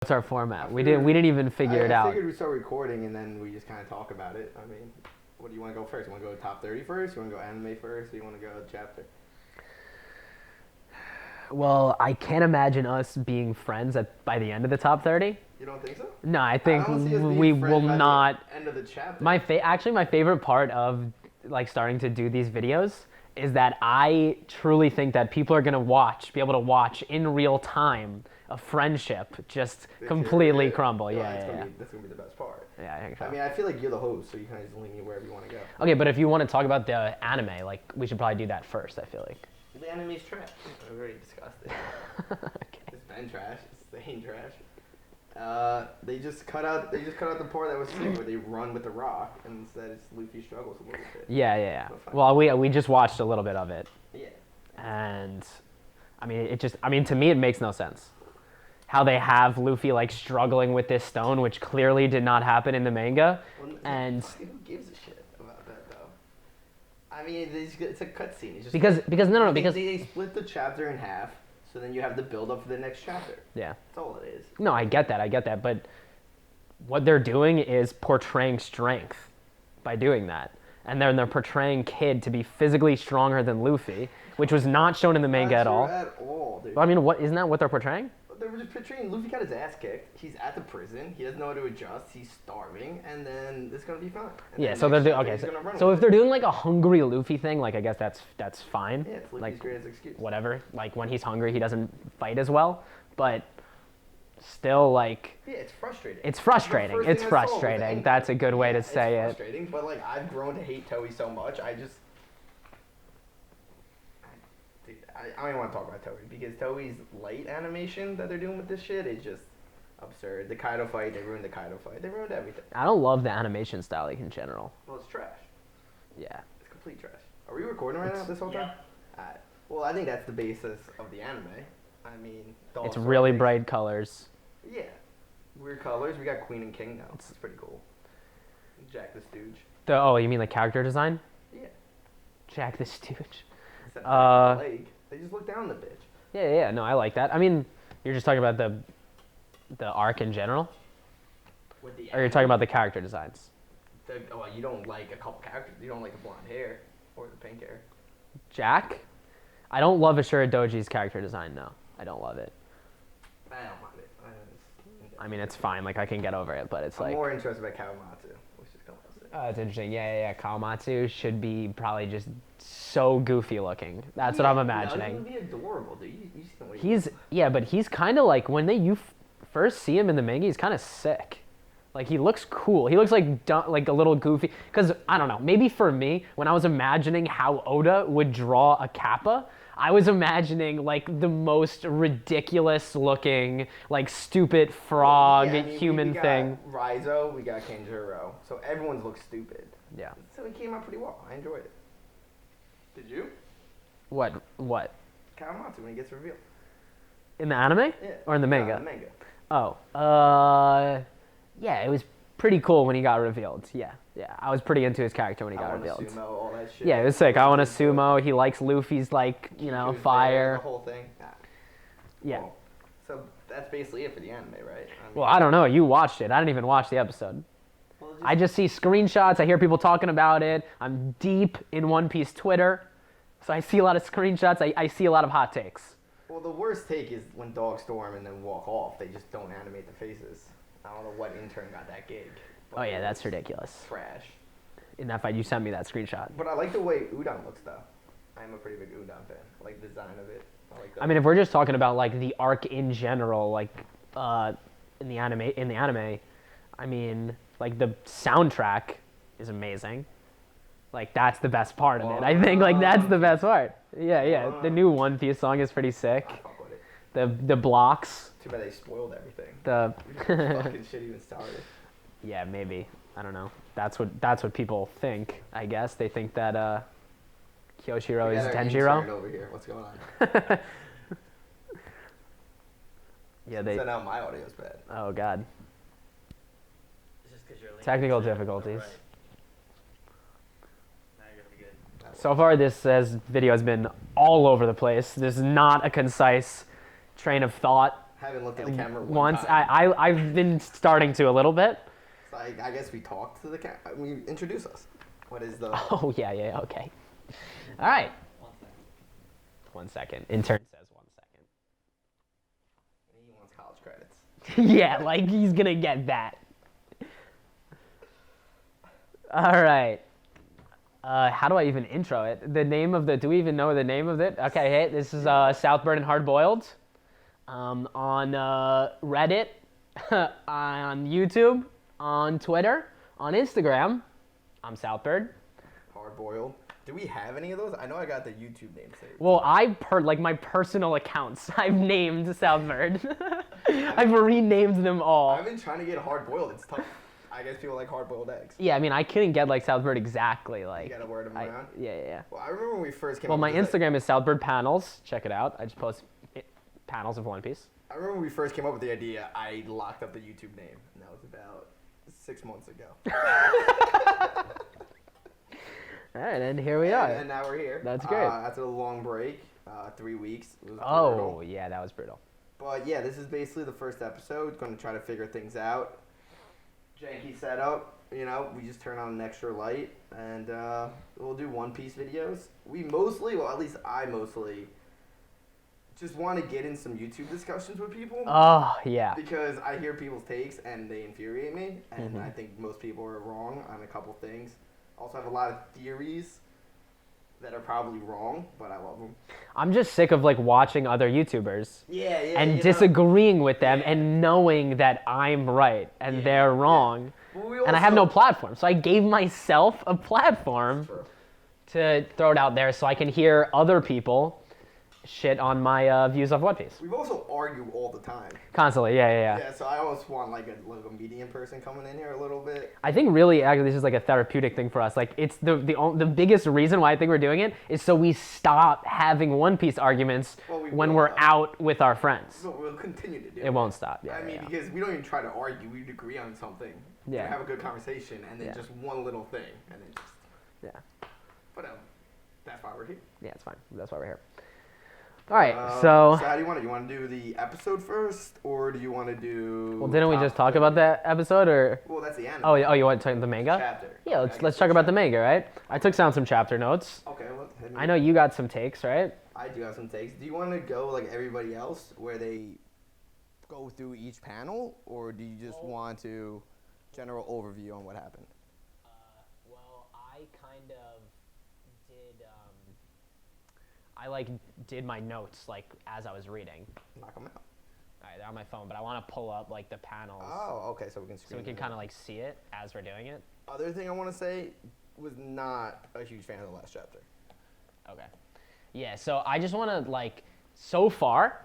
What's our format? We didn't even figure it I out. figured we'd start recording and then we just kind of talk about it. I mean, what do you want to go first? You want to go top 30 first? You want to go anime first? Or you want to go chapter? Well, I can't imagine us being friends by the end of the top 30. You don't think so? No, I think I don't see us being we friends will by not. the end of the chapter. Actually, my favorite part of like starting to do these videos is that I truly think that people are gonna be able to watch in real time a friendship just completely crumble. No, Yeah, that's gonna be the best part. Yeah, I think so. I mean, I feel like you're the host, so you kind of just lead me wherever you want to go. Okay, but if you want to talk about the anime, like we should probably do that first. I feel like. The anime's trash. We already discussed it. Okay. It's been trash. It's staying trash. They just cut out the part that was sick where they run with the rock, and instead it's Luffy struggles a little bit. Yeah. Well, we just watched a little bit of it. Yeah. And I mean, to me, it makes no sense. How they have Luffy like struggling with this stone, which clearly did not happen in the manga. Well, and who gives a shit about that though? I mean, it's a cutscene. It's just because they split the chapter in half, so then you have the build up for the next chapter. Yeah. That's all it is. No, I get that, but what they're doing is portraying strength by doing that. And then they're portraying Kid to be physically stronger than Luffy, which was not shown in the manga at all. At all, dude. I mean, isn't that what they're portraying? They were just portraying Luffy got his ass kicked. He's at the prison. He doesn't know how to adjust. He's starving, and then it's gonna be fine. And yeah. So they're okay. So if they're doing like a hungry Luffy thing, like I guess that's fine. Yeah, it's Luffy's like, greatest excuse. Whatever. Like when he's hungry, he doesn't fight as well. But still, like. Yeah, it's frustrating. It's frustrating. It's frustrating. That's a good way to say it. It's frustrating, but like I've grown to hate Toei so much. I don't even want to talk about Toei because Toei's light animation that they're doing with this shit is just absurd. The Kaido fight, they ruined the Kaido fight. They ruined everything. I don't love the animation style like in general. Well, it's trash. Yeah. It's complete trash. Are we recording right now this whole time? Alright. Well, I think that's the basis of the anime. I mean, it's really bright colors. Yeah. Weird colors. We got Queen and King now. It's pretty cool. Jack the Stooge. Oh, you mean the character design? Yeah. Jack the Stooge. They just look down the bitch. Yeah. No, I like that. I mean, you're just talking about the arc in general? Or you're talking about the character designs? You don't like a couple characters. You don't like the blonde hair or the pink hair. Jack? I don't love Ashura character design, no. I don't love it. I don't mind it. I mean, it's fine. Like, I can get over it, but it's I'm more interested by Kawamatsu, which is kind of sick. Oh, it's interesting. Yeah. Kawamatsu should be probably just so goofy looking. That's what I'm imagining. He would be adorable, dude. You see the way but he's kind of like, when you first see him in the manga, he's kind of sick. Like, he looks cool. He looks like a little goofy. Because, I don't know, maybe for me, when I was imagining how Oda would draw a Kappa, I was imagining, like, the most ridiculous looking, like, stupid frog human thing. We got Raizo, we got Kenjuro. So everyone's looks stupid. Yeah. So it came out pretty well. I enjoyed it. Did you? What? Kawamatsu when he gets revealed. In the anime? Yeah. Or in the manga? The manga. Oh. Yeah, it was pretty cool when he got revealed. Yeah. I was pretty into his character when he got revealed. Sumo, all that shit. Yeah, it was sick. I want to sumo. He likes Luffy's, like, fire. The whole thing. Yeah. Cool. So that's basically it for the anime, right? Well, I don't know. You watched it. I didn't even watch the episode. Well, I just see screenshots. I hear people talking about it. I'm deep in One Piece Twitter. So I see a lot of screenshots. I see a lot of hot takes. Well, the worst take is when dogs storm and then walk off. They just don't animate the faces. I don't know what intern got that gig. Oh, yeah, that's ridiculous. Trash. In that fight, you sent me that screenshot. But I like the way Udon looks, though. I'm a pretty big Udon fan. I like the design of it. I mean, if we're just talking about, like, the arc in general, like, in the anime, I mean, like, the soundtrack is amazing. Like, that's the best part of it. I think, like, that's the best part. Yeah. The new One Piece song is pretty sick. I fuck with it. The blocks. Too bad they spoiled everything. Fucking shit even started. Yeah, maybe. I don't know. That's what people think. I guess they think that Kyoshiro is Denjiro. Over here. What's going on? Yeah, they sent out my audio's bad. Oh God. It's just 'cause you're technical difficulties. Right. Now you're gonna be good. So far, this video has been all over the place. There's not a concise train of thought Haven't looked at the camera once. time. I've been starting to a little bit. So I guess we talked to the camera. We introduce us. What is the? Oh yeah, okay. All right. 1 second. Intern says 1 second. He wants college credits. Yeah, like he's gonna get that. All right. How do I even intro it? The name of the? Do we even know the name of it? Okay, hey, this is Southbird and Hardboiled. On Reddit, on YouTube, on Twitter, on Instagram. I'm Southbird. Hard boiled. Do we have any of those? I know I got the YouTube name saved. Well, like my personal accounts, I've named Southbird. I've renamed them all. I've been trying to get hard boiled. It's tough. I guess people like hard boiled eggs. Yeah, I mean, I couldn't get like Southbird exactly like. You gotta word them around. Yeah. Well, I remember when we first came. Well, up my with this, Instagram is Southbird Panels. Check it out. I just post panels of One Piece. I remember when we first came up with the idea. I locked up the YouTube name, and that was about 6 months ago. All right, and here we are. And now we're here. That's great. After a long break, 3 weeks. It was Oh, brutal. yeah, that was brutal. But yeah, this is basically the first episode. Going to try to figure things out. Janky setup. You know, we just turn on an extra light, and we'll do One Piece videos. We mostly, well, at least I mostly, just want to get in some YouTube discussions with people. Oh, yeah. Because I hear people's takes, and they infuriate me, and I think most people are wrong on a couple things. Also have a lot of theories that are probably wrong, but I love them. I'm just sick of like watching other YouTubers Yeah. and disagreeing with them and knowing that I'm right and they're wrong. Well, And I have no platform. So I gave myself a platform to throw it out there so I can hear other people shit on my views of One Piece. We've also argued all the time. Constantly, yeah. Yeah, so I almost want like a medium person coming in here a little bit. I think really, actually, this is like a therapeutic thing for us. Like, it's the biggest reason why I think we're doing it is so we stop having One Piece arguments when we're out with our friends. But we'll continue to do it. It won't stop. Yeah, I mean, because we don't even try to argue. We agree on something. Yeah. We have a good conversation, and then just one little thing, and then just. Yeah. But that's why we're here. Yeah, it's fine. That's why we're here. All right, So how do you want it? You want to do the episode first, or do you want to do? Well, didn't we just talk about that episode, or? Well, that's the anime. Oh, you want to talk about the manga? Chapter. Yeah, let's talk about the manga, right? I took down some chapter notes. Okay. Hit me. I know you got some takes, right? I do have some takes. Do you want to go like everybody else, where they go through each panel, or do you just want to general overview on what happened? Well, I kind of did. I did my notes as I was reading. Knock them out. All right, they're on my phone, but I want to pull up the panels Oh, okay. So we can so we can kind of see it as we're doing it. Other thing I want to say was not a huge fan of the last chapter. Okay. Yeah, so I just want to so far,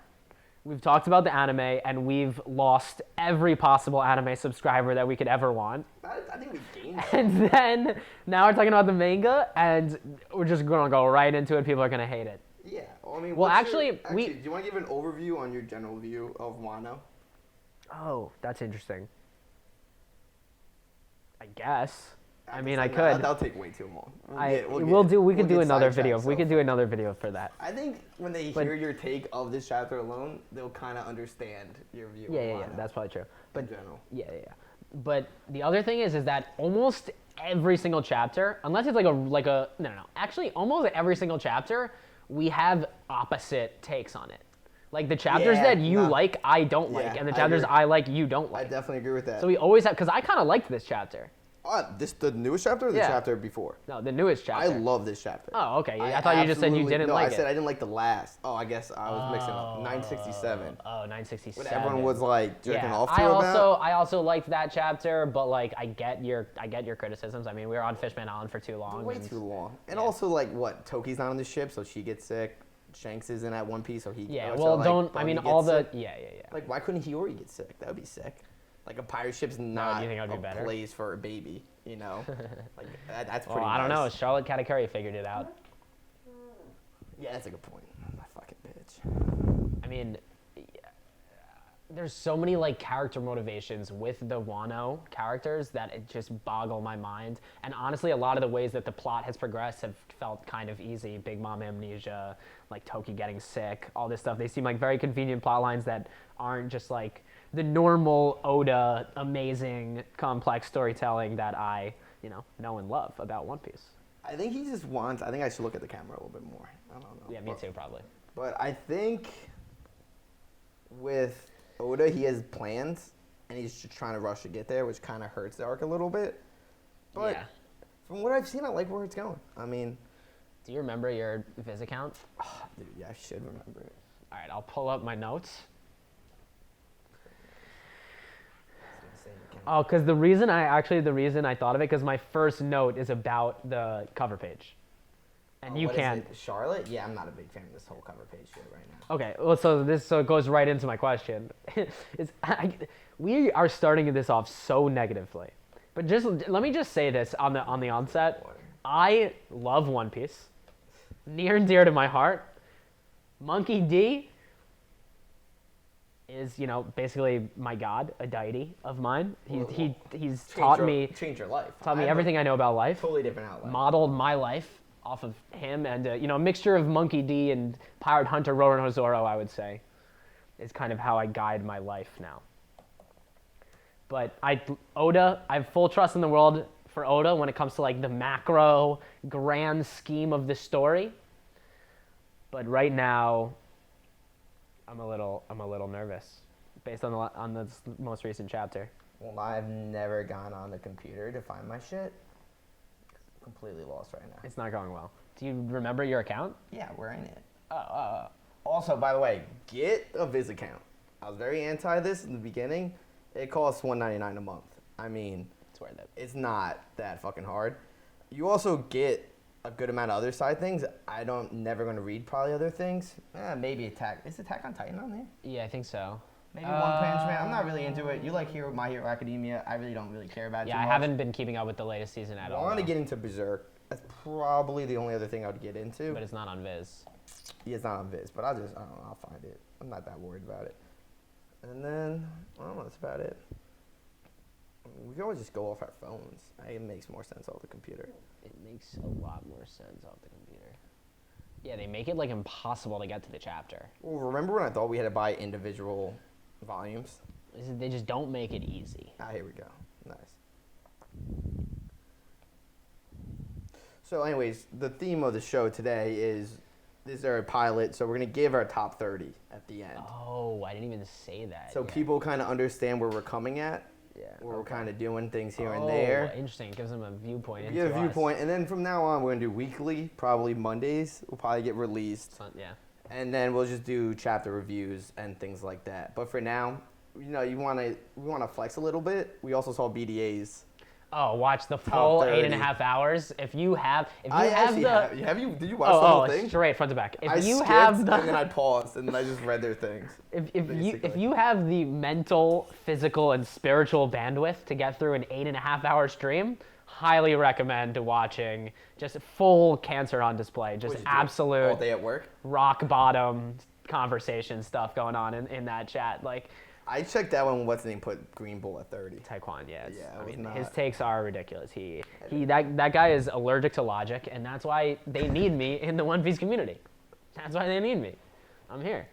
we've talked about the anime and we've lost every possible anime subscriber that we could ever want. I think we gained. And then now we're talking about the manga and we're just going to go right into it. People are going to hate it. Yeah. Well, I mean, Well, do you want to give an overview on your general view of Wano? Oh, that's interesting. I guess. I mean, I That- could. That'll take way too long. We could do another video. We could do another video for that. I think when they hear your take of this chapter alone, they'll kind of understand your view. Yeah, of Wano that's probably true. in But general. yeah. But the other thing is that almost every single chapter, unless it's no. Actually, almost every single chapter, we have opposite takes on it. Like the chapters that you like, I don't like, and the chapters I like, you don't I like. definitely agree with that. So we always have, because I kind of liked this chapter. The newest chapter or the Yeah. chapter before? No, the newest chapter. I love this chapter. Oh, okay. I thought you just said you didn't like it. I said I didn't like the last. Oh, I guess I was mixing up. 967. Oh, 967. When everyone was jerking off to I about. I also liked that chapter, but I get your criticisms. I mean, we were on Fishman Island for too long. Way too long. And also what? Toki's not on the ship, so she gets sick. Shanks isn't at One Piece, so he. Yeah. so, Well, Bonnie gets all the. sick. Yeah. Like, why couldn't Hiyori get sick? That would be sick. Like, a pirate ship's not you think that would a be better? place for a baby, you know? Like, that's pretty Well, I don't know. nice. Charlotte Katakuri figured it out. Yeah, that's a good point. My fucking bitch. I mean, there's so many like character motivations with the Wano characters that it just boggle my mind. And honestly, a lot of the ways that the plot has progressed have felt kind of easy. Big Mom amnesia, like Toki getting sick, all this stuff. They seem like very convenient plot lines that aren't just like the normal Oda amazing complex storytelling that I, know and love about One Piece. I think he just wants. I think I should look at the camera a little bit more. I don't know. Yeah, me too, probably. But I think with Oda, he has plans, and he's just trying to rush to get there, which kind of hurts the arc a little bit. But Yeah. from what I've seen, I like where it's going. I mean, Do you remember your Viz account? dude, yeah, I should remember it. All right, I'll pull up my notes. Oh, because the reason I thought of it, because my first note is about the cover page. And you What is can't. it, Charlotte? Yeah, I'm not a big fan of this whole cover page shit right now. Okay, well, so it goes right into my question. We are starting this off so negatively, but let me just say this on the onset. I love One Piece, near and dear to my heart. Monkey D is basically my god, a deity of mine. He's taught me life. Taught me everything I know about life. Totally different outlet. Modeled my life off of him, and a mixture of Monkey D and Pirate Hunter Roronoa Zoro, I would say, is kind of how I guide my life now. But Oda, I have full trust in the world for Oda when it comes to like the macro grand scheme of the story. But right now, I'm a little nervous based on this most recent chapter. Well, I've never gone on the computer to find my shit. Completely lost right now. It's not going well. Do you remember your account? Yeah, we're in it. Oh. Also, by the way, get a Viz account. I was very anti this in the beginning. It costs $1.99 a month. I mean, It's worth it. it's not that fucking hard. You also get a good amount of other side things. Never going to read probably other things. Maybe Is Attack on Titan on there? Yeah, I think so. Maybe One Punch Man. I'm not really into it. You like My Hero Academia. I really don't care about it Yeah, too I much. haven't been keeping up with the latest season at all. I want to though. get into Berserk. That's probably the only other thing I would get into. But it's not on Viz. Yeah, it's not on Viz, but I don't know, I'll find it. I'm not that worried about it. And then, I don't know, that's about it. We can always just go off our phones. It makes more sense off the computer. It makes a lot more sense off the computer. Yeah, they make it like impossible to get to the chapter. Well, remember when I thought we had to buy individual volumes? They just don't make it easy. Here we go. Nice. So anyways, the theme of the show today is our pilot, so we're going to give our top 30 at the end. Oh, I didn't even say that. So yet. people kind of understand where we're coming at. Yeah. Where we're kind of doing things here and Oh, there. interesting. It gives them a viewpoint. Get a into us. viewpoint, and then from now on, we're gonna do weekly, probably Mondays. Will probably get released, Yeah. and then we'll just do chapter reviews and things like that. But for now, we wanna flex a little bit. We also saw BDA's. Oh, watch the full 30. 8.5 hours. If you have Did you watch the oh, whole thing? straight front to back. If I you skipped, have and the then I paused, and then I just read their things. if basically. you have the mental, physical, and spiritual bandwidth to get through an 8.5-hour stream, highly recommend watching just full cancer on display. Just What'd you do? absolute All day at work. rock bottom conversation stuff going on in that chat. Like I checked that one. What's the name? Put Greenbull at 30. Taekwon, yeah. Yeah, I it was mean, not- his takes are ridiculous. That guy is allergic to logic, and that's why they need me in the One Piece community. That's why they need me. I'm here.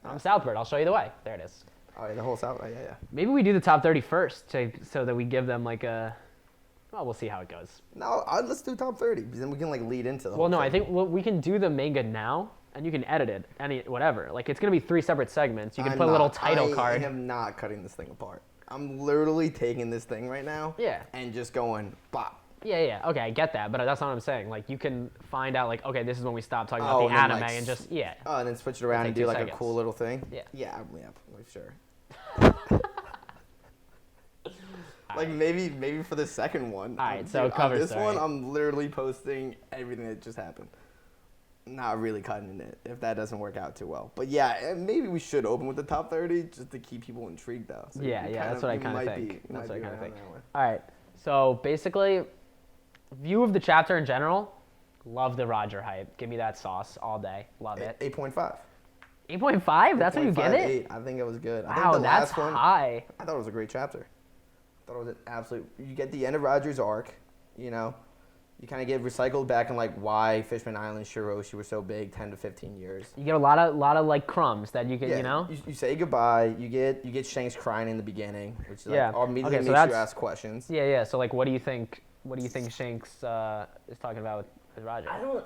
I'm Southbird. I'll show you the way. There it is. Oh, yeah, the whole South. Oh, yeah. Maybe we do the top 30 first, so that we give them like a. Well, we'll see how it goes. No, let's do top 30 because then we can lead into the. Well, whole no, thing. I think we can do the manga now, and you can edit it, whatever. Like it's gonna be 3 separate segments. You can put a little title card. I am not cutting this thing apart. I'm literally taking this thing right now. Yeah. And just going bop. Yeah. Okay, I get that, but that's not what I'm saying. Like you can find out, like, okay, this is when we stop talking about Oh, the and then, anime like, and just Oh, and then switch it around take and do 2 like seconds. a cool little thing. Yeah. Yeah, sure. Like maybe for the second one. All right, Dude, so on cover this story. one, I'm literally posting everything that just happened. Not really cutting it if that doesn't work out too well. But yeah, maybe we should open with the top 30 just to keep people intrigued though. So Yeah, that's what I kind of think. You That's might what I be kind of around think. that one. All right, so basically, view of the chapter in general. Love the Roger hype. Give me that sauce all day. Love it. 8.5. 8.5? That's what you give it? 8. I think it was good. I Wow, think the that's last one, high. I thought it was a great chapter. I thought it was an absolute. You get the end of Roger's arc, you know. You kind of get recycled back in like why Fishman Island Shiroshi was so big, 10 to 15 years. You get a lot of like crumbs that you can, Yeah, you know. You say goodbye. You get Shanks crying in the beginning, which is like, Yeah. immediately Okay, so makes you that's- ask questions. Yeah, yeah. So like, what do you think? What do you think Shanks is talking about with Roger? I don't.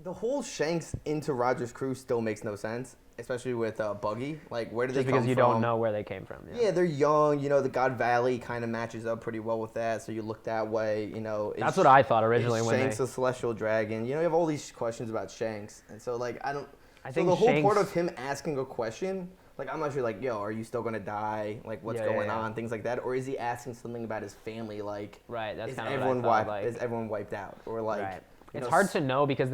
The whole Shanks into Roger's crew still makes no sense, especially with Buggy. Like, where do Just they come because you from? don't know where they came from. Yeah, they're young. You know, the God Valley kind of matches up pretty well with that. So you look that way. You know, That's what I thought originally is when Shanks they. a celestial dragon? You know, you have all these questions about Shanks, and so like I don't. I So think the whole Shanks, part of him asking a question, like I'm not sure, like, yo, are you still gonna die? Like, what's Yeah, yeah, going yeah. on? Things like that, or is he asking something about his family? Like, Right, that's is kind of everyone what I wiped? thought, like, Is everyone wiped out? Or like, right. you It's know, hard to know because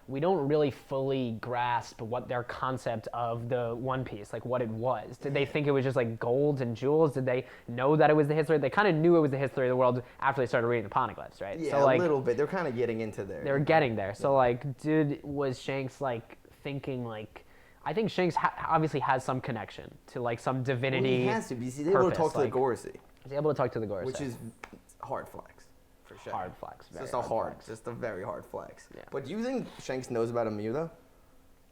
we don't really fully grasp what their concept of the One Piece, like what it was. Did they think it was just like gold and jewels? Did they know that it was the history? They kind of knew it was the history of the world after they started reading the poneglyphs, right? Yeah, so like a little bit. They're kind of getting into there. they were getting there. So like, was Shanks like thinking like? I think Shanks obviously has some connection to like some divinity. Well, he has to be. He's able to talk to the like, Gorosei, He's able to talk to the Gorosei. which is hard flex, for sure. hard flex. It's Very just a hard, flex. just a very hard flex. Yeah. But do you think Shanks knows about a Mew though?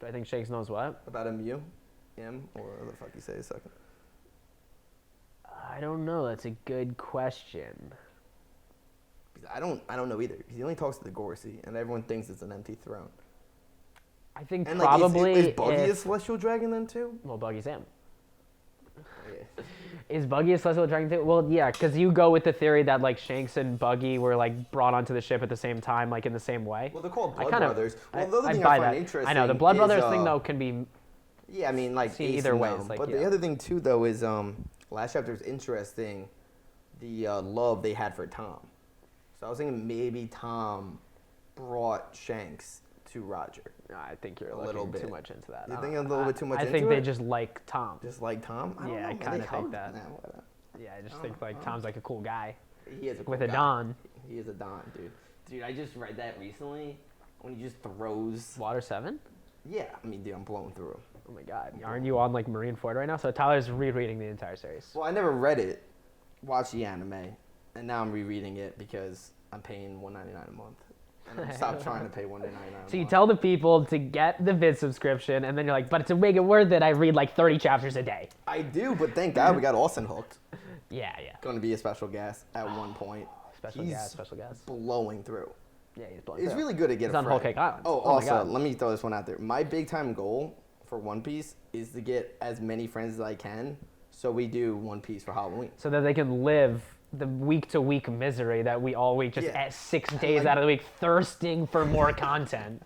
Do I think Shanks knows what? About a Mew, M, or whatever the fuck you say a second. I don't know. That's a good question. Because I don't know either. He only talks to the Gorosei, and everyone thinks it's an empty throne. I think And probably like, is Buggy a if, celestial dragon then too? well, Buggy's him. Yeah. Is Buggy a celestial dragon too? Well, yeah, because you go with the theory that like Shanks and Buggy were like brought onto the ship at the same time, like in the same way. Well, they're called I Blood kinda- Brothers. Well, the other I thing buy I find that. interesting. I know the Blood is, Brothers thing though can be. Yeah, I mean, like seen Ace either and ways, them. like, But yeah. the other thing too, though, is last chapter was interesting. The love they had for Tom. So I was thinking maybe Tom brought Shanks to Roger. I think you're A looking little too bit. much into that. You I think don't a know. little bit too much I into think they it? just like Tom. Just like Tom. I don't Yeah, know, I man. kinda They think hugged. that. Nah, whatever. Yeah, I just Oh, think like oh. Tom's like a cool guy He is a cool with a guy. Don. He is a Don, dude. Dude, I just read that recently when he just throws. Water 7? Yeah, I mean, dude, I'm blowing through him. Oh my god. Aren't you on like Marineford right now? So Tyler's rereading the entire series. Well, I never read it, watched the anime, and now I'm rereading it because I'm paying $1.99 a month. And I'm stopped trying to pay $1.99 a month. So you tell the people to get the vid subscription, and then you're like, but to make it worth it, I read like 30 chapters a day. I do, but thank God we got Austin hooked. Yeah, yeah. Going to be a special guest at one point. Special He's gas, special gas. blowing through. Yeah, he's blowing It's through. really good to get He's a on friend. Whole Cake Island. Oh, Oh my also, God. let me throw this one out there. My big time goal for One Piece is to get as many friends as I can, so we do One Piece for Halloween. So that they can live the week-to-week misery that we all week, just Yeah. at 6 days out of the week, thirsting for more content.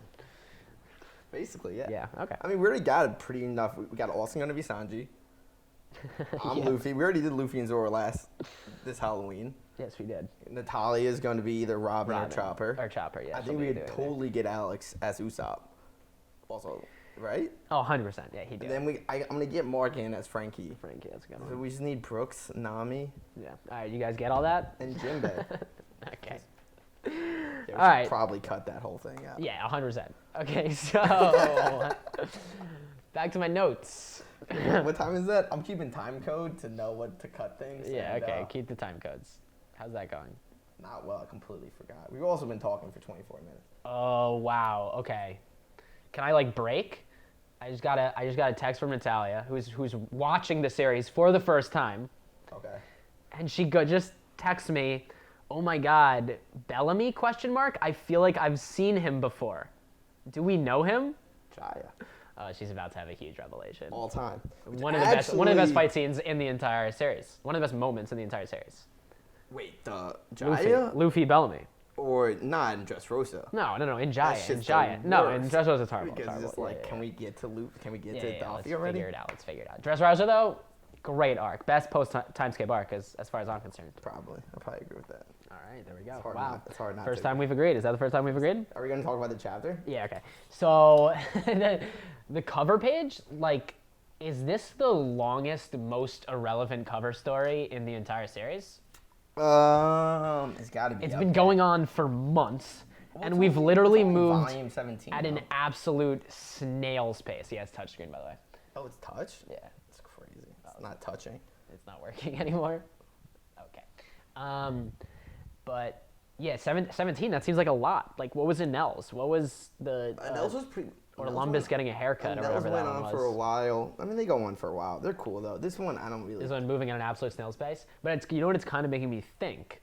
Basically, yeah. Yeah, okay. I mean, we already got it pretty enough. We got Austin going to be Sanji. I'm Yeah. Luffy. We already did Luffy and Zoro this Halloween. Yes, we did. Natalia is going to be either Robin, or Robin. Chopper. Or Chopper, yeah. I she'll think be we could doing it. totally get Alex as Usopp. Also, right? Oh, 100%. Yeah, he did. And then I'm going to get Mark in as Frankie. Frankie, that's a good So one. we just need Brooks, Nami, Yeah. All right, you guys get all that? and Jimbei. Okay. Yeah, we should All right. probably cut that whole thing out. Yeah, 100%. Okay, so back to my notes. What time is that? I'm keeping time code to know what to cut things. Yeah, and, okay, keep the time codes. How's that going? Not well. I completely forgot. We've also been talking for 24 minutes. Oh, wow. Okay. Can I like break? I just got a text from Natalia who's watching the series for the first time, Okay. and she just texts me, "Oh my god, Bellamy question mark? I feel like I've seen him before. Do we know him?" Jaya. She's about to have a huge revelation. All time. One of the best fight scenes in the entire series. One of the best moments in the entire series. Wait, the Luffy, Jaya? Luffy Bellamy. Or not in Dressrosa? No, in Jaya. In shit's Jaya. the No, in worst. Dressrosa it's horrible. Because It's it's horrible. like, Yeah, can yeah. we get to Luffy? Can we get Yeah, to let's Doffy already? figure it out. Let's figure it out. Dressrosa though, great arc. Best post-timeskip arc as far as I'm concerned. Probably. I probably agree with that. All right, there we go. It's hard Wow. not- it's hard not First to. time we've agreed. Is that the first time we've agreed? Are we going to talk about the chapter? Yeah, okay. So the cover page, like, is this the longest, most irrelevant cover story in the entire series? It's got to be. It's up been there. going on for months, And we've literally it's only moved volume 17 at an though. absolute snail's pace. Yeah, it's touchscreen, by the way. Oh, it's touch? Yeah, It's crazy. It's not touching. it's not working anymore. Okay. But yeah, 17, that seems like a lot. Like, what was Enel's? What was the... Enel's was pretty... or Enel's Lumbus went- getting a haircut or Enel's whatever that went one on was. for a while. I mean, they go on for a while. They're cool, though. This one, I don't really... This one moving at an absolute snail's pace. But it's, you know what it's kind of making me think?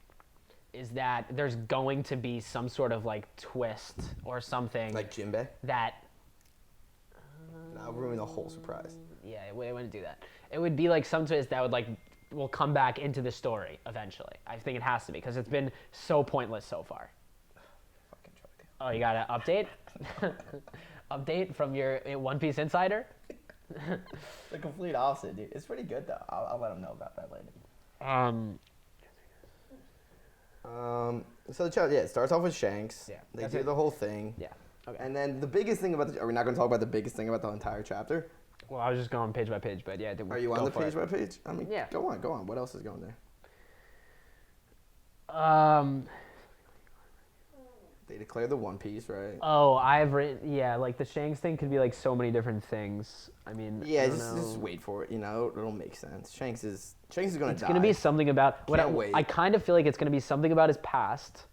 Is that there's going to be some sort of, like, twist or something Like Jimbei? that... Nah, ruin the whole surprise. Yeah, it wouldn't do that. It would be like some twist that would like will come back into the story eventually. I think it has to be because it's been so pointless so far. Fucking try to. Oh, you got an update? Update from your One Piece insider? The complete opposite, dude. It's pretty good, though. I'll let them know about that later. So the chapter, yeah, it starts off with Shanks. Yeah, They that's do it. the whole thing. Yeah. Okay. And then the biggest thing about are we not going to talk about the biggest thing about the entire chapter? Well, I was just going page by page, but yeah. Are you on the page by page? I mean, Yeah. Go on. What else is going there? They declare the One Piece, right? Oh, I've written. Yeah, like the Shanks thing could be like so many different things. I mean. Yeah, I don't just know. wait for it. You know, it'll make sense. Shanks is going to die. It's gonna be something about. Can't wait. I kind of feel like it's gonna be something about his past,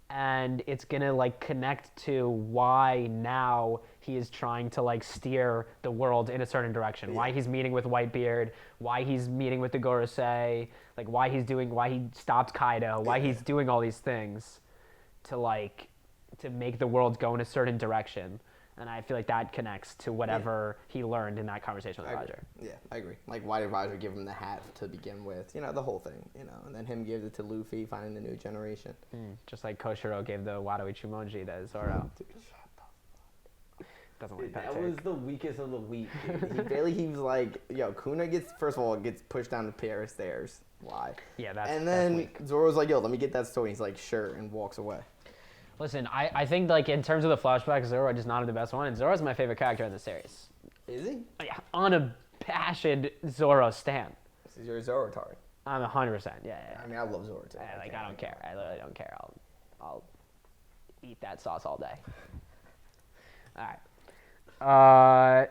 and it's gonna like connect to why now he is trying to like steer the world in a certain direction. Why he's meeting with Whitebeard. Why he's meeting with the Gorosei. Like why he stopped Kaido. Why he's doing all these things, to make the world go in a certain direction. And I feel like that connects to whatever he learned in that conversation with I agree. Roger. Yeah, I agree. Like, why did Roger give him the hat to begin with? You know, the whole thing, you know. And then him give it to Luffy, finding the new generation. Just like Koshiro gave the Wado Ichimonji to Zoro. Dude, shut Doesn't the like That that was take. the weakest of the weak, dude. He was like, yo, Kuna first of all, gets pushed down the pair of stairs. Why? Yeah, that's And that's then weak. Zoro's like, yo, let me get that story. He's like, sure, and walks away. Listen, I think like in terms of the flashbacks, Zoro just not the best one, and Zoro's my favorite character in the series. Is he? Yeah, unabashed Zoro stan. This is your Zoro tard. I'm 100%. Yeah. I mean, I love Zoro too. I don't care. I literally don't care. I'll eat that sauce all day. All right.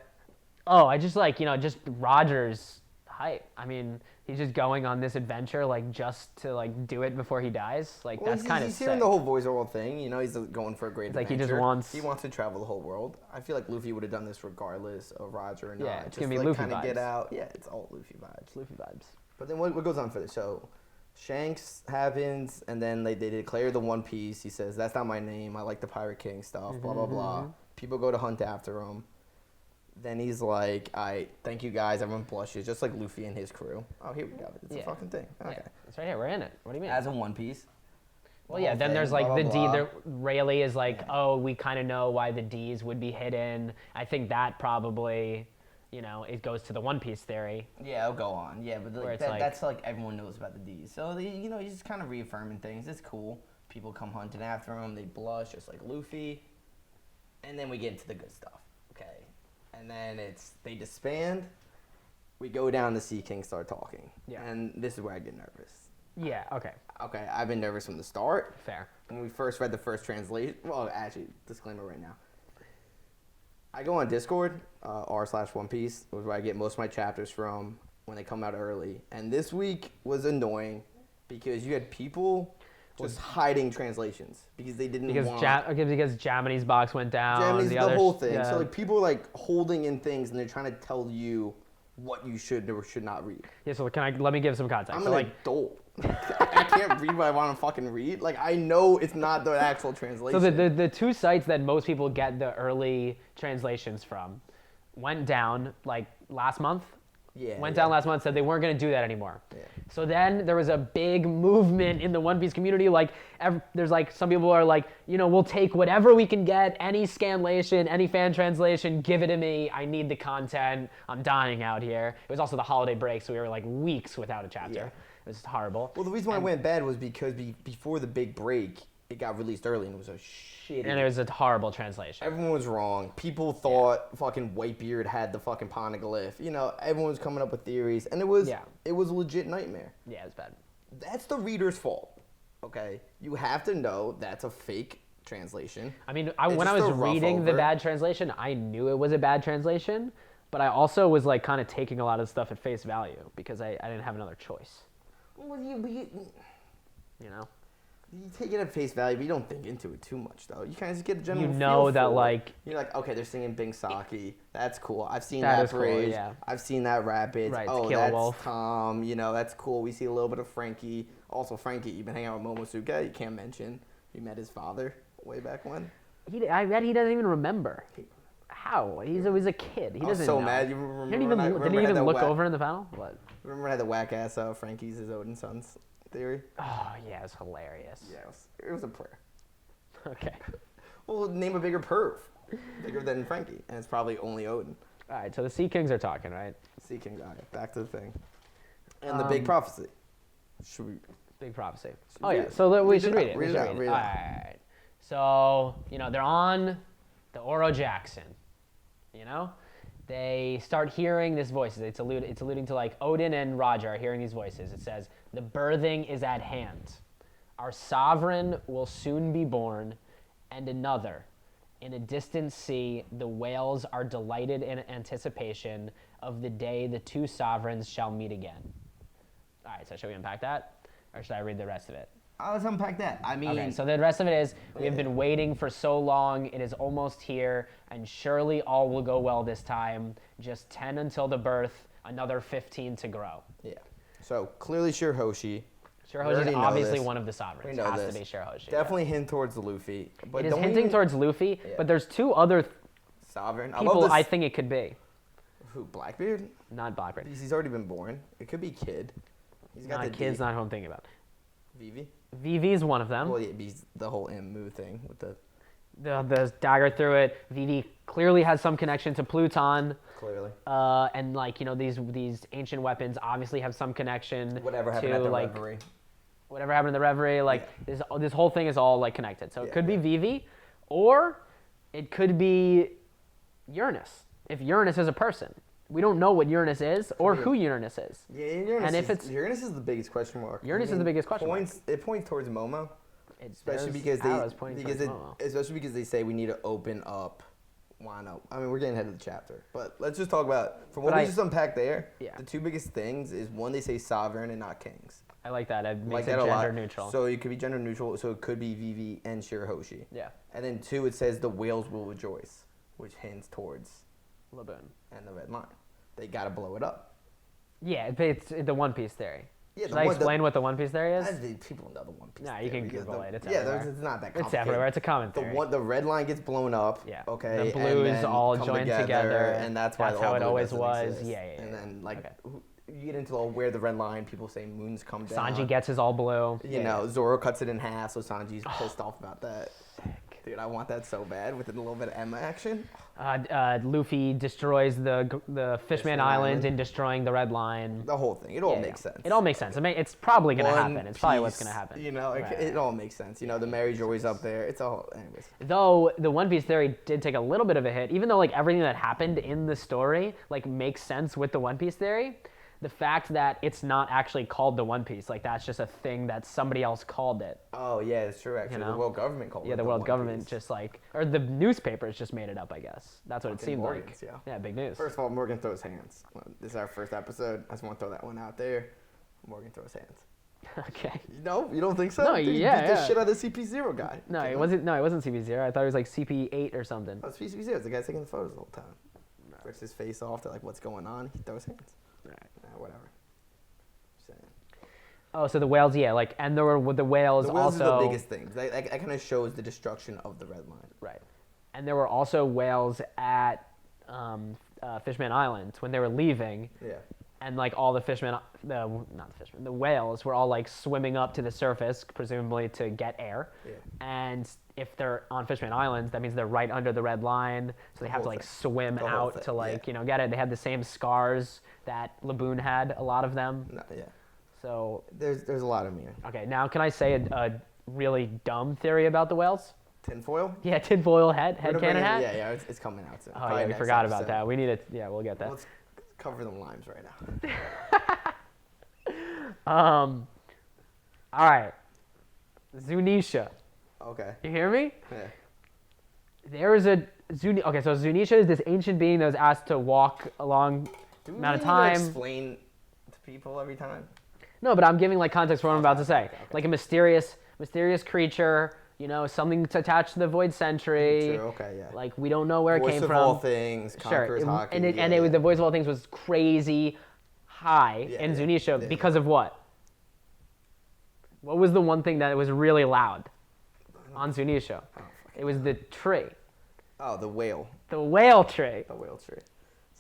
I just like just Roger's hype. I mean, he's just going on this adventure like just to like do it before he dies. Like Well, that's kind of he's sick. hearing the whole voice world thing. You know, he's going for a great It's like he adventure. just He wants to travel the whole world. I feel like Luffy would have done this regardless of Roger or not. Yeah, it's just gonna be like, Luffy kinda get vibes. out. Yeah, it's all Luffy vibes. Luffy vibes. But then what goes on for this? So Shanks happens, and then they declare the One Piece. He says, that's not my name. I like the Pirate King stuff, blah, blah, blah. People go to hunt after him. Then he's like, thank you guys. Everyone blushes, just like Luffy and his crew. Oh, here we go. It's a fucking thing. Okay. Yeah, it's right here. We're in it. What do you mean? As a One Piece. Well, yeah. Then thing, there's like blah, the blah, D. blah. Rayleigh is like, oh, we kind of know why the D's would be hidden. I think that probably, it goes to the One Piece theory. Yeah, it'll go on. Yeah, but Where it's that's like everyone knows about the D's. So, he's just kind of reaffirming things. It's cool. People come hunting after him. They blush just like Luffy. And then we get into the good stuff. Okay. And then they disband. We go down to Sea King start talking. Yeah. And this is where I get nervous. Yeah. Okay. Okay, I've been nervous from the start. Fair. When we first read the first translation, well, actually, disclaimer right now. I go on Discord, r/One Piece, where I get most of my chapters from when they come out early. And this week was annoying because you had people just hiding translations because they didn't want... Because Japanese box went down. Japanese, the others- whole thing. yeah. So, like, people are, like, holding in things and they're trying to tell you what you should or should not read. Yeah. So let me give some context. I'm so, an adult. I can't read what I want to fucking read. Like, I know it's not the actual translation. So the two sites that most people get the early translations from went down like last month. Yeah. Went down last month, said they weren't going to do that anymore. Yeah. So then there was a big movement in the One Piece community. Like, there's like some people are like, we'll take whatever we can get, any scanlation, any fan translation, give it to me. I need the content. I'm dying out here. It was also the holiday break, so we were like weeks without a chapter. Yeah. It was horrible. Well, the reason why it went bad was because before the big break, it got released early and it was a shitty. And it was a horrible translation. Everyone was wrong. People thought fucking Whitebeard had the fucking poneglyph. Everyone was coming up with theories, and it was a legit nightmare. Yeah, it was bad. That's the reader's fault. Okay, you have to know that's a fake translation. I mean, It's when I just was a rough reading the over. bad translation, I knew it was a bad translation, but I also was like kind of taking a lot of stuff at face value because I didn't have another choice. Well, You know, you take it at face value, but you don't think into it too much, though. You kind of just get a general you know feel that for it. like You're like, okay, they're singing Bing Saki. That's cool. I've seen That that is cool, bridge. yeah. I've seen that rapid. Right, Oh, Tequila that's Wolf. Tom. You know, that's cool. We see a little bit of Frankie. Also, Frankie, you've been hanging out with Momosuke. You can't mention you met his father way back when. I bet he doesn't even remember. How? He's always a kid. He I was doesn't so know. mad. You He remember didn't when I- even, remember didn't I he had even that look whack- over in the panel? What? Remember I had the whack ass Frankie's his Odin sons theory? Oh, yeah, it's hilarious. Yeah, it was a prayer. Okay. Well, name a bigger perv. Bigger than Frankie. And it's probably only Odin. All right, so the Sea Kings are talking, right? Sea King guy. Back to the thing. And the big prophecy. Should we? Big prophecy. Should Oh, we yeah, read it? so we Read should it read out, it. read We it should out, read it. read it All out. right. So, they're on the Oro Jackson. You know? They start hearing this voice. It's alluding to like Odin and Roger are hearing these voices. It says, "The birthing is at hand. Our sovereign will soon be born, and another. In a distant sea, the whales are delighted in anticipation of the day the two sovereigns shall meet again." All right, so should we unpack that? Or should I read the rest of it? Let's unpack that. I mean, Okay, so the rest of it is, we have been waiting for so long, it is almost here, and surely all will go well this time. Just 10 until the birth, another 15 to grow. yeah. So clearly Shirhoshi. Shirhoshi already is know obviously this. one of the sovereigns. We know Has this. to be Shirhoshi. Definitely hint towards Luffy. But It is don't hinting even- towards Luffy, Yeah. but there's two other Sovereign. people I love this. I think it could be. Who? Blackbeard? Not Blackbeard. Because he's already been born. It could be Kid. He's got Not the kids, D. not who I'm thinking about. Vivi. Vivi is one of them. Well, yeah, he's the whole Mu thing with the The dagger through it. Vivi clearly has some connection to Pluton. clearly. And like, these ancient weapons obviously have some connection Whatever happened to at the like Reverie. whatever happened in the Reverie. Like this whole thing is all like connected. So it Yeah, could be yeah. Vivi, or it could be Uranus. If Uranus is a person, we don't know what Uranus is or be. who Uranus is. Yeah, Uranus And if it's- Uranus is the biggest question mark. Uranus is the biggest question mark. It points towards Momo, especially There's because arrows pointing towards especially because they say we need to open up Wano. I mean, we're getting ahead of the chapter, but let's just talk about from what But we I- just unpacked there. Yeah. The two biggest things is one, they say sovereign and not kings. I like that. It makes Like it that a lot. gender neutral. So it could be gender neutral. So it could be Vivi and Shirahoshi. Yeah, And then two, it says the whales will rejoice, which hints towards Laboon. and the red line. They gotta blow it up. Yeah, it's the One Piece theory. Yeah, Should the I one- explain what the One Piece theory is? I think people know the One Piece. Nah, you can theory. Google it. It's yeah, everywhere. it's not that It's complicated. everywhere. It's a common The theory. the red line gets blown up. Yeah. Okay. The and blues then all come join together, and that's why that's all how it blue always doesn't was. exist. Yeah, yeah, And yeah. then like Okay. you get into where the red line, people say moons come down. Sanji gets his all blue. You know, Zoro cuts it in half, so Sanji's pissed off about that. Dude, I want that so bad with a little bit of Emma action. Luffy destroys the Fishman Island in destroying the red line. The whole thing. It all Yeah, makes yeah. sense. It all makes sense. I mean, it's probably gonna One happen. It's probably what's Piece, gonna happen. You know, Right. it all makes sense. You know, the Mary Joy's up there. It's all, anyways. Though the One Piece theory did take a little bit of a hit, even though like everything that happened in the story like makes sense with the One Piece theory, the fact that it's not actually called the One Piece, like that's just a thing that somebody else called it. Oh yeah, it's true. Actually, know? the world government called it. Yeah, the world One government Piece. just like, or the newspapers just made it up, I guess. That's what it Fucking seemed Morgans, like. yeah. Yeah, big news. First of all, Morgan throws hands. Well, this is our first episode. I just want to throw that one out there. Morgan throws hands. Okay. No, you don't think so? No, Dude, he yeah, beat the yeah. shit out of the CP0 guy. No, You it know? wasn't. No, it wasn't CP0. I thought it was like CP8 or something. Oh, it's CP0. It's the guy taking the photos the whole time. Rips his face off. They're like, "What's going on?" He throws hands. Right. Whatever. Just saying. Oh, so the whales, yeah, like, and there were the whales, The whales also. is the biggest thing. That kind of shows the destruction of the red line. Right. And there were also whales at Fishman Island when they were leaving, Yeah. and like all the fishmen, the whales were all like swimming up to the surface, presumably to get air. Yeah. And if they're on Fishman Island, that means they're right under the red line, so they have to whole like thing. swim The whole out thing, to like yeah. get it. They had the same scars that Laboon had, a lot of them. No, yeah. So There's a lot of meaning. okay, now can I say a really dumb theory about the whales? Tinfoil. Yeah, tinfoil head We're gonna bring cannon it- hat. Yeah, it's coming out soon. Oh Probably yeah, we next forgot about episode. that. We need it. Yeah, we'll get that. Let's cover them limes right now. All right, Zunisha. Okay. You hear me? Yeah. There is a okay, so Zunisha is this ancient being that was asked to walk a long Do we amount of really need to time. explain to people every time? No, but I'm giving like context for what I'm about to say. Okay. Like a mysterious creature, you know, something to attach to the Void Sentry. True. Okay. Yeah. Like we don't know where Voice it came of from. all things, Sure, conquers hockey. and it was the voice of all things was crazy high Yeah, in yeah, Zunisha yeah. because of what? What was the one thing that was really loud on Zunisha? It was the tree, Oh, the whale. the whale tree. The whale tree.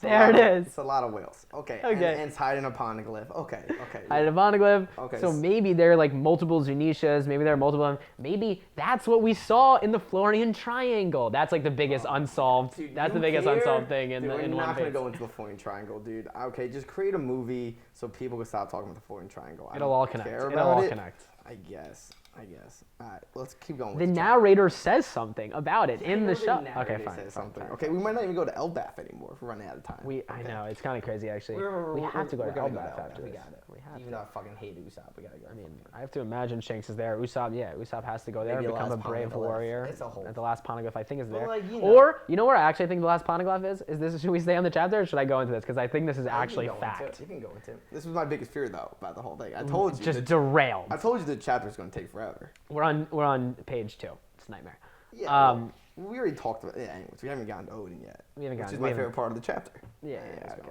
There it is. It's a lot of whales. Okay. Okay. And it's hiding a poneglyph. Okay. Okay. I had a monoglyph. Okay. So maybe there are like multiple Zunishas. Maybe there are multiple. Maybe that's what we saw in the Florian Triangle. That's like the biggest unsolved. Dude, That's the you biggest care? unsolved thing in Dude, the in we're One not gonna Piece. go into the Florian Triangle, dude. Okay, just create a movie so people can stop talking about the Florian Triangle. I It'll don't all connect. care It'll about all it. connect. I guess. All right, let's keep going. The with narrator says something about it I in know the the show. narrator Okay, fine. says fine, something. fine, Okay, we might not even go to Elbaf anymore if we're running out of time. I Okay. know it's kind of crazy actually. We're- We have to go we're to gonna go Elbaf to after Elbaf. We this. got it. We have Even to. though I fucking hate Usopp, we gotta go. I mean, I have to imagine Shanks is there. Usopp has to go there, Maybe the become a last brave poneglyph. warrior. It's a whole- And the last poneglyph I think is But, there. like, you know- Or you know where I actually think the last poneglyph is? Is this? Should we stay on the chapter or should I go into this? Because I think this is You can actually go into it. fact. You can go into it. This was my biggest fear though about the whole thing. I told you. Just derailed. I told you the chapter's gonna take forever. We're on page 2. It's a nightmare. Yeah. We already talked about. Yeah. Anyways, we haven't gotten to Odin yet. We haven't which gotten- is we my haven't- favorite part of the chapter. Yeah, Anyways, okay,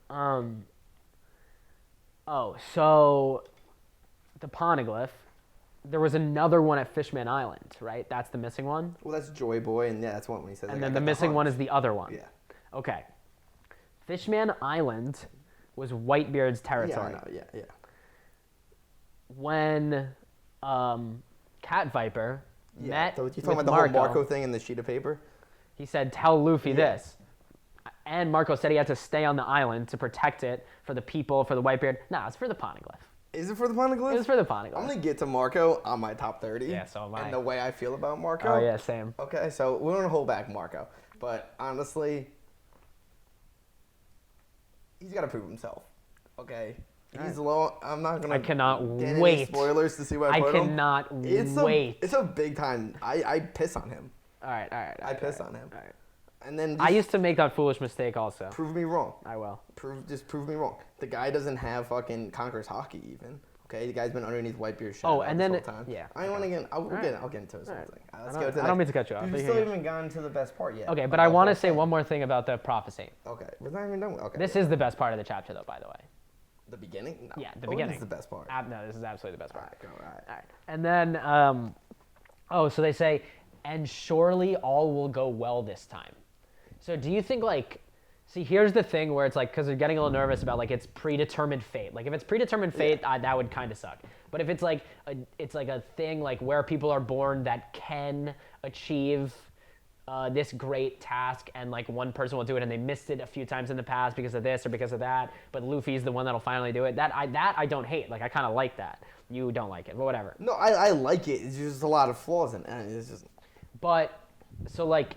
go on. Oh, so the poneglyph. There was another one at Fishman Island, right? That's the missing one. Well, that's Joy Boy, and yeah, that's one when he says. And like, then I the got missing one hunch. is the other one. Yeah. Okay. Fishman Island was Whitebeard's Yeah, territory. I know. Yeah. When Cat Viper Yeah. met So you with talking about the Marco, whole Marco thing in the sheet of paper? he said, "Tell Luffy Yeah. this." And Marco said he had to stay on the island to protect it for the people, for the Whitebeard. No, it's for the poneglyph. Is it for the poneglyph? It was for the poneglyph. I'm gonna get to Marco on my top 30. Yeah, so am I. And the way I feel about Marco. Oh yeah, same. Okay, so we don't wanna hold back Marco, but honestly, he's got to prove himself. Okay, he's low. I'm not gonna. I cannot get any wait. spoilers to see what I I put him. cannot It's wait. It's a big time. I piss on him. All right. I piss on him. All right. And then I just used to make that foolish mistake also. prove me wrong. I will. Prove me wrong. The guy doesn't have fucking Conqueror's hockey even. Okay, the guy's been underneath Whitebeard's shadow. Oh, and this then whole time. yeah, I want to get. I'll Alright. get into it. Alright. Something. I Let's go to the don't mean next. to cut you off. Dude, but we you still can- haven't gotten to the best part yet. Okay, but of I the want to whole say thing. one more thing about the prophecy. Okay, we're not even done with. Okay, This is the best part of the chapter, though, by the way. the beginning. No. Yeah, the Odin's beginning. the best part. No, this is absolutely the best part. Alright, go. Alright. All right. And then, so they say, and surely all will go well this time. So do you think, like, see, here's the thing where it's like, because they're getting a little nervous about, like, it's predetermined fate. Like, if it's predetermined fate, that would kind of suck. But if it's like, a thing, like, where people are born that can achieve this great task, and, like, one person will do it, and they missed it a few times in the past because of this or because of that, but Luffy's the one that'll finally do it, that I don't hate. Like, I kind of like that. You don't like it, but whatever. No, I like it. It's just a lot of flaws in it. It's just. But, so, like,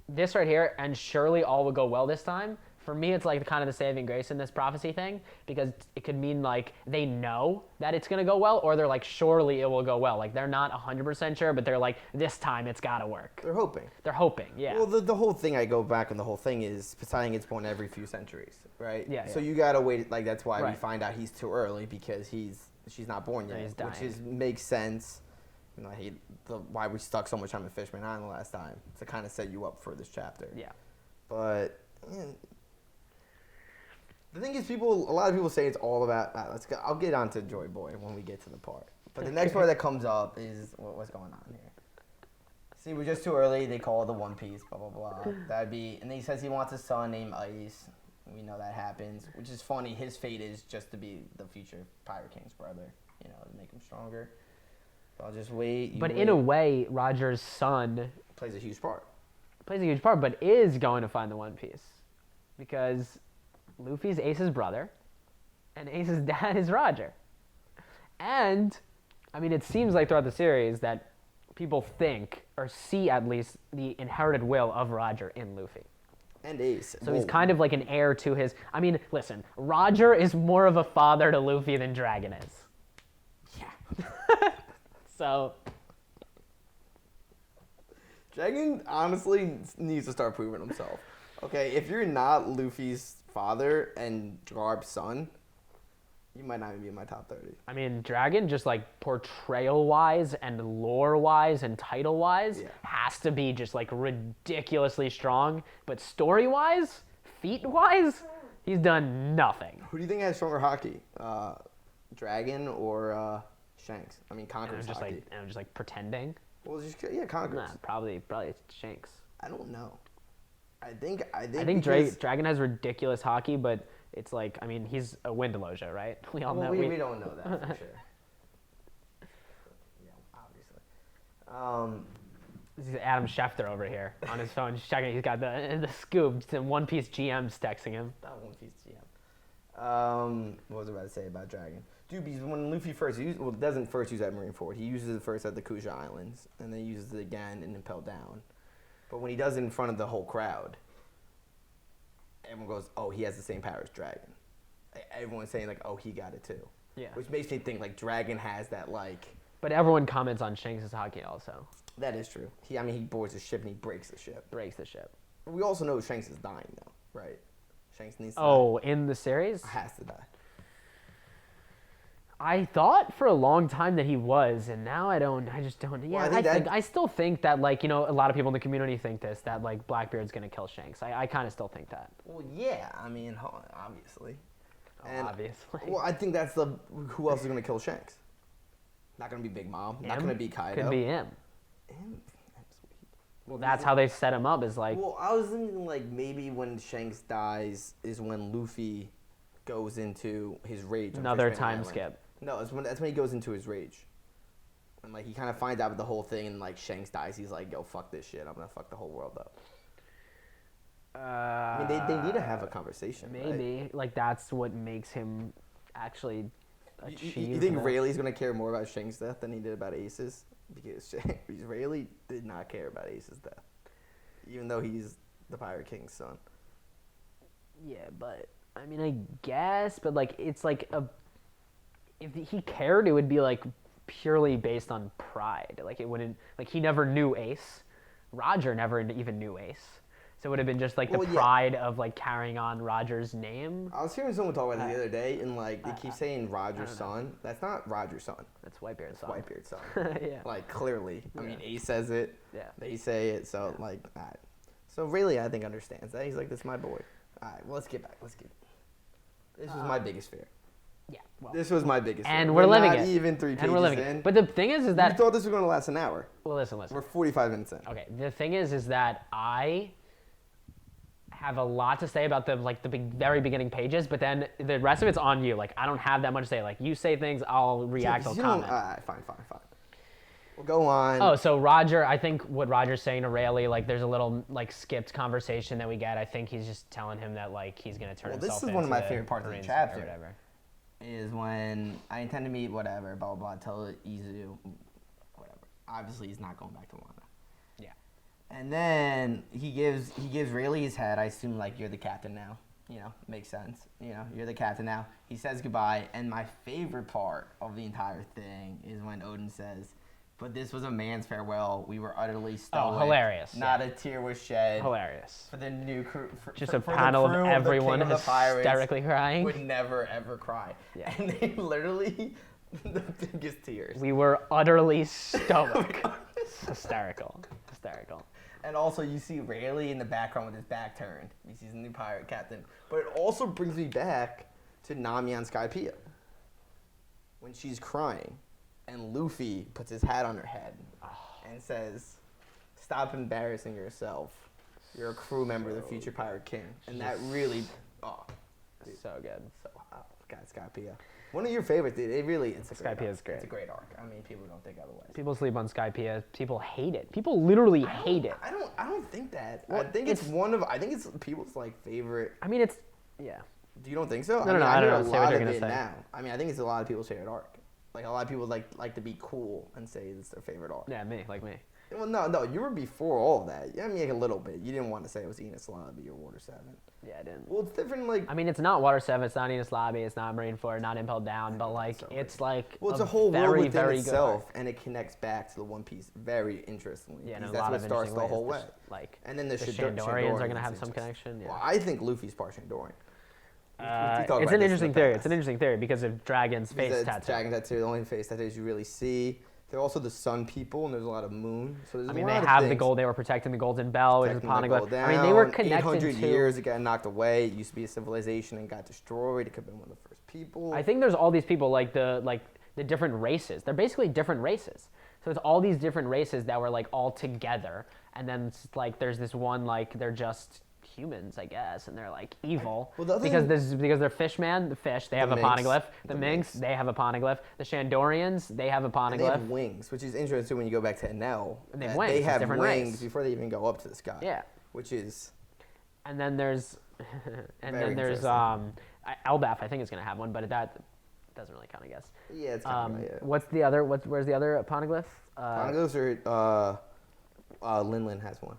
this right here, and surely all will go well this time, for me, it's like kind of the saving grace in this prophecy thing, because it could mean, like, they know that it's going to go well, or they're like, surely it will go well. Like, they're not 100% sure, but they're like, this time it's got to work. They're hoping. They're hoping, yeah. Well, the whole thing, I go back, and the whole thing is Poseidon gets born every few centuries, right? Yeah, So yeah. you gotta wait. Like that's why we Right. find out he's too early because she's not born yet, he's which dying. makes sense. You know, why we stuck so much time in Fishman Island last time to kind of set you up for this chapter. Yeah. But the thing is, a lot of people say it's all about. Let's go. I'll get on to Joy Boy when we get to the part. But the next part that comes up is what's going on here. See, we're just too early. They call it the One Piece. Blah blah blah. That'd be. And then he says he wants a son named Ice. We know that happens, which is funny. His fate is just to be the future Pirate King's brother. You know, to make him stronger. I'll just wait. But in a way, Roger's son plays a huge part. plays a huge part, but is going to find the One Piece. Because Luffy's Ace's brother, and Ace's dad is Roger. And, I mean, it seems like throughout the series that people think, or see at least, the inherited will of Roger in Luffy. And Ace. So he's kind of like an heir to his... I mean, listen, Roger is more of a father to Luffy than Dragon is. Yeah. So, Dragon honestly needs to start proving himself. Okay, if you're not Luffy's father and Garp's son, you might not even be in my top 30. I mean, Dragon, just like portrayal-wise and lore-wise and title-wise, Yeah. has to be just like ridiculously strong. But story-wise, feat-wise, he's done nothing. Who do you think has stronger hockey? Dragon or Shanks? I mean, And Conqueror's hockey. I'm just like pretending. Well, just Conqueror's. Nah, probably it's Shanks. I don't know. I think I think because- Dragon has ridiculous hockey, but it's like, I mean, he's a Windeloja, right? We all know. We don't know that for sure. Yeah, obviously. This is Adam Schefter over here on his phone, just checking. He's got the scoop. And One Piece GM's texting him. That One Piece GM. What was I about to say about Dragon? Dude, because when Luffy first doesn't first use that Marineford. He uses it first at the Kuja Islands, and then uses it again in Impel Down. But when he does it in front of the whole crowd, everyone goes, "Oh, he has the same power as Dragon." Everyone's saying like, "Oh, he got it too." Yeah. Which makes me think like Dragon has that like. But everyone comments on Shanks' hockey also. That is true. He boards the ship and he breaks the ship. Breaks the ship. We also know Shanks is dying though, right? Shanks needs to Oh, in the series? die. Has to die. I thought for a long time that he was, and now I just don't. Yeah, Well, I still think that, like, you know, a lot of people in the community think this, that, like, Blackbeard's going to kill Shanks. I kind of still think that. Well, yeah. I mean, obviously. And, obviously. Well, I think that's who else is gonna kill Shanks? Not gonna be Big Mom. Not Him? gonna be Kaido. Could be him. Him? Sweet. Well, that's how they set him up, is like, Well, I was thinking like maybe when Shanks dies is when Luffy goes into his rage. on another Fishman time Island. skip. No, that's when he goes into his rage. And like he kind of finds out about the whole thing, and like Shanks dies. He's like, "Yo, fuck this shit. I'm gonna fuck the whole world up." I mean, they need to have a conversation. Maybe. Right? Like, that's what makes him actually achieve. You think that. Rayleigh's gonna care more about Shanks' death than he did about Ace's? Because Rayleigh did not care about Ace's death, even though he's the Pirate King's son. Yeah, but I mean, I guess, but like, it's like if he cared, it would be like purely based on pride. Like, it wouldn't, like, he never knew Ace. Roger never even knew Ace. So it would have been just like the pride of like carrying on Roger's name. I was hearing someone talk about it the other day, and like they keep saying Roger's son. That's not Roger's son. That's Whitebeard's son. Whitebeard's son. Yeah. Like clearly. I mean, Ace says it. Yeah. They say it. So like that. So Rayleigh, I think, understands that. He's like, "This is my boy." All right. Well, let's get back. This was my biggest fear. Yeah. Well, This was my biggest fear. and we're living not it. even 3 pages and we're living in. it. But the thing is You that thought this was going to last an hour. well, listen. We're 45 minutes in. Okay. The thing is that I have a lot to say about the very beginning pages, but then the rest of it's on you. Like, I don't have that much to say. Like, you say things, I'll react, I'll comment. All right, fine. We'll go on. Oh, so Roger, I think what Roger's saying to Rayleigh, like, there's a little, like, skipped conversation that we get. I think he's just telling him that, like, he's going to turn himself into this is one of my favorite parts of the Marines chapter. or whatever. Is when I intend to meet whatever, blah, blah, blah, tell Izu, whatever. Obviously, he's not going back to Wano. Yeah. And then he gives Rayleigh his head. I assume, like, you're the captain now. You know, makes sense. You know, you're the captain now. He says goodbye. And my favorite part of the entire thing is when Odin says, "But this was a man's farewell. We were utterly stoic. Oh, hilarious. Not a tear was shed." Hilarious. For the new crew. Just for a the panel of crew the everyone King of the Pirates hysterically crying. would never, ever cry. Yeah. And they literally, the biggest tears. We were utterly stoic. Hysterical. And also, you see Rayleigh in the background with his back turned. He sees the new pirate captain. But it also brings me back to Nami on Skypiea. When she's crying, and Luffy puts his hat on her head and says, "Stop embarrassing yourself. You're a crew member of the future Pirate King." And that really, dude, So good. so God, Skypiea. One of your favorites, dude. It's a great Skypiea is arc. great. It's a great arc. I mean, people don't think otherwise. People sleep on Skypiea. People hate it. People literally hate it. I don't think that. Well, I think it's people's like favorite. I mean, it's, yeah. Do you don't think so? No, I I don't hear know. a Say what lot you're of gonna it say. now. I mean, I think it's a lot of people's favorite arc. Like a lot of people like to be cool and say it's their favorite arc. Yeah, like me. Well, no, you were before all that. I mean, like a little bit. You didn't want to say it was Enos Lobby or Water 7. Yeah, I didn't. Well, it's different, like... I mean, it's not Water 7, it's not Enos Lobby, it's not Marineford, not Impel Down, but like, it's like Well, it's a whole very, world within very itself, good and it connects back to the One Piece very interestingly. Yeah, because and a lot that's of what starts interesting the whole ways. way. Like, And then the Shandorians are going to have is some interesting. connection. Yeah. Well, I think Luffy's part Shandorian. It's an interesting theory. It's an interesting theory because of Dragon's face tattoo. Dragon tattoo, the only face tattoos you really see. They're also the sun people, and there's a lot of moon. So there's I mean, a they lot of have the things. gold. They were protecting the Golden Bell, which is a Protecting the gold poneglyph. I mean, they were down. connected 800 to. years it got knocked away. It used to be a civilization and got destroyed. It could have been one of the first people. I think there's all these people like the different races. They're basically different races. So it's all these different races that were like all together, and then it's like there's this one like they're just humans, I guess, and they're like evil because they're fishman, the fish. They have a minks, poneglyph. The minks, they have a poneglyph. The Shandorians, they have a poneglyph. And they have wings, which is interesting when you go back to Enel. And they have that wings, They it's have different wings race. before they even go up to the sky. Yeah. Which is And then there's, Very there's interesting. Elbaf. I think is gonna have one, but that doesn't really count, I guess. yeah, it's kind of yeah. What's the other? Where's the other poneglyph? Poneglyphs are Lin has one.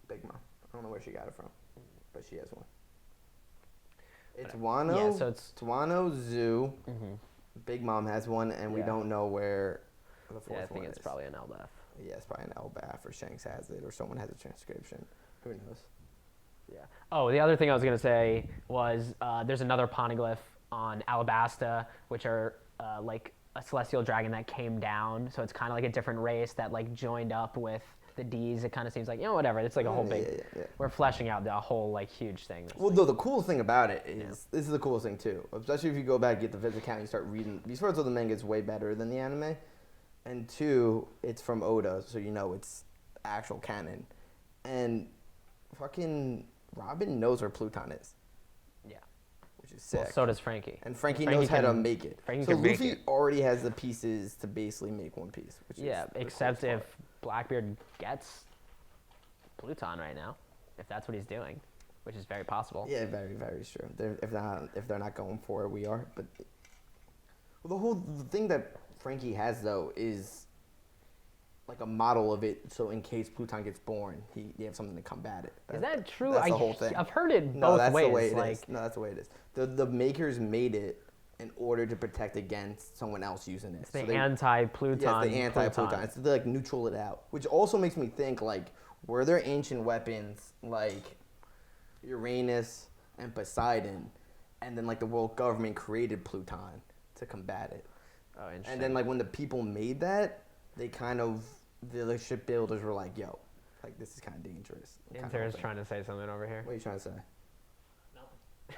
Big Mom. I don't know where she got it from, but she has one. It's Wano. Yeah, so it's Wano Zoo. Mhm. Big Mom has one, and we Yeah. don't know where the fourth Yeah, I think one it's is. probably an Elbaf. Yeah, it's probably an Elbaf or Shanks has it, or someone has a transcription. Who knows? Yeah. Oh, the other thing I was gonna say was there's another poneglyph on Alabasta, which are like a celestial dragon that came down. So it's kind of like a different race that like joined up with the D's. It kind of seems like whatever. It's like a whole big. Yeah. We're fleshing out the whole like huge thing. Well, though the coolest thing about it is this is the coolest thing too. Especially if you go back, get the visit count, and you start reading. Because first of all, the manga is way better than the anime, and two, it's from Oda, so you know it's actual canon. And fucking Robin knows where Pluton is. Yeah. Which is sick. Well, so does Frankie. And Frankie Frankie knows how to can- make it. Frankie so can make Luffy it. already has the pieces to basically make One Piece. Which Yeah, is the except coolest if Blackbeard gets Pluton right now, if that's what he's doing, which is very possible. part. Yeah, very, very true. If they're not going for it, we are. But the thing that Frankie has though is like a model of it. So in case Pluton gets born, you have something to combat it. Is that true? That's the whole thing. I've heard it No, both that's ways. the way it is. like, No, that's the way it is. The makers made it in order to protect against someone else using it. the So anti-Pluton. Yes, the anti-Pluton. It's to like neutral it out, which also makes me think like, were there ancient weapons like Uranus and Poseidon, and then like the world government created Pluton to combat it, Oh, interesting. and then like when the people made that, they kind of the shipbuilders were like, yo, like this is kind of dangerous. Kind of Inter is thing. trying to say something over here. What are you trying to say? Nothing.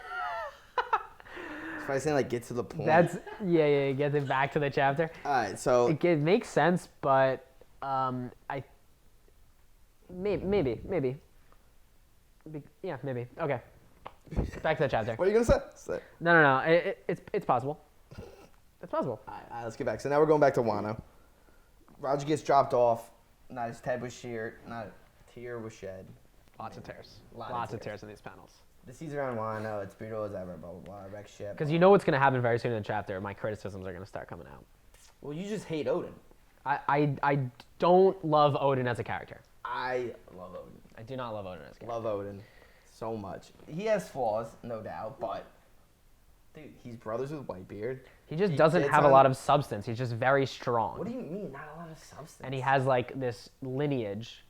If I say like get to the point. That's yeah. Get it back to the chapter. All right. So It makes sense, but maybe. Yeah, maybe. Okay. Back to the chapter. what are you gonna say? No. It's possible. It's possible. All right, let's get back. So now we're going back to Wano. Roger gets dropped off. Not his head was sheared. Not a tear was shed. Lots of tears. Lots Lots of of tears in these panels. The seas around Wano. It's brutal as ever. Blah blah blah. Wreck ship. Because you know what's going to happen very soon in the chapter. My criticisms are going to start coming out. Well, you just hate Odin. I don't love Odin as a character. I love Odin. I do not love Odin as a character. Love Odin so much. He has flaws, no doubt, but dude, he's brothers with Whitebeard. He just He doesn't gets a on- lot of substance. He's just very strong. What do you mean, not a lot of substance? And he has like this lineage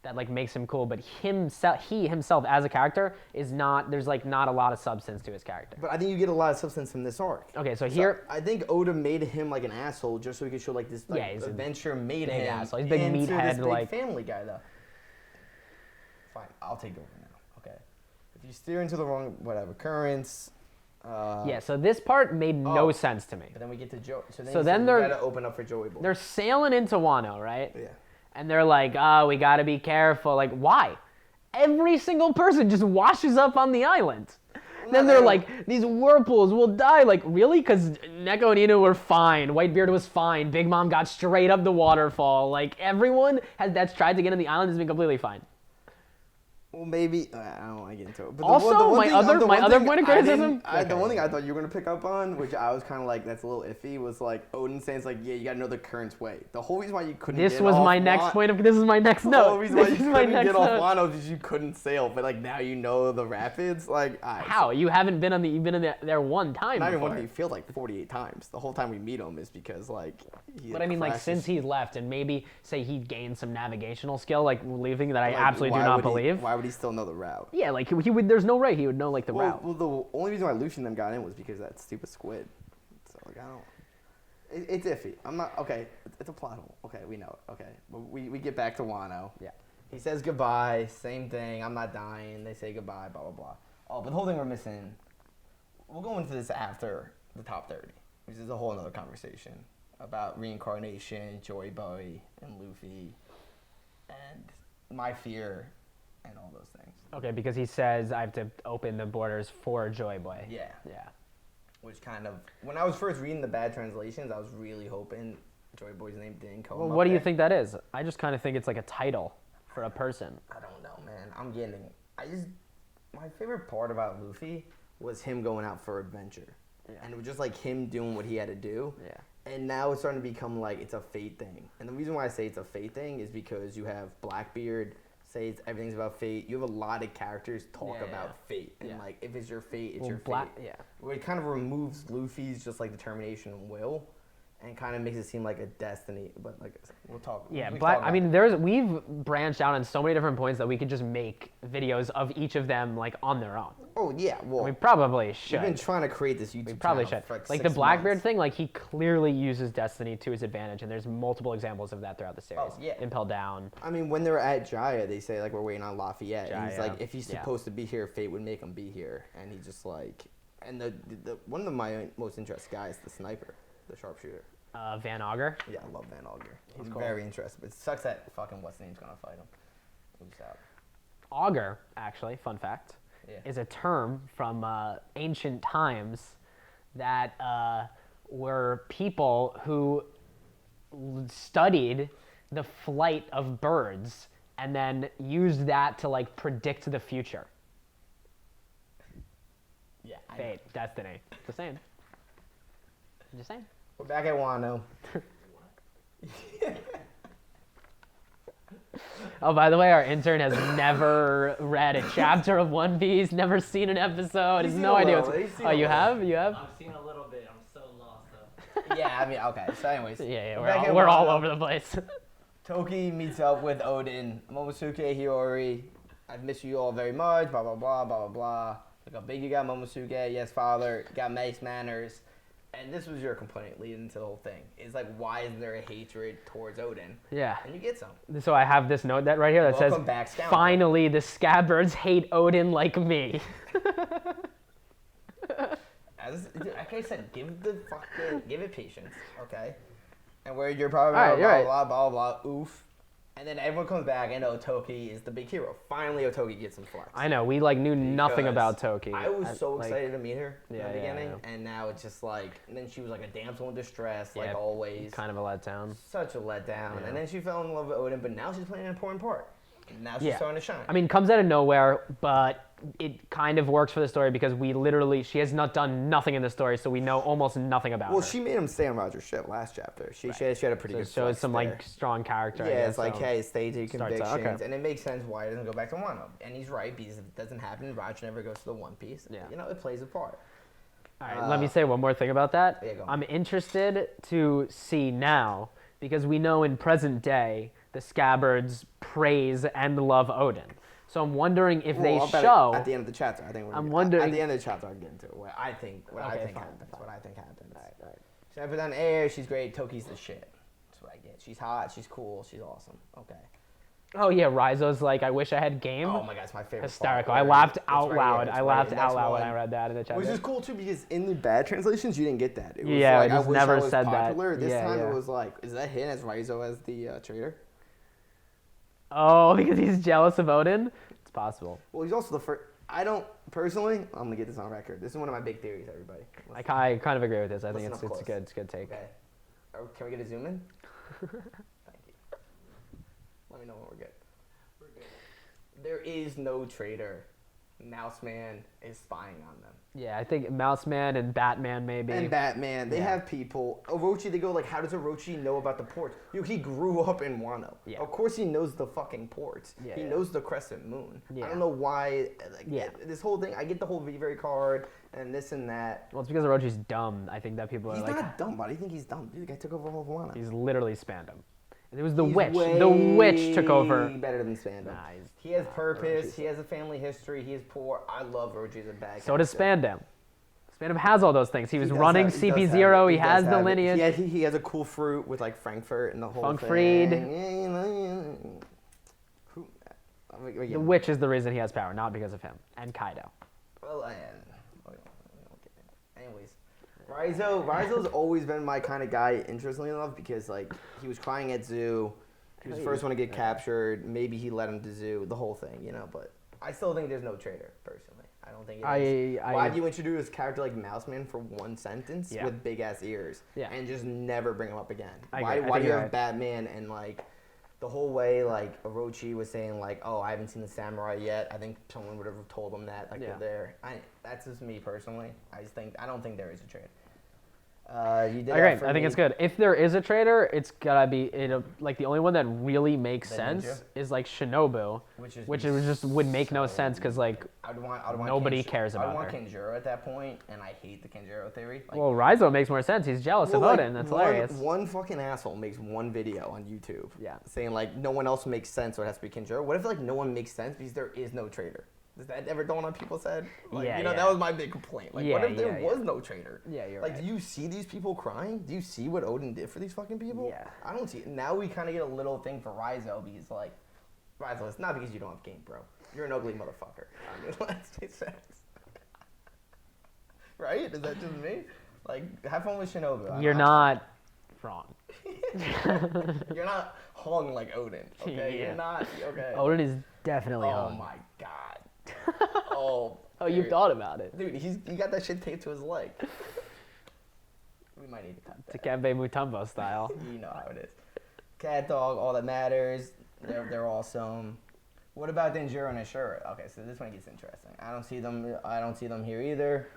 that like makes him cool, but he himself as a character is not. There's like not a lot of substance to his character. But I think you get a lot of substance from this arc. Okay, so here I think Oda made him like an asshole just so he could show like this like, Yeah, he's a adventure made big him asshole. He's a big into meathead, this big like- family guy though. Fine, I'll take over now. Okay, if you steer into the wrong whatever currents. yeah, so this part made no Oh. sense to me. But then we get to Joe. So then, So you then said they're- we gotta open up for Joey Boy. They're sailing into Wano, right? Yeah. And they're like, oh, we gotta be careful. Like, why? Every single person just washes up on the island. Then they're like, these whirlpools will die. Like, really? Because Neko and Inu were fine. Whitebeard was fine. Big Mom got straight up the waterfall. Like, everyone that's tried to get on the island has been completely fine. Well, maybe I don't want to get into it. But Also, the one my thing- other- the my one other thing point of I criticism- didn't- The Okay. one thing I thought you were gonna pick up on, which I was kind of like, that's a little iffy, was like Odin saying, it's like, yeah, you gotta know the current's way. The whole reason why you couldn't. This get was off my next point of. This is my next The note. whole reason why This you is my couldn't next get off note. Wano is you couldn't sail, but like now you know the rapids. Like How? You haven't been on the. You've been in there one time. Not even before. one. He failed like 48 times. The whole time we meet him is because like. But I mean, like, since he left, and maybe say he gained some navigational skill, like leaving that I absolutely do not believe. Why would he still know the route? Yeah, like he would. There's no way he would know like the route. Well, the only reason why Luffy and them got in was because of that stupid squid. So like I don't. It's iffy. I'm not okay. It's a plot hole. Okay, we know it. Okay, but we get back to Wano. Yeah. He says goodbye. Same thing. I'm not dying. They say goodbye. Blah blah blah. Oh, but the whole thing we're missing. We'll go into this after the top 30, which is a whole other conversation about reincarnation, Joy Boy, and Luffy, and my fear, and all those things. Okay, because he says I have to open the borders for Joy Boy. Yeah. Yeah. Which kind of, when I was first reading the bad translations, I was really hoping Joy Boy's name didn't come Well, up what do you there. think that is? I just kind of think it's like a title for a person. I don't know, man. My favorite part about Luffy was him going out for adventure. Yeah. And it was just like him doing what he had to do. Yeah. And now it's starting to become like it's a fate thing. And the reason why I say it's a fate thing is because you have Blackbeard say everything's about fate. You have a lot of characters talk Yeah, about yeah. fate. And Yeah. like if it's your fate, it's Well, your Black. fate. Yeah. Where it kind of removes Luffy's just like determination and will, and kind of makes it seem like a destiny. But like we'll talk. Yeah, we Black. talk I mean, we've branched out on so many different points that we could just make videos of each of them like on their own. Oh yeah, well We probably we've should. been trying to create this YouTube. We probably channel should. for, Like the 6 Blackbeard months. thing, like he clearly uses Destiny to his advantage, and there's multiple examples of that throughout the series. Oh, yeah. Impel Down. I mean, when they're at Jaya, they say like we're waiting on Lafayette. And he's Jaya, like, if he's yeah. supposed to be here, fate would make him be here. And he's just like, and the one of my most interested guys, the sniper, the sharpshooter. Van Auger. Yeah, I love Van Auger. He's cool. very interested, but it sucks that fucking what's name's gonna fight him. Oops out. Auger, actually, fun fact, Yeah. is a term from ancient times that were people who studied the flight of birds and then used that to like predict the future. Yeah. Fate, destiny. Just saying. Just saying. We're back at Wano. Oh, by the way, our intern has never read a chapter of One Piece, never seen an episode, has He's no seen a idea little, what's. he's seen Oh, a you little. have? You have? I've seen a little bit. I'm so lost though. Yeah, I mean, okay. So, anyways, Yeah, we're back at we're all Wano. over the place. Toki meets up with Odin, Momosuke, Hiyori. I've missed you all very much, blah, blah, blah, blah, blah, blah. Look how big you got, Momosuke. Yes, father. Got nice manners. And this was your complaint leading into the whole thing. It's like, why is there a hatred towards Odin? Yeah. And you get some. So I have this note that right here that Welcome says, back, Scoundrel. finally the scabbards hate Odin like me. Like I said, give it patience, okay? And where you're probably All right, you're right. blah, blah, blah, blah, oof. And then everyone comes back and Otoki is the big hero. Finally, Otoki gets some flex. I know, we like knew nothing Because about Toki. I was so like, excited to meet her in Yeah, the yeah, beginning, yeah. and now it's just like, and then she was like a damsel in distress, Yeah, like always. Kind of a letdown. Such a letdown. Yeah. And then she fell in love with Odin, but now she's playing an important part. Now she's Yeah. starting to shine. I mean, comes out of nowhere, but it kind of works for the story because she has not done nothing in the story, so we know almost nothing about well, her. she made him stay on Roger's ship last chapter. She had a pretty So good it shows flex some there. like strong character. I Yeah, guess, it's like, so. hey, stay to your Starts out, convictions, okay. and it makes sense why it doesn't go back to Wano. And he's right, because if it doesn't happen, Roger never goes to the One Piece. Yeah. You know, it plays a part. All right, let me say one more thing about that. Yeah, go on. I'm interested to see now, because we know in present day, the scabbards praise and love Odin. So I'm wondering if they Well, I'll bet show... at the end of the chapter. I think I'm wondering- at the end of the chapter I'll get into it. What I think Okay, happens. fine. What I think happens. All right. She's never done air. She's great. Toki's the shit. That's what I get. She's hot. She's cool. She's awesome. Okay. Oh yeah, Rizo's like, I wish I had game. Oh my god, it's my favorite. Hysterical. part. I laughed It's out right loud. here. I It's laughed right here. out Next loud when one. I read that in the chat. Which is cool too, because in the bad translations you didn't get that. It was Yeah, like, it just I wish never I was said that. popular. This Yeah, time yeah. it was like, is that him as Rizo as the traitor? Oh, because he's jealous of Odin? It's possible. Well, he's also the first. I don't personally. I'm gonna get this on record. This is one of my big theories, everybody. I kind of agree with this. I think Listen it's up close. good. It's a good take. Okay. Can we get a zoom in? Thank you. Let me know when we're good. We're good. There is no traitor. Mouse Man is spying on them. Yeah, I think Mouse Man and Batman maybe. And Batman, they Yeah. have people. Orochi, they go like, how does Orochi know about the ports? He grew up in Wano. Yeah. Of course he knows the fucking ports. Yeah, he yeah. knows the Crescent Moon. Yeah. I don't know why. Like, Yeah. This whole thing, I get the whole V-Very card and this and that. Well, it's because Orochi's dumb. I think that people are He's like, not dumb. Why do you think he's dumb? Dude, the guy took over all of Wano. he's literally Spandam. It was the He's witch. The witch took over. better than Spandam. Nah, He has purpose. Orochi's- He has a family history. He is poor. I love Orochi as a bad So does character. Spandam. Spandam has all those things. He was does running have- he does CP0. have it. He does has the have it. lineage. He has a cool fruit with like Frankfurt and the whole Funk thing. Freed. Who? The witch is the reason he has power, not because of him. And Kaido. Well, anyways, Raizo's always been my kind of guy, interestingly enough, because like he was crying at Zoo. He was the first one to get captured. Maybe he led him to Zoo. The whole thing, you know. But I still think there's no traitor, personally. I don't think it is. Why do you introduce a character like Mouseman for one sentence Yeah. with big ass ears Yeah. and just never bring him up again? I Why agree. I do think you you're have right. Batman and like the whole way like Orochi was saying like, oh, I haven't seen the samurai yet. I think someone would have told him that like Yeah. they're there. That's just me personally. I don't think there is a traitor. You did I agree. I think it's good. If there is a traitor, it's gotta be like the only one that really makes The sense ninja? is like Shinobu, which it just would make no sense because like I'd want nobody cares I'd about want her. Kinjiro at that point, and I hate the Kinjiro theory. Like, well, Raizo makes more sense. He's jealous of like, Odin. That's hilarious. One fucking asshole makes one video on YouTube. Yeah. Saying like no one else makes sense, so it has to be Kinjiro. What if like no one makes sense because there is no traitor? Does that ever dawn on people's head? Like, Yeah, you know, yeah. that was my big complaint. Like, what Yeah, if there yeah, was yeah. no traitor? Yeah, you're like, right. do you see these people crying? Do you see what Odin did for these fucking people? Yeah. I don't see it. Now we kind of get a little thing for Raizo because, like, Raizo, it's not because you don't have game, bro. You're an ugly motherfucker. I mean, let's be serious. Right? Is that just me? Like, have fun with Shinobu. You're not wrong. You're not hung like Odin, okay? Yeah. You're not, okay? Odin is definitely Oh hung. my god. Oh. Oh, you've dude. thought about it. Dude, he got that shit taped to his leg. We might need to cut that. Takembe Mutombo style. You know how it is. Cat Dog, all that matters. They're awesome. What about Denjiro and Ashura? Okay, so this one gets interesting. I don't see them here either.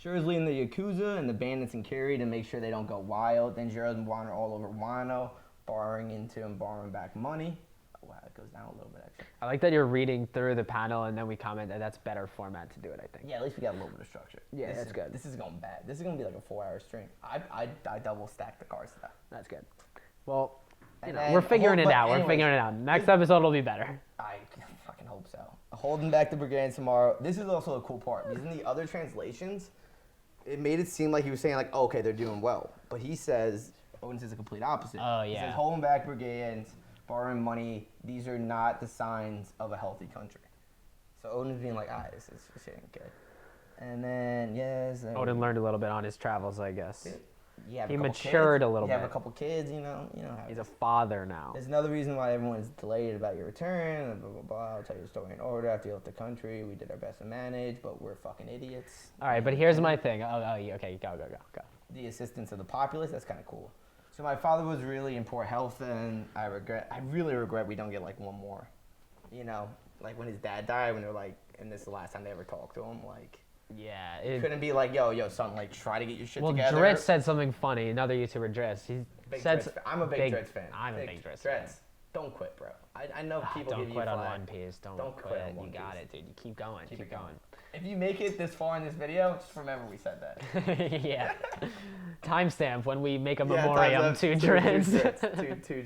Ashura's leading the Yakuza and the bandits in Kiri to make sure they don't go wild. Denjiro's wandering all over Wano, borrowing into and borrowing back money. Wow, it goes down a little bit actually. I like that you're reading through the panel and then we comment that that's better format to do it, I think. Yeah, at least we got a little bit of structure. Yeah, This that's is- good. This is going bad. This is going to be like a 4-hour stream. I double stack the cards today. That's good. Well, And know, then we're figuring hold- it but out. We're anyways, figuring it out. Next episode will be better. I fucking hope so. Holding back the brigade tomorrow. This is also a cool part because in the other translations, it made it seem like he was saying like, oh, okay, they're doing well, but he says Odin says the complete opposite. Oh, He yeah. says holding back brigades, borrowing money. These are not the signs of a healthy country. So Odin's being like, this is shit good. And then yes, Odin learned a little bit on his travels, I guess. You have He a couple matured kids, a little You have bit. a couple kids, you know how it He's is. a father now. There's another reason why everyone's delayed about your return, and blah, blah, blah. I'll tell you the story in order. After you left the country, we did our best to manage, but we're fucking idiots. All right, but here's my thing. Yeah, okay, go. The assistance of the populace, that's kind of cool. So my father was really in poor health, and I really regret we don't get like one more. You know, like when his dad died, when they're like, and this is the last time they ever talked to him, like, Yeah. couldn't be like, yo, son, like, try to get your shit Well, together. Drizzt said something funny. Another YouTuber, Drizzt. He Big said, Drizzt fan. I'm a big Drizzt fan. I'm a big Drizzt fan. Don't quit, bro. I know people Don't give you quit on flack. One Piece. Don't Don't quit. quit on You One got Piece. it, dude. You keep going. Keep it going. If you make it this far in this video, just remember we said that. Yeah. Timestamp when we make a Yeah, memoriam to Drizzt. Two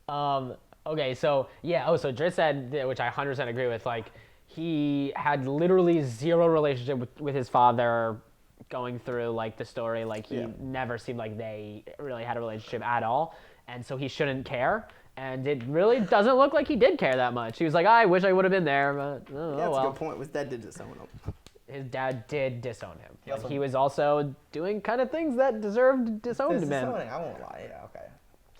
Drizzt. Okay, so yeah. So Drizzt said, which I 100% agree with. Like, he had literally zero relationship with his father. Going through like the story, like he Yeah. never seemed like they really had a relationship at all, and so he shouldn't care. And it really doesn't look like he did care that much. He was like, I wish I would have been there, but oh, That's a well. good point. Was dad did disown him. His dad did disown him. He But also- he was also doing kind of things that deserved disowned him. Disowning, I won't lie. Yeah, okay.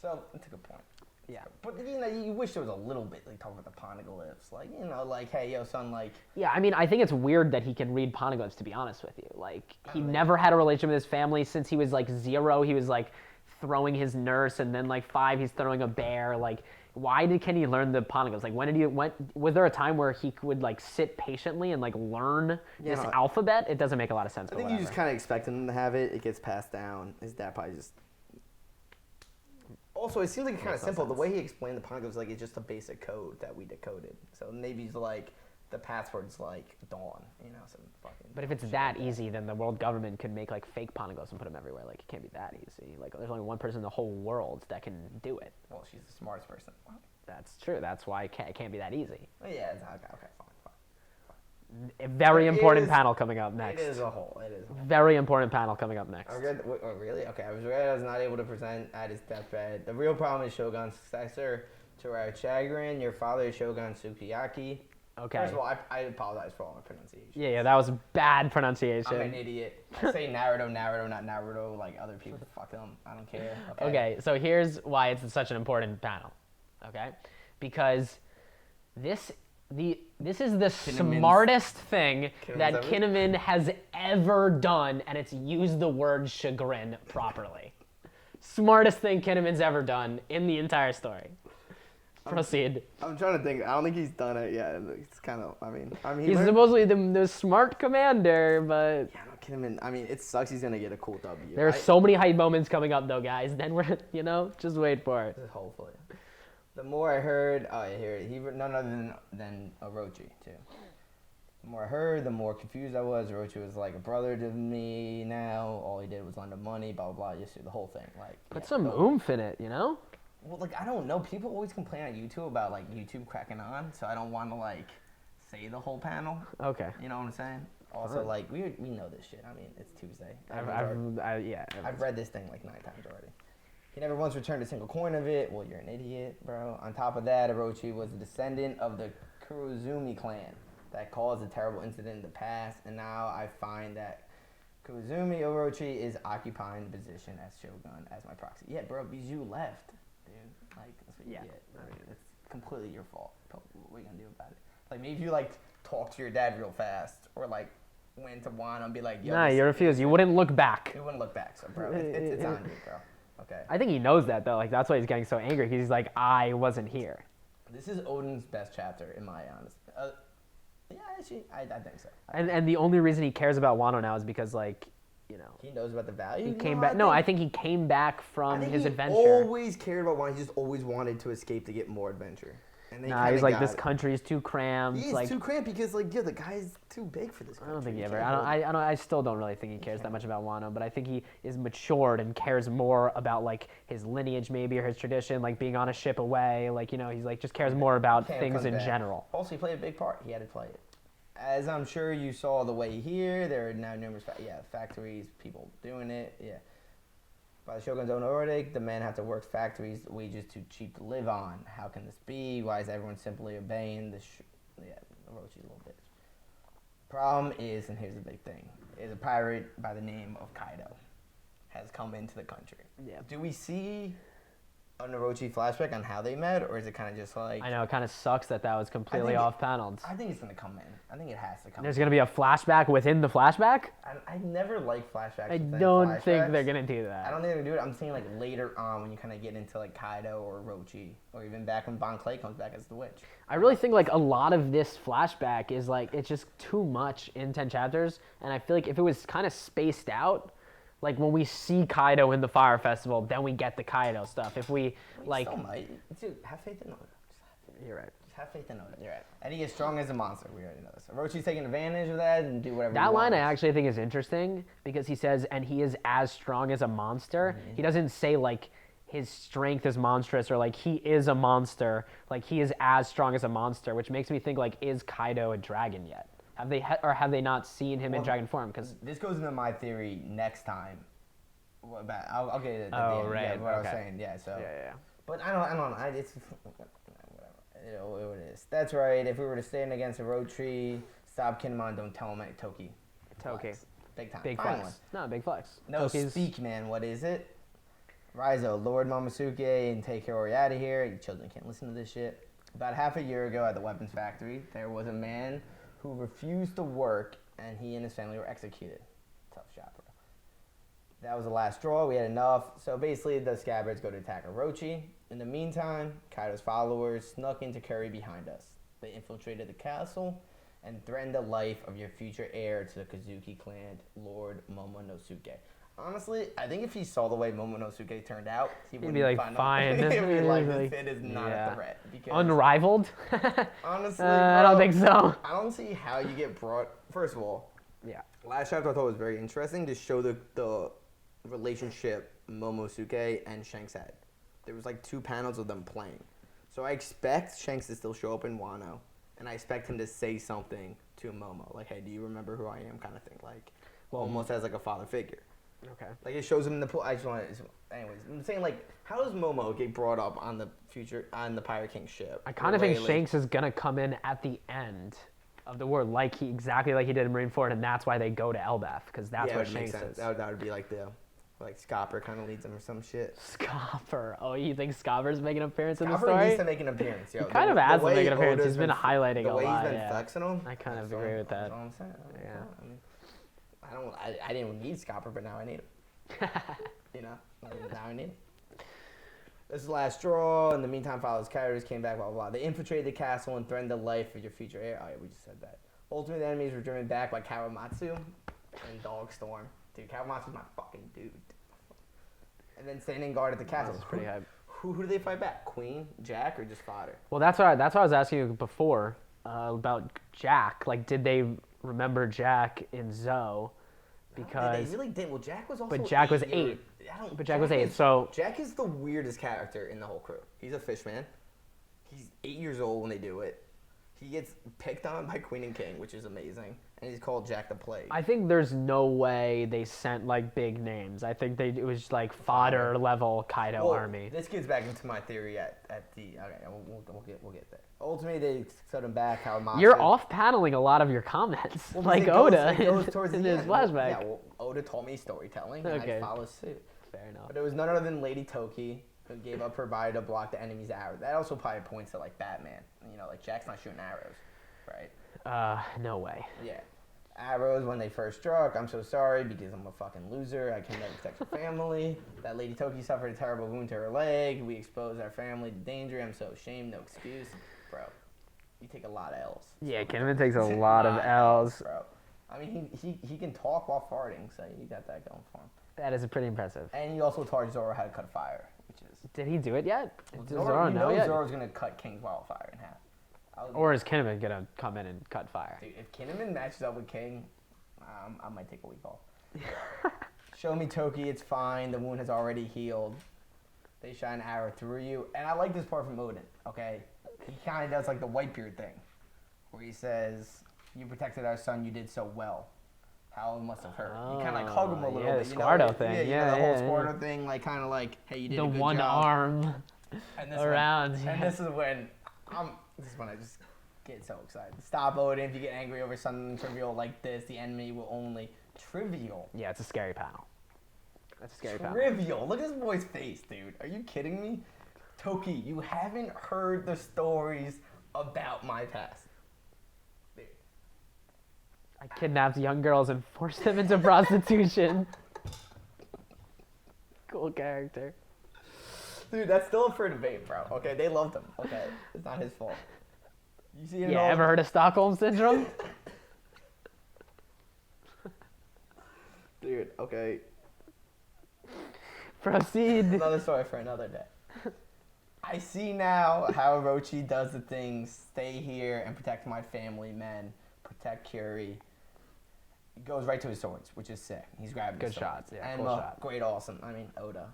So that's a good point. Yeah. But you know, you wish there was a little bit like talking about the poneglyphs, like like, hey, yo, son, like. Yeah, I mean, I think it's weird that he can read poneglyphs, to be honest with you. Like, he mean- never had a relationship with his family since he was, like, 0. He was, like, throwing his nurse, and then, like, 5, he's throwing a bear. Like, can he learn the Poneglyphs? Like, when was there a time where he would like sit patiently and like learn this alphabet? It doesn't make a lot of sense. I think you just kind of expect him to have it. It gets passed down. His dad probably just. Also, it seems like it's kind of simple. The way he explained the Poneglyphs, like it's just a basic code that we decoded. So maybe he's like the password's like dawn, you know, some fucking. But if it's that easy, then the world government could make like fake Poneglyphs and put them everywhere. Like it can't be that easy. Like there's only one person in the whole world that can do it. Well, she's the smartest person. That's true. That's why it can't be that easy. Oh, yeah, okay, fine. A very important panel coming up next. It is a whole. Very important panel coming up next. Oh, really? Okay, I was not able to present at his deathbed. The real problem is Shogun's successor, Torai Chagrin. Your father is Shogun Sukiyaki. Okay. First of all, I apologize for all my pronunciation. Yeah, that was bad pronunciation. I'm an idiot. I say Naruto, not Naruto, like other people. Fuck them. I don't care. Okay, so here's why it's such an important panel. Okay? Because this is the smartest thing that Kinnaman has ever done, and it's used the word chagrin properly. Smartest thing Kinnaman's ever done in the entire story. Proceed. I'm trying to think. I don't think he's done it yet. It's kind of. I mean. He's supposedly the smart commander, but. Yeah, no, Kinnaman. I mean, it sucks. He's gonna get a cool W. There are so many hype moments coming up, though, guys. Then we're, just wait for it. Hopefully. The more I heard, he none other than Orochi too. The more I heard, the more confused I was. Orochi was like a brother to me now. All he did was lend him money, blah blah blah. Just do the whole thing. Like put some oomph in it, Well, like, I don't know. People always complain on YouTube about, like, YouTube cracking on, so I don't want to, like, say the whole panel. Okay. You know what I'm saying? Also, like, we know this shit. I mean, it's Tuesday. I've read this thing, like, 9 times already. He never once returned a single coin of it. Well, you're an idiot, bro. On top of that, Orochi was a descendant of the Kurozumi clan that caused a terrible incident in the past, and now I find that Kurozumi Orochi is occupying the position as Shogun as my proxy. Yeah, bro, because you left. Like, that's what you get. I mean, it's completely your fault. What are you gonna do about it? Like, maybe if you, like, talk to your dad real fast, or, like, went to Wano and be like, yo. Nah, you refuse. You wouldn't look back. You wouldn't look back, so, bro, it's on you, bro. Okay. I think he knows that, though. Like, that's why he's getting so angry. He's like, I wasn't here. This is Odin's best chapter, in my honest. Yeah, actually, I think so. And the only reason he cares about Wano now is because, like, he knows about the value. He came back. I think he came back from his adventure. He always cared about Wano. He just always wanted to escape to get more adventure. And he's like, this country is too cramped. He is too cramped because, like, the guy's too big for this country. I don't think he ever. I still don't really think he cares that much about Wano, but I think he is matured and cares more about, like, his lineage maybe, or his tradition, like being on a ship away. Like, he's like just cares more about things in general. Also, he played a big part. He had to play it. As I'm sure you saw the way here, there are now numerous factories, people doing it. Yeah. By the Shogun's own order, the men have to work factories, wages too cheap to live on. How can this be? Why is everyone simply obeying the Orochi's a little bitch. Problem is, and here's the big thing, is a pirate by the name of Kaido has come into the country. Yeah. Do we see an Orochi flashback on how they met, or is it kind of just like... I know, it kind of sucks that was completely off-paneled. I think it's going to come in. I think it has to come There's going to be a flashback within the flashback? I never like flashbacks. I don't think they're going to do that. I don't think they're going to do it. I'm saying, like, later on when you kind of get into, like, Kaido or Orochi, or even back when Bon Clay comes back as the witch. I really think, like, a lot of this flashback is, like, it's just too much in 10 chapters, and I feel like if it was kind of spaced out, like, when we see Kaido in the Fire Festival, then we get the Kaido stuff. If we, like... Still might. Dude, have faith in Oda. You're right. Just have faith in Oda. You're right. And he is strong as a monster. We already know this. Orochi's taking advantage of that and do whatever he That line wants. I actually think is interesting, because he says, and he is as strong as a monster. Mm-hmm. He doesn't say, like, his strength is monstrous, or, like, he is a monster. Like, he is as strong as a monster, which makes me think, like, is Kaido a dragon yet? Have they not seen him in dragon form? Because this goes into my theory next time. What about? I'll get it. Right. Yeah, what I was saying. Yeah. So. Yeah. But I don't know. It's whatever. You know what it is. That's right. If we were to stand against Orochi, stop Kinemon. Don't tell him at Toki. Big time. Big Finally. flex. No, big flex. No, speak, man. What is it? Raizo, Lord Momosuke, and take Hori out of here. You children can't listen to this shit. About half a year ago at the weapons factory, there was a man who refused to work, and he and his family were executed. Tough shot, bro. That was the last straw. We had enough. So basically, the scabbards go to attack Orochi. In the meantime, Kaido's followers snuck into Curry behind us. They infiltrated the castle and threatened the life of your future heir to the Kazuki clan, Lord Momonosuke. Honestly, I think if he saw the way Momonosuke turned out, he would be like, fine. He'd be like, this Like, kid is not a threat. Because Unrivaled? honestly, I don't think so. I don't see how you get brought. First of all, Yeah. last chapter I thought was very interesting to show the relationship Momosuke and Shanks had. There was like 2 panels of them playing. So I expect Shanks to still show up in Wano, and I expect him to say something to Momo, like, hey, do you remember who I am, kind of thing. Like, almost as like a father figure. Okay. Like, it shows him in the pool. I just want to, anyways, I'm saying, like, how does Momo get brought up on the Pirate King ship? I kind of think Rayleigh? Shanks is going to come in at the end of the war, exactly like he did in Marineford, and that's why they go to Elbaf, because that's Yeah, what it would make Shanks sense. is. That would be like Scopper kind of leads them or some shit. Scopper. Oh, you think Scopper's making an appearance in the Scopper story? needs to make an appearance, yo. He kind of has to way make an appearance. Oda's He's been highlighting a lot. The way he's been yeah. flexing him. I kind of that's agree all- with that. That's all I'm saying. Yeah. I didn't need Scopper, but now I need him. You know, now I need him. This is the last straw. In the meantime, followers carriers came back, blah, blah, blah. They infiltrated the castle and threatened the life of your future heir. Oh, yeah, we just said that. Ultimately, the enemies were driven back by Kawamatsu and Dogstorm. Dude, Kawamatsu's my fucking dude. And then standing guard at the castle. That's pretty hype. Who do they fight back? Queen, Jack, or just fodder? Well, that's what I was asking you before about Jack. Like, did they remember Jack in Zoe? Because They really did. Well, Jack was also But Jack was 8. 8. But Jack was 8, so Jack is the weirdest character in the whole crew. He's a fishman. He's 8 years old when they do it. He gets picked on by Queen and King, which is amazing. And he's called Jack the Plague. I think there's no way they sent like big names. I think it was like fodder level Kaido army. This gets back into my theory at the. Okay, we'll get there. Ultimately, they set him back. How You're off paneling a lot of your comments, Well, like it Oda goes towards in the his end. flashback. Yeah, well, Oda taught me storytelling, and Okay. I follow suit. Fair enough. But it was none other than Lady Toki who gave up her body to block the enemy's arrows. That also probably points to like Batman. You know, like Jack's not shooting arrows, right? No way. Yeah. Arrows when they first struck. I'm so sorry because I'm a fucking loser. I can never protect your family. That Lady Toki suffered a terrible wound to her leg. We exposed our family to danger. I'm so ashamed. No excuse. Bro, you take a lot of L's. Yeah, Kinnaman takes a lot of L's. Bro. I mean, he can talk while farting, so you got that going for him. That is pretty impressive. And he also taught Zoro how to cut fire, which is... Did he do it yet? Does Zoro, Zoro you know know yet? Zoro's going to cut King's wildfire in half. Or is Kinnaman gonna come in and cut fire? Dude, if Kinnaman matches up with King, I might take a week off. Show me Toki, it's fine. The wound has already healed. They shine an arrow through you. And I like this part from Odin, okay? He kind of does like the Whitebeard thing, where he says, you protected our son, you did so well. How it must have hurt. You kind of like hug him a little yeah, bit. the You know, Squarto thing. Yeah, Yeah, the whole yeah. Squarto thing, like kind of like, hey, you did The a good one job. arm And this around. One, and this is when I just get so excited. Stop, Odin. If you get angry over something trivial like this, the enemy will only trivial. Yeah, it's a scary panel. That's a scary panel. Trivial. Look at this boy's face, dude. Are you kidding me? Toki, you haven't heard the stories about my past. Dude. I kidnapped young girls and forced them into prostitution. Cool character. Dude, that's still up for debate, bro. Okay, they loved him. Okay, it's not his fault. You see it Yeah, all? ever heard of Stockholm Syndrome? Dude, okay. Proceed. Another story for another day. I see now how Orochi does the things. Stay here and protect my family, men. Protect Curie. He goes right to his swords, which is sick. He's grabbing Good his swords. shots, yeah, And cool shot. great, awesome. I mean, Oda.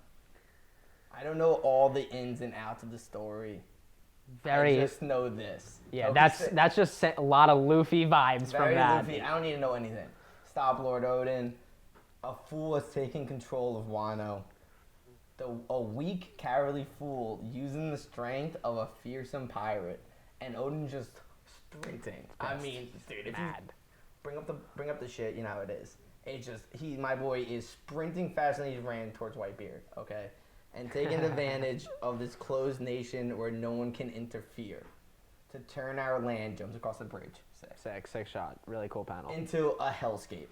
I don't know all the ins and outs of the story. Very. I just know this. Yeah, Toki's that's just a lot of Luffy vibes from very that. Luffy. I don't need to know anything. Stop, Lord Odin. A fool has taken control of Wano. A weak, cowardly fool using the strength of a fearsome pirate, and Odin just sprinting. I mean, dude, if Mad. you bring up the shit, you know how it is. It's just my boy is sprinting faster than he ran towards Whitebeard. Okay, and taking advantage of this closed nation where no one can interfere to turn our land, jumps across the bridge, Sick shot. Really cool panel. into a hellscape.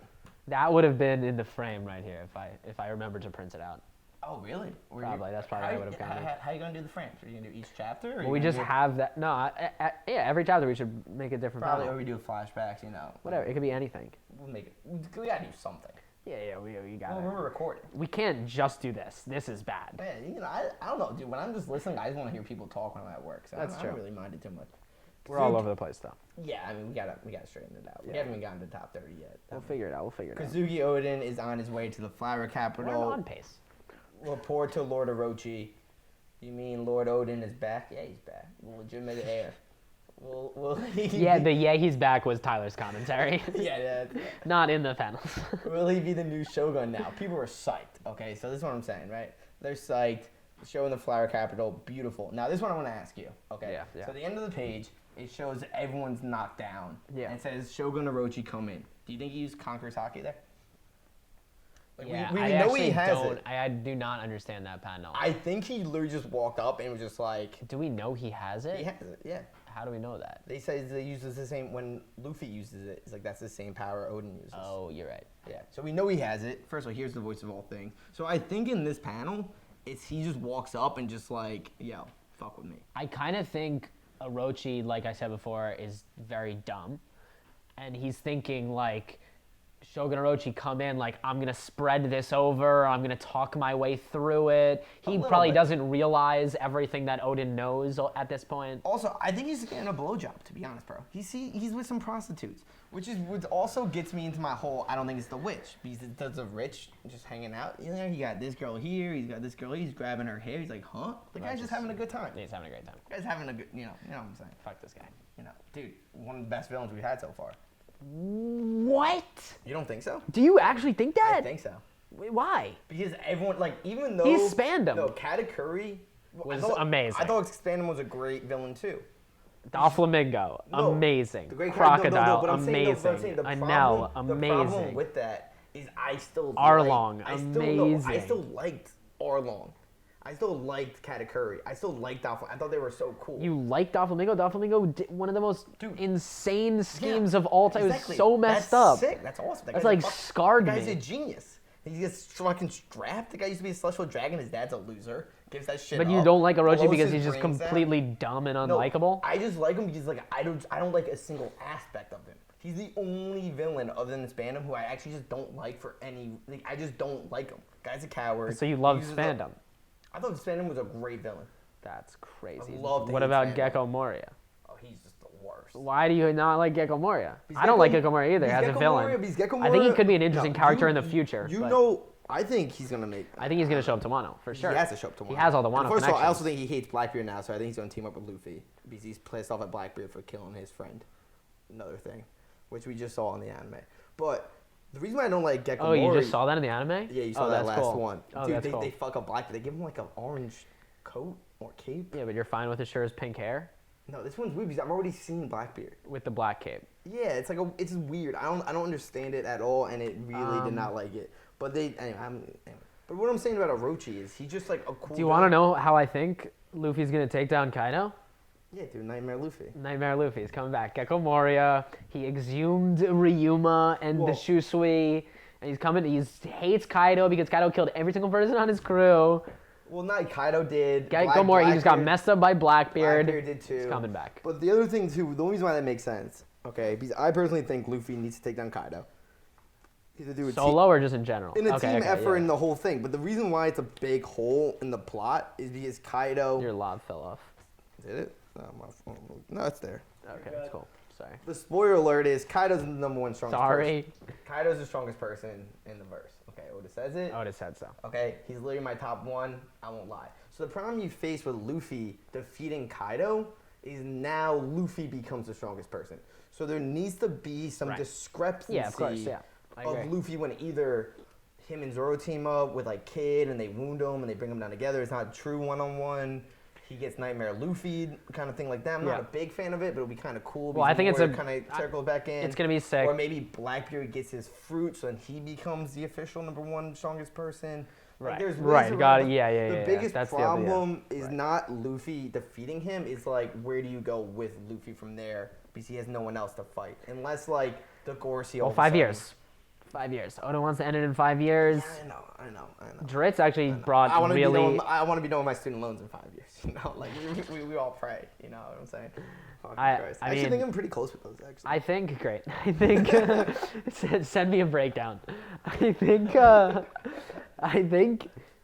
That would have been in the frame right here if I remember to print it out. Oh, really? Probably. That's probably how I would have gotten it. How are you going to do the frames? Are you going to do each chapter? Or Well, we just have that. No, yeah, every chapter we should make a different Probably, panel. or we do flashbacks, you know. Whatever. It could be anything. We'll make it. We got to do something. Yeah, we got Well, it. we're recording. We can't just do this. This is bad. Man, you know, I don't know, dude. When I'm just listening, I just want to hear people talk when I'm at work. So That's I true. don't really mind it too much. We're all over the place, though. Yeah, I mean, we gotta straighten it out. We Yeah. haven't even gotten to top 30 yet. We'll figure it out. Kazuki Odin is on his way to the flower We're capital. on pace. Report to Lord Orochi. You mean Lord Odin is back? Yeah, he's back. Legitimate heir. Will he Yeah, he's back was Tyler's commentary. yeah. Not in the panels. Will he be the new Shogun now? People are psyched. Okay, so this is what I'm saying, right? They're psyched. Showing the flower capital, beautiful. Now, this one I want to ask you. Okay. Yeah. So at the end of the page, it shows everyone's knocked down. Yeah. And it says Shogun Orochi come in. Do you think he used Conqueror's Haki there? Like, Yeah, we I know actually he has don't. it. I do not understand that panel. I think he literally just walked up and was just like, Do we know he has it? he has it. Yeah. How do we know that? They say they uses the same when Luffy uses it. It's like that's the same power Odin uses. Oh, you're right. Yeah. So we know he has it. First of all, here's the voice of all things. So I think in this panel, it's he just walks up and just like, yo, fuck with me. I kind of think Orochi, like I said before, is very dumb. And he's thinking, like, Shogun Orochi come in, like, I'm going to spread this over. I'm going to talk my way through it. He little probably bit. doesn't realize everything that Odin knows at this point. Also, I think he's getting a blowjob, to be honest, bro. He's with some prostitutes, which also gets me into my whole, I don't think it's the witch. Because it does the rich just hanging out. You know, he got this girl here, he's got this girl here, he's grabbing her hair. He's like, huh? The guy's just having a good time. He's having a great time. The guy's having a good, you know what I'm saying? Fuck this guy. You know, dude, one of the best villains we've had so far. What? You don't think so? Do you actually think that? I think so. Wait, why? Because everyone, like, even though... He's Spandam. No, Katakuri... Was amazing. I thought Spandam was a great villain, too. Doflamingo, No, amazing. the great Crocodile, but I'm saying, amazing. but I'm saying the Enel, problem amazing. with that is I still Arlong, I amazing. still liked Arlong. I still liked Katakuri. I still liked Doflamingo. I thought they were so cool. You like Doflamingo? Doflamingo did one of the most Dude. insane schemes Yeah, of all time. exactly. It was so messed That's up. Sick. That's awesome. That That's guy's like a fuck- scarred that guy's me. a genius. He gets fucking strapped. The guy used to be a celestial dragon. His dad's a loser. Gives that shit But you up, don't like Orochi blows because his he's just brains out. completely dumb and No, unlikable? I just like him because like I don't like a single aspect of him. He's the only villain other than Spandam who I actually just don't like for any. Like, I just don't like him. Guy's a coward. So you love He uses Spandam? I thought Spandam was a great villain. That's crazy. love to What hate about Spandam. Gecko Moria? Oh, he's just the worst. Why do you not like Gecko Moria? Because I don't like Gecko- Gecko Moria either because as a Gecko villain. Moria- because Gecko I think he Moria- could be an interesting No, character you- in the future. You but know, I think he's gonna make. I think he's going to show up to Wano, for sure. He has to show up to Wano. He has all the And Wano First of all, I connections. also think he hates Blackbeard now, so I think he's gonna team up with Luffy because he's pissed off at Blackbeard for killing his friend. Another thing, which we just saw in the anime. But the reason why I don't like Gecko Oh, you Moria. just saw that in the anime? Yeah, you saw Oh, that that's last cool. one. Oh, Dude, that's cool. they fuck up Blackbeard. They give him like an orange coat or cape. Yeah, but you're fine with his shirt pink hair No, this one's weird because I've already seen Blackbeard. with the black cape. Yeah, it's like it's weird. I don't understand it at all, and it really did not like it. But anyway. But what I'm saying about Orochi is he's just like a cool. Do you want to know how I think Luffy's going to take down Kaido? Yeah, dude, Nightmare Luffy. Nightmare Luffy is coming back. Gecko Moria, he exhumed Ryuma and the Whoa. Shusui, and he's coming. He hates Kaido because Kaido killed every single person on his crew. Well, not Kaido did. Gecko Moria, he just got Blackbeard- messed up by Blackbeard. Blackbeard did too. He's coming back. But the other thing too, the only reason why that makes sense, okay, because I personally think Luffy needs to take down Kaido. He's to do a Solo or just in general? in a Okay, team okay, effort yeah. in the whole thing. But the reason why it's a big hole in the plot is because Kaido. Your lob fell off. Did it? Oh, my phone. No, it's there. Okay, that's cool. Sorry. The spoiler alert is Kaido's the number one strongest Sorry. person. Kaido's the strongest person in the verse. Okay, Oda says it. Oda said so. Okay, he's literally my top one. I won't lie. So the problem you face with Luffy defeating Kaido is now Luffy becomes the strongest person. So there needs to be some Right. discrepancy Yeah, of course, yeah. I agree. of Luffy when either him and Zoro team up with like Kid and they wound him and they bring him down together. It's not true one-on-one. He gets Nightmare Luffy kind of thing like that. I'm not Yeah. a big fan of it, but it'll be kind of cool. Well, I think it's kind of circle back in. It's gonna be sick. Or maybe Blackbeard gets his fruit, so then he becomes the official number one strongest person. Like, Right. there's ways Right, around got it. it. Yeah. The biggest That's the idea. problem is Right. not Luffy defeating him. It's like, where do you go with Luffy from there? Because he has no one else to fight. Unless, like, the Gorsi all Well, of a 5 sudden- years. 5 years. Oda wants to end it in 5 years. Yeah, I know. Drizzt actually brought I want to really. I want to be done with my student loans in 5 years. You know, like we all pray. You know what I'm saying? Fucking Christ. I actually think I'm pretty close with those. Actually, I think great. I think send me a breakdown. I think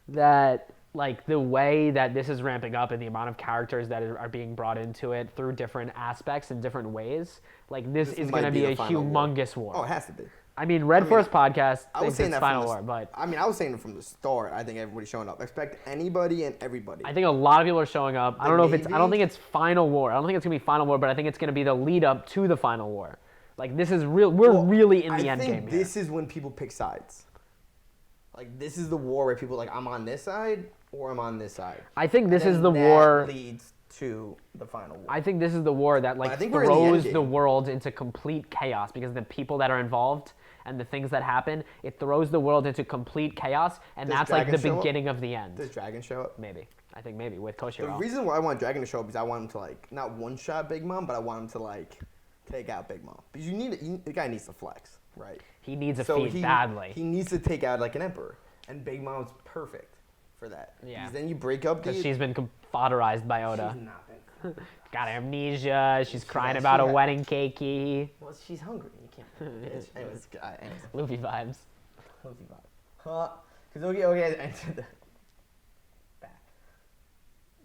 that like the way that this is ramping up and the amount of characters that are being brought into it through different aspects in different ways, like this is going to be a humongous war. Oh, it has to be. I mean, Red Force podcast I was thinks saying it's that Final from War, but I mean, I was saying it from the start. I think everybody's showing up. Expect anybody and everybody. I think a lot of people are showing up. I don't know if it's. I don't think it's Final War. I don't think it's gonna be Final War, but I think it's gonna be the lead up to the Final War. Like this is real. We're really in the end game here. I think this is when people pick sides. Like this is the war where people are like, I'm on this side or I'm on this side. I think this is the that war. Leads to the Final War. I think this is the war that like throws the world into complete chaos because the people that are involved and the things that happen, it throws the world into complete chaos, and that's like the beginning of the end. Does Dragon show up? Maybe. I think maybe with Koshiro. The reason why I want Dragon to show up is I want him to like not one-shot Big Mom, but I want him to like take out Big Mom. Because the guy needs to flex, right? He needs a feat badly. He needs to take out like an emperor, and Big Mom's perfect for that. Yeah. Because then you break up because she's been fodderized by Oda. She's not been. Got amnesia. She's crying about a wedding cakey. Well, she's hungry. You can't. anyways. Luffy vibes. Luffy vibes. Huh? Because okay.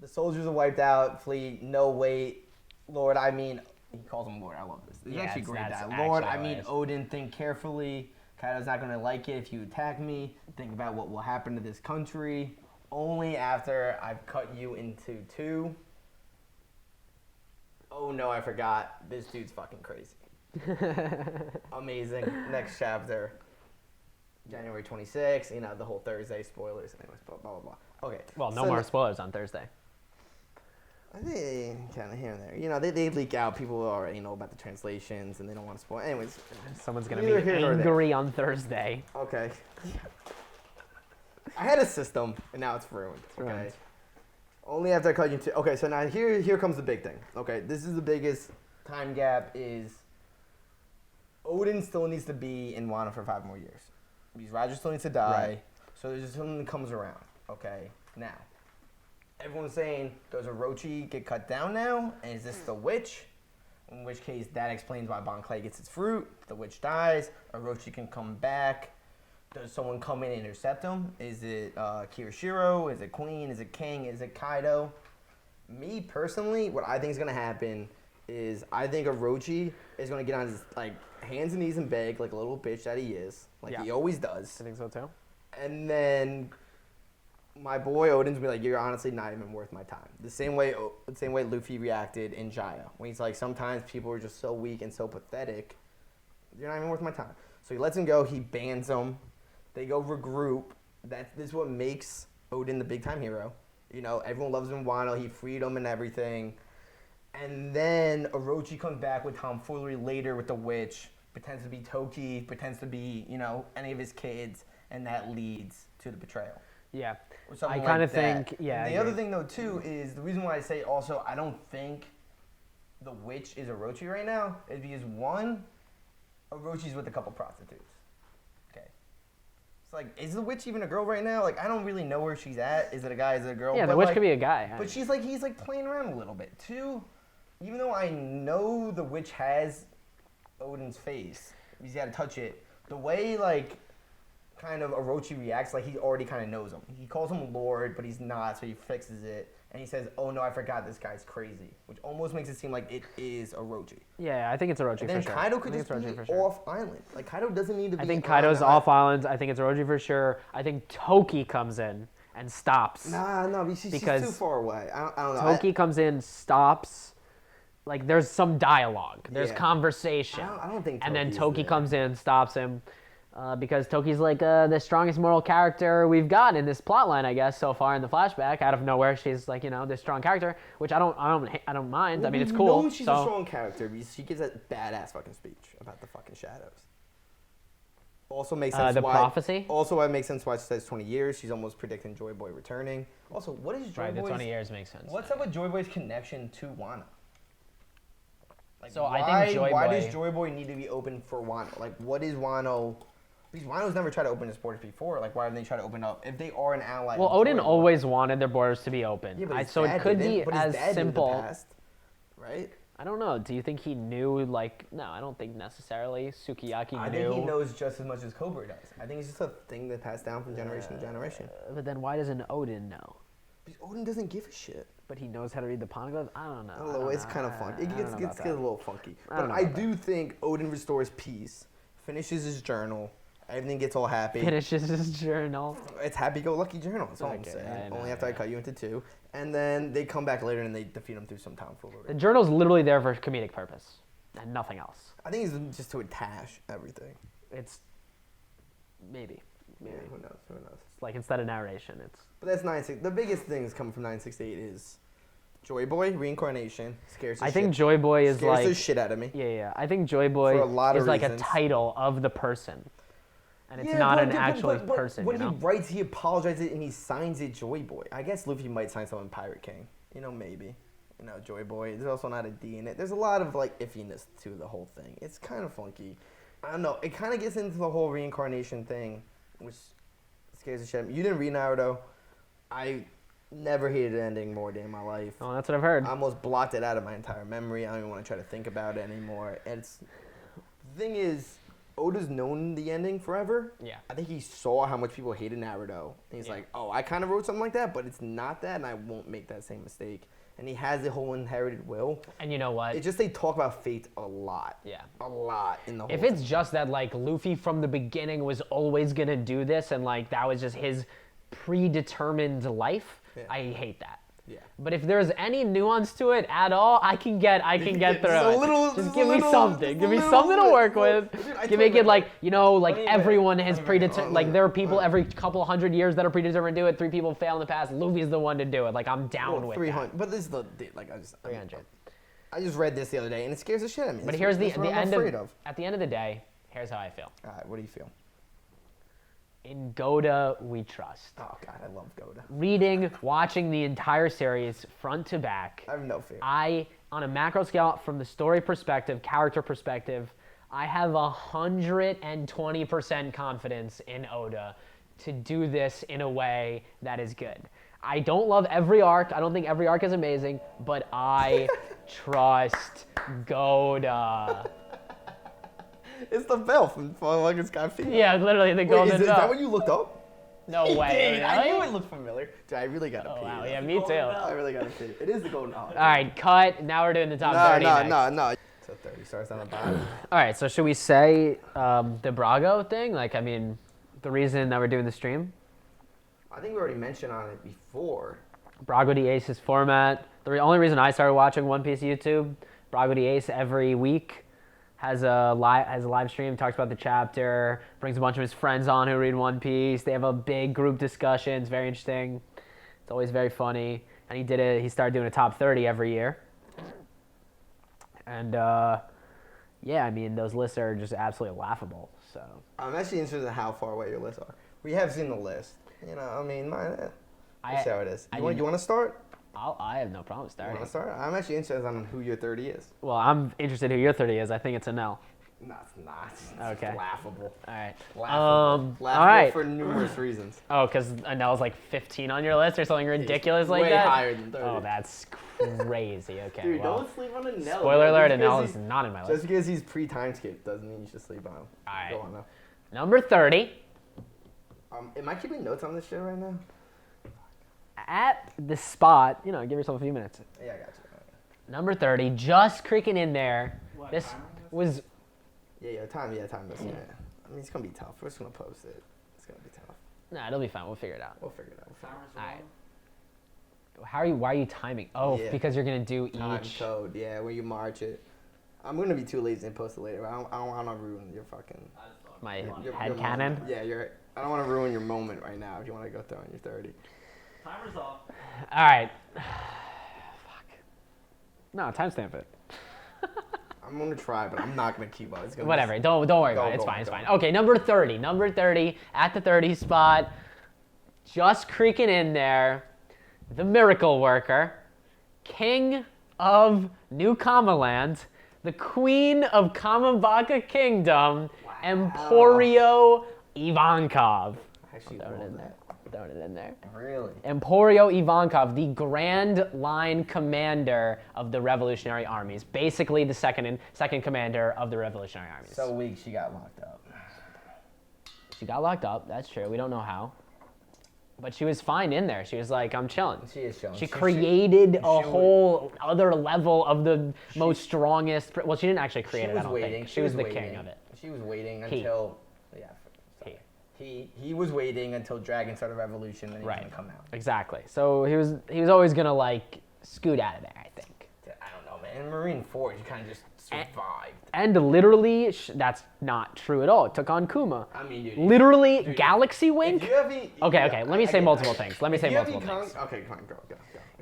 The soldiers are wiped out. Fleet. No wait. Lord, I mean, he calls him Lord. I love this. It's actually great. Lord, I mean, Odin. Think carefully. Kaido's not gonna like it if you attack me. Think about what will happen to this country. Only after I've cut you into two. Oh no, I forgot. This dude's fucking crazy. Amazing. Next chapter. January 26th. You know, the whole Thursday spoilers. Anyways, blah, blah, blah. Okay. Well, no more spoilers on Thursday. I think kind of here and there. You know, they leak out. People already know about the translations and they don't want to spoil. Anyways. Someone's going to be angry on Thursday. Okay. I had a system and now it's ruined. Okay. Only after I cut you to... Okay, so now here comes the big thing. Okay, this is the biggest time gap is... Odin still needs to be in Wano for 5 more years. Because Roger still needs to die. Right. So there's just something that comes around. Okay, now. Everyone's saying, does Orochi get cut down now? And is this the witch? In which case, that explains why Bon Clay gets its fruit. The witch dies. Orochi can come back. Does someone come in and intercept him? Is it Kirishiro? Is it Queen? Is it King? Is it Kaido? Me, personally, what I think is going to happen is I think Orochi is going to get on his like hands and knees and beg like a little bitch that he is. Like he always does. I think so too. And then my boy Odin's going to be like, you're honestly not even worth my time. The same way Luffy reacted in Jaya. When he's like, sometimes people are just so weak and so pathetic. You're not even worth my time. So he lets him go. He bans him. They go regroup. This is what makes Odin the big time hero. You know, everyone loves him in Wano. He freed him and everything. And then Orochi comes back with tomfoolery later with the witch. Pretends to be Toki. Pretends to be, you know, any of his kids. And that leads to the betrayal. Yeah. I kind of think, yeah. And the other thing, though, too, is the reason why I say also I don't think the witch is Orochi right now is because, one, Orochi's with a couple prostitutes. Like, is the witch even a girl right now? Like, I don't really know where she's at. Is it a guy? Is it a girl? Yeah, the witch could be a guy. But he's like playing around a little bit. Two, even though I know the witch has Odin's face, he's got to touch it. The way, like, kind of Orochi reacts, like he already kind of knows him. He calls him Lord, but he's not, so he fixes it. And he says, oh no, I forgot this guy's crazy. Which almost makes it seem like it is Orochi. Yeah, I think it's Orochi for sure. And then Kaido could just be off island. Like, Kaido doesn't need to be I think Kaido's off island. I think it's Orochi for sure. I think Toki comes in and stops. No, she's too far away. I don't know. Toki comes in, stops. Like, there's some dialogue. There's conversation. I don't think Toki's and then Toki comes in, stops him. Because Toki's like the strongest moral character we've got in this plotline, I guess, so far in the flashback. Out of nowhere, she's like, you know, this strong character, which I don't mind. Well, I mean, it's cool. We know she's a strong character because she gives that badass fucking speech about the fucking shadows. Also makes sense. Prophecy. Also, it makes sense why she says 20 years. She's almost predicting Joy Boy returning. Also, what is Joy Boy's? Right, the 20 years makes sense. What's up with Joy Boy's connection to Wano? Like, so I think why does Joy Boy need to be open for Wano? Like, what is Wano Because Wano's never tried to open his borders before. Like, why didn't they try to open up? If they are an ally... Well, Odin always wanted their borders to be open. Yeah, but So it could be as simple. In the past, right? I don't know. Do you think he knew, like... No, I don't think necessarily Sukiyaki knew. I think he knows just as much as Cobra does. I think it's just a thing that passed down from generation to generation. But then why doesn't Odin know? Because Odin doesn't give a shit. But he knows how to read the poneglyphs? I don't know. I don't know. It's kind of fun. It gets a little funky. But I do think Odin restores peace, finishes his journal, everything gets all happy. Finishes his journal. It's happy-go-lucky journal. That's all I'm saying. Only after I cut you into two. And then they come back later and they defeat him through some tomfoolery. The journal's literally there for comedic purpose and nothing else. I think it's just to attach everything. It's maybe. Yeah, who knows? It's like instead of narration, it's... But that's 968. The biggest things coming from 968 is Joy Boy, reincarnation, scares the shit. I think Joy Boy is scares like... the shit out of me. Yeah. I think Joy Boy is like a title of the person. And it's not an actual person, when you know? he writes, he apologizes and he signs it Joy Boy. I guess Luffy might sign something Pirate King. You know, maybe. You know, Joy Boy. There's also not a D in it. There's a lot of, like, iffiness to the whole thing. It's kind of funky. I don't know. It kind of gets into the whole reincarnation thing, which scares the shit out of me. You didn't read Naruto. I never hated the ending more day in my life. Oh, that's what I've heard. I almost blocked it out of my entire memory. I don't even want to try to think about it anymore. And the thing is, Oda's known the ending forever. Yeah. I think he saw how much people hated Naruto. And he's like, oh, I kind of wrote something like that, but it's not that, and I won't make that same mistake. And he has the whole inherited will. And you know what? It's just they talk about fate a lot. Yeah. A lot in the whole If it's just that, like, Luffy from the beginning was always going to do this and, like, that was just his predetermined life, I hate that. Yeah. But if there's any nuance to it at all, I can get through it. Just give me something. Give me something to work with. You make it like, you know, like everyone has predetermined. Like there are people every couple hundred years that are predetermined to do it. 3 people fail in the past. Luffy's the one to do it. Like I'm down with 300. that. But this is the like 300. I just read this the other day and it scares the shit out of me. But here's the end of. At the end of the day, here's how I feel. All right, what do you feel? In Goda, we trust. Oh God, I love Goda. Reading, watching the entire series front to back. I have no fear. On a macro scale, from the story perspective, character perspective, I have 120% confidence in Oda to do this in a way that is good. I don't love every arc. I don't think every arc is amazing, but I trust Goda. It's the bell from fucking Sky Fever. Yeah, literally the golden Is bell. that what you looked up? No way. Dude, I knew it looked familiar. Dude, I really gotta pee. Oh, wow. Yeah, me too. I really gotta pee. It is the golden bell. All right, cut. Now we're doing the top 30 next. No. So 30 starts on the bottom. All right, so should we say the Brago thing? Like, I mean, the reason that we're doing the stream? I think we already mentioned on it before. Brago the Ace's format. The only reason I started watching One Piece YouTube, Brago the Ace every week has a live stream, talks about the chapter, brings a bunch of his friends on who read One Piece. They have a big group discussion. It's very interesting. It's always very funny. And he started doing a top 30 every year. And yeah, I mean, those lists are just absolutely laughable. So I'm actually interested in how far away your lists are. We have seen the list. You know, I mean, we'll see how it is. You want to start? I have no problem starting. You want to start? I'm actually interested on who your 30 is. Well, I'm interested who your 30 is. I think it's Enel. No, it's not. It's okay. Laughable. All right. Laughable. All right. For numerous reasons. Oh, because Enel's like 15 on your list or something ridiculous like way that? Way higher than 30. Oh, that's crazy. Okay. Dude, well, don't sleep on Enel. Spoiler alert, Enel is not in my list. Just because he's pre-time skip doesn't mean you should sleep on him. All right. Go on now. Number 30. Am I keeping notes on this shit right now? At the spot, you know, give yourself a few minutes. Yeah, I got you. Number 30, just creaking in there. What, This was... Yeah, time this. Yeah. I mean, it's going to be tough. We're just going to post it. It's going to be tough. Nah, it'll be fine. We'll figure it out. We'll figure it out. All right. Why are you timing? Oh, Yeah. because you're going to do Time each... code, yeah, when you march it. I'm going to be too lazy and post it later. I don't want to ruin your fucking... My your head moment. cannon? Yeah, I don't want to ruin your moment right now if you want to go through on your 30. Timer's off. All right. Fuck. No, timestamp it. I'm going to try, but I'm not going to keep up. It's gonna Whatever. Don't worry about it. It's fine. It's fine. Okay, number 30. Number 30 at the 30 spot. Just creaking in there. The miracle worker. King of New Kamaland. The queen of Kamabaka Kingdom. Emporio Ivankov. I actually Throwing it love in there. that. Throwing it in there. Really? Emporio Ivankov, the Grand Line Commander of the Revolutionary Armies. Basically the second commander of the Revolutionary Armies. So weak, she got locked up. She got locked up, that's true. We don't know how. But she was fine in there. She was like, I'm chilling. She is chilling. She created a she whole other level of the most strongest. Well, she didn't actually create it, I don't think. She was the waiting. king of it. She was waiting until... Yeah. He was waiting until Dragon started Revolution and he was gonna come out. Exactly. So he was always gonna like scoot out of there, I think. I don't know, man. In Marine Forge, he kind of just survived. And literally, that's not true at all. It took on Kuma. I mean, dude. Literally, Galaxy Wink. Okay. Let me say multiple things. Okay, come on, go.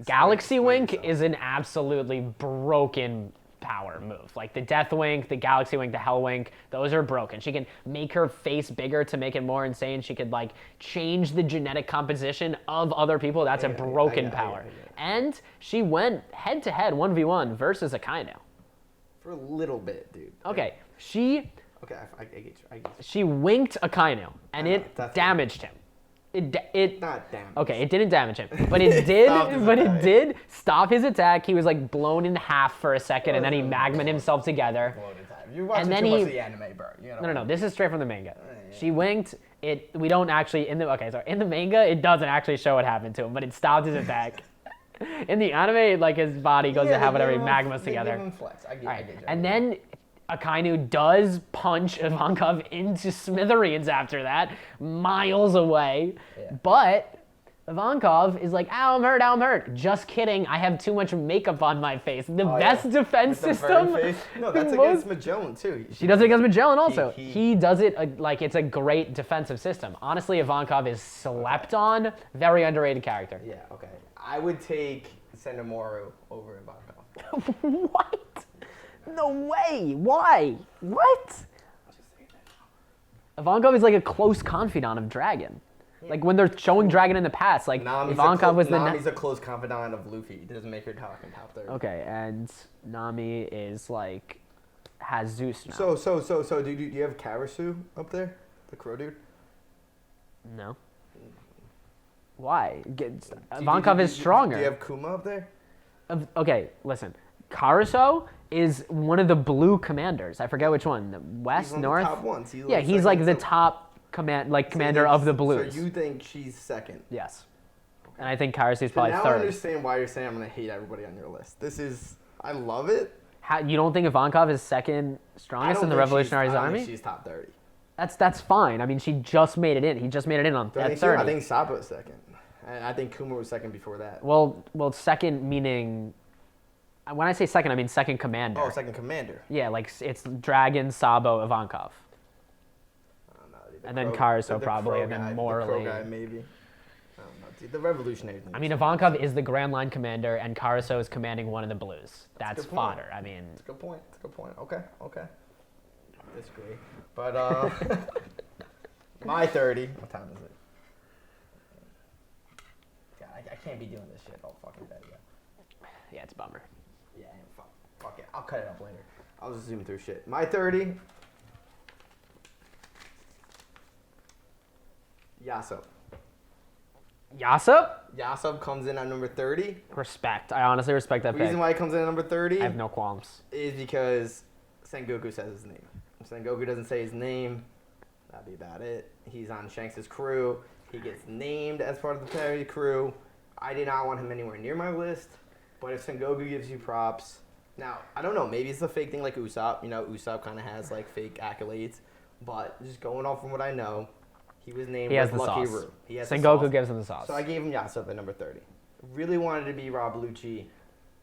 Galaxy Wink is an absolutely broken power move. Like the Death Wink, the Galaxy Wink, the Hell Wink, those are broken. She can make her face bigger to make it more insane. She could like change the genetic composition of other people. That's a broken power. And she went head to head 1v1 versus Akainu. For a little bit, dude. Okay, Okay, I get you. she winked Akainu and it damaged him. It Not damage. Okay, it didn't damage him, but it did. It did stop his attack. He was like blown in half for a second, and then he magmaed himself together. You're watching too much of the anime, bro. No. This is straight from the manga. She winked. We don't actually in the manga it doesn't actually show what happened to him, but it stopped his attack. In the anime, like his body goes to have whatever he magmas together. And then Akainu does punch Ivankov into smithereens after that, miles away. Yeah. But Ivankov is like, ow, I'm hurt. Just kidding, I have too much makeup on my face. The best defense system. No, that's against Magellan, too. She does it against Magellan also. He does it like it's a great defensive system. Honestly, Ivankov is slept on. Very underrated character. Yeah, okay. I would take Sengoku over Ivankov. What? No way! Why? What? Ivankov is like a close confidant of Dragon. Like when they're showing Dragon in the past, like Ivankov was the. Nami's a close confidant of Luffy. It doesn't make her talk in top 30. Okay, and Nami is like has Zeus now. So, do you have Karasu up there, the crow dude? No. Why? Ivankov is stronger. Do you have Kuma up there? Okay, listen. Karasu is one of the blue commanders. I forget which one. West, North. The top ones. He's like the top commander of the blues. So you think she's second? Yes. Okay. And I think Karasu is probably now third. I understand why you're saying I'm gonna hate everybody on your list. I love it. You don't think Ivankov is second strongest in the Revolutionary's army? I don't think she's top 30. That's fine. I mean, she just made it in. He just made it in at 30. I think Sabo is second. And I think Kuma was second before that. Well, second meaning. When I say second, I mean second commander. Oh, second commander. Yeah, like it's Dragon, Sabo, Ivankov. And then Karasu probably, and then Morley. The crow guy, maybe. I don't know, dude. The Revolutionary. I mean, Ivankov is the Grand Line commander, and Karasu is commanding one of the blues. That's fodder. I mean. That's a good point. Okay. Disagree. But, my 30. What time is it? God, I can't be doing this shit all fucking day yet. Yeah, it's a bummer. Yeah, fuck it. I'll cut it up later. I'll just zoom through shit. My 30. Yassop. Yassop comes in at number 30. Respect. I honestly respect that The pick. reason why he comes in at number 30 I have no qualms. is because Sengoku says his name. If Sengoku doesn't say his name, that'd be about it. He's on Shanks' crew. He gets named as part of the Perry crew. I did not want him anywhere near my list. But if Sengoku gives you props, now I don't know, maybe it's a fake thing like Usopp. You know, Usopp kind of has like fake accolades, but just going off from what I know, he was named as Lucky sauce. Roo. He has Sengoku gives him the sauce. So I gave him Yassop at number 30. Really wanted to be Rob Lucci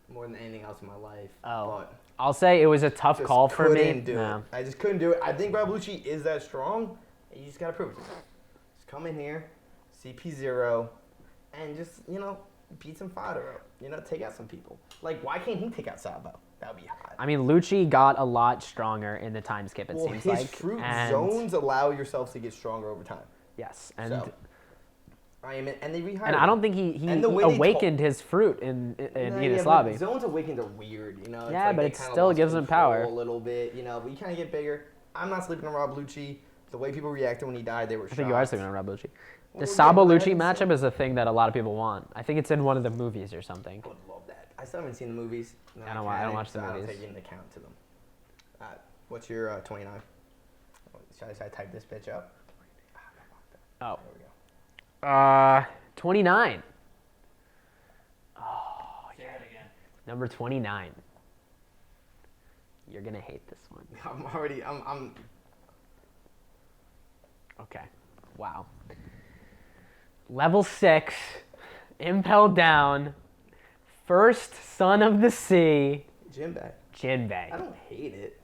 more than anything else in my life. But I'll say it was a tough call for me. I just couldn't do it. I think Rob Lucci is that strong, and you just gotta prove it. Just come in here, CP0, and just beat some fodder up. Take out some people. Like, why can't he take out Sabo? That would be hot. I mean, Lucci got a lot stronger in the time skip, it seems like. His fruit zones allow yourself to get stronger over time. Yes, and and they rehired. And I don't think he awakened his fruit in Enos Lobby. Zones awakened are weird, It's yeah, but it still gives him power a little bit, But you kind of get bigger. I'm not sleeping on Rob Lucci. The way people reacted when he died, they were shocked. I think you are sleeping on Rob Lucci. Well, The yeah, Sabo but I Lucci haven't seen- matchup is a thing that a lot of people want. I think it's in one of the movies or something. I would love that. I still haven't seen the movies. No, I don't watch the so I don't movies. take into account to them. What's your 29? Should I type this bitch up? Oh. There we go. 29. Say it again. Number 29. You're gonna hate this one. I'm Okay. Wow. Level 6. Impel down. First son of the sea. Jimbei. Jinbei. I don't hate it.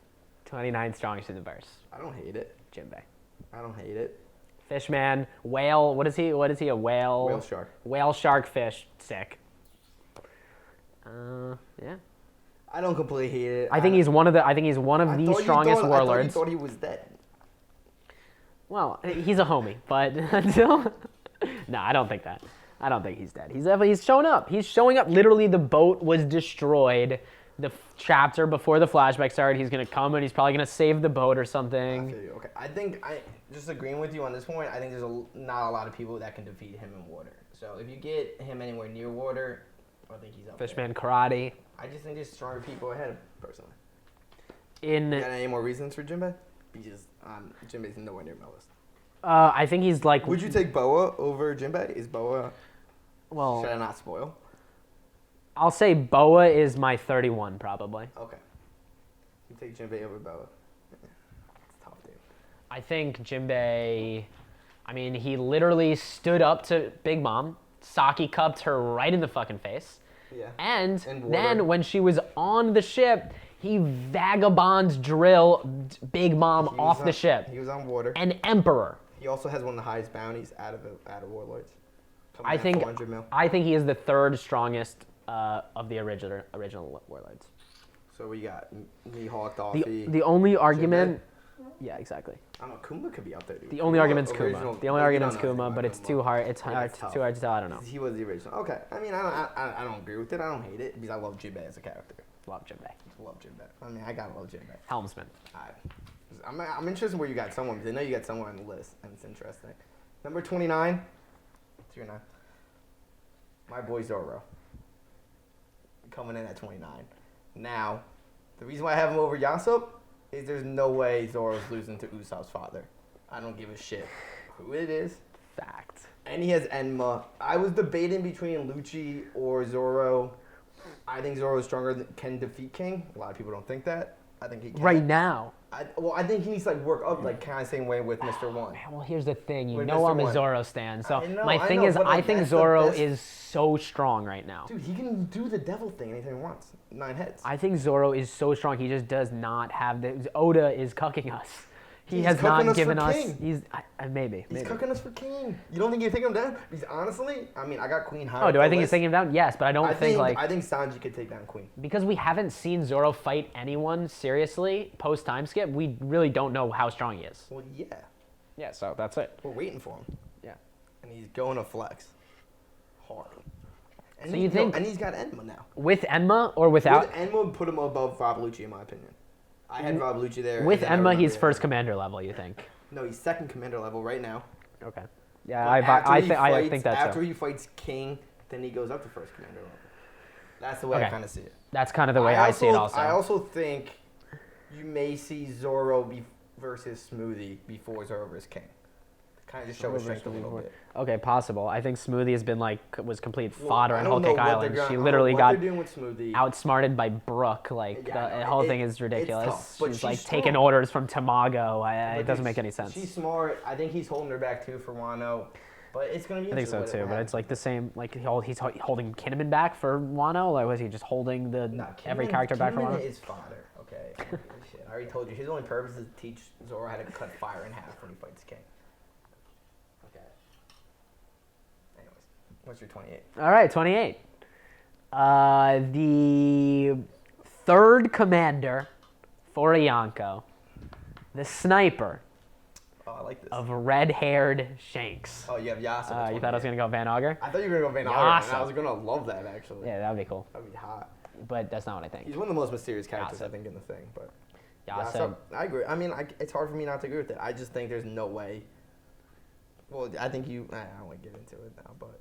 29 strongest in the verse. I don't hate it. Jinbei. I don't hate it. Fishman. Whale. What is he? What is he? A whale? Whale shark. Whale shark fish. Sick. Yeah. I don't completely hate it. I think he's one of the I the thought you strongest thought- I thought you warlords. thought he was dead. Well, he's a homie, but until no, I don't think that. I don't think he's dead. He's showing up. He's showing up. Literally, the boat was destroyed. The chapter before the flashback started, he's gonna come and he's probably gonna save the boat or I something. feel you. Okay. I think just agreeing with you on this point. I think there's not a lot of people that can defeat him in water. So if you get him anywhere near water, I think he's up there. Fishman karate. I just think there's stronger people ahead, personally. In You got any more reasons for Jimbei? Because Jimbei's nowhere near my list. I think he's like. Would you take Boa over Jimbei? Is Boa? Well, Should I not spoil? I'll say Boa is my 31 probably. Okay. You take Jimbei over Boa. It's tough, dude. I think Jinbei. I mean, he literally stood up to Big Mom. Saki cupped her right in the fucking face. Yeah. And And water. then when she was on the ship, he vagabonds drill Big Mom He was off the on- ship. He was on water. An emperor. He also has one of the highest bounties out of Warlords. Coming I at think 400 mil. I think he is the third strongest of the original warlords. So we got Mihawk, Doffy. The only argument. Yeah, exactly. I don't know. Kuma could be up there, dude. The only argument's Kuma. original- The only you argument's don't know Kuma, anything but about it's too hard. It's Yeah, hard, it's tough. too hard to tell. I don't know. He was the original. Okay. I mean, I don't agree with it. I don't hate it because I love Jimbei as a character. Love Jinbei. I love Jimbei. I mean, I gotta love Jimbei. Helmsman. I'm interested where you got someone because I know you got someone on the list and it's interesting. Number 29. What's your 9? My boy Zoro. Coming in at 29. Now, the reason why I have him over Yassop is there's no way Zoro's losing to Usopp's father. I don't give a shit who it is. Fact. And he has Enma. I was debating between Lucci or Zoro. I think Zoro is stronger than can defeat King. A lot of people don't think that. I think he can. Right now. I think he needs to like work up like kind of same way with Mr. One. Man, well, here's the thing. You With know Mr. I'm a One. Zoro stan. So I know, my I thing know, is, but, I like, think that's the Zoro best- is so strong right now. Dude, he can do the devil thing anytime he wants. 9 heads. I think Zoro is so strong. He just does not have the. Oda is cucking us. He He's has cucking not us given for us. King. He's maybe. He's cooking us for King. You don't think you take him down? Because honestly, I mean, I got Queen high. Oh, do I think he's taking him down? Yes, but I don't think like I think Sanji could take down Queen. because we haven't seen Zoro fight anyone seriously post time skip. We really don't know how strong he is. Well, yeah, Yeah, so that's it. we're waiting for him, Yeah. and he's going to flex hard. And So he- you no, think- and he's got Enma now. With Enma or without? With Enma would put him above Rob Lucci in my opinion. I had Rob Lucci there. With and then I Enma, remember he's that. first commander level. You think? No, he's second commander level right now. Okay. Yeah, But after I he think that's after so. he fights King, then he goes up to first commander level. That's the way I Okay. kind of see it. That's kind of the way I see it. Also. I also think you may see Zoro versus Smoothie before Zoro versus King. Kind of just show his strength a little bit. Okay, possible. I think Smoothie has been was complete Well, fodder I in don't Whole know Cake what they're Island. gonna- She I don't know literally what got they're doing with Smoothie. outsmarted by Brooke. Like Yeah, the I know. whole It- thing is it's ridiculous. tough, but She's like she's taking strong. orders from Tamago. But It doesn't dude, make any sense. She's smart. I think he's holding her back too for Wano. But it's gonna be. I think so interesting too, what but it's like the same. Like he's holding Kinnaman back for Wano. Like was he just holding every character back for Kinnaman Wano? is fodder. Okay. Shit, I already told you. His only purpose is to teach Zoro how to cut fire in half when he fights King. Okay. Anyways, what's your 28? All right, 28. The third commander for Ianko, the sniper Oh, I like this. of red-haired Shanks. Oh, you have Yassop. You thought I was gonna go Van Auger? I thought you were gonna go Van Auger. Yassop. I was gonna love that actually. Yeah, that'd be cool. That'd be hot. But that's not what I think. He's one of the most mysterious characters Yassop. I think in the thing. But Yassop. I agree. I mean, it's hard for me not to agree with it. I just think there's no way. Well, I think I don't want to get into it now, but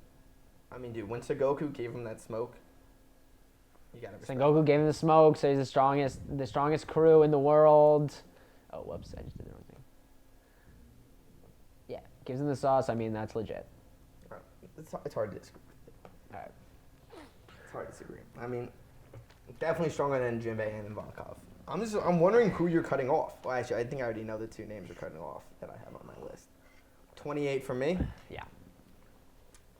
I mean, dude, when Sengoku gave him that smoke, you gotta respect Sengoku gave him the smoke, so he's the strongest crew in the world. Oh, whoops, I just did the wrong thing. Yeah, gives him the sauce. I mean, that's legit. It's hard to disagree. All right. It's hard to disagree. I mean, definitely stronger than Jimbei and Ivankov. I'm wondering who you're cutting off. Well, actually, I think I already know the two names you're cutting off that I have on my list. 28 for me. Yeah.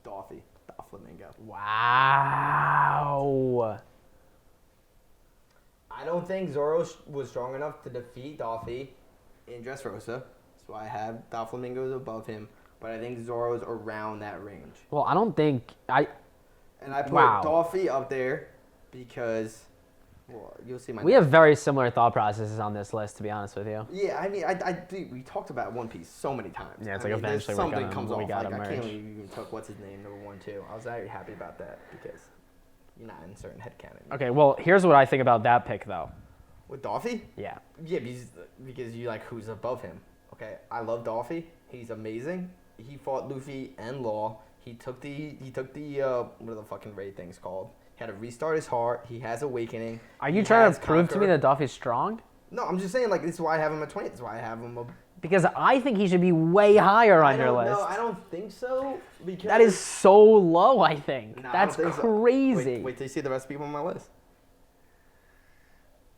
Doflamingo. Wow. I don't think Zoro was strong enough to defeat Doffy in Dressrosa. That's why I have Doflamingo above him. But I think Zoro's around that range. Well, I don't think And I put Doffy up there because, well, you'll see my. We have very similar thought processes on this list, to be honest with you. Yeah, I mean, we talked about One Piece so many times. Yeah, it's I like mean, eventually something we comes off. gotta Like, I merge. can't believe you even took what's his name, number 1, 2. I was very happy about that because you're not in certain headcanon. Okay, well, here's what I think about that pick, though. With Doffy? Yeah. Yeah, because you like who's above him. Okay, I love Doffy. He's amazing. He fought Luffy and Law. He took the what are the fucking raid things called? He had to restart his heart. He has awakening. Are you He trying has to prove to me conquer. that Doffy's strong? No, I'm just saying like this is why I have him at 20. This is why I have him. Because I think he should be way higher on your list. No, I don't think so. Because That is so low, I think. Nah, I That's don't think so. crazy. Wait till you see the rest of people on my list.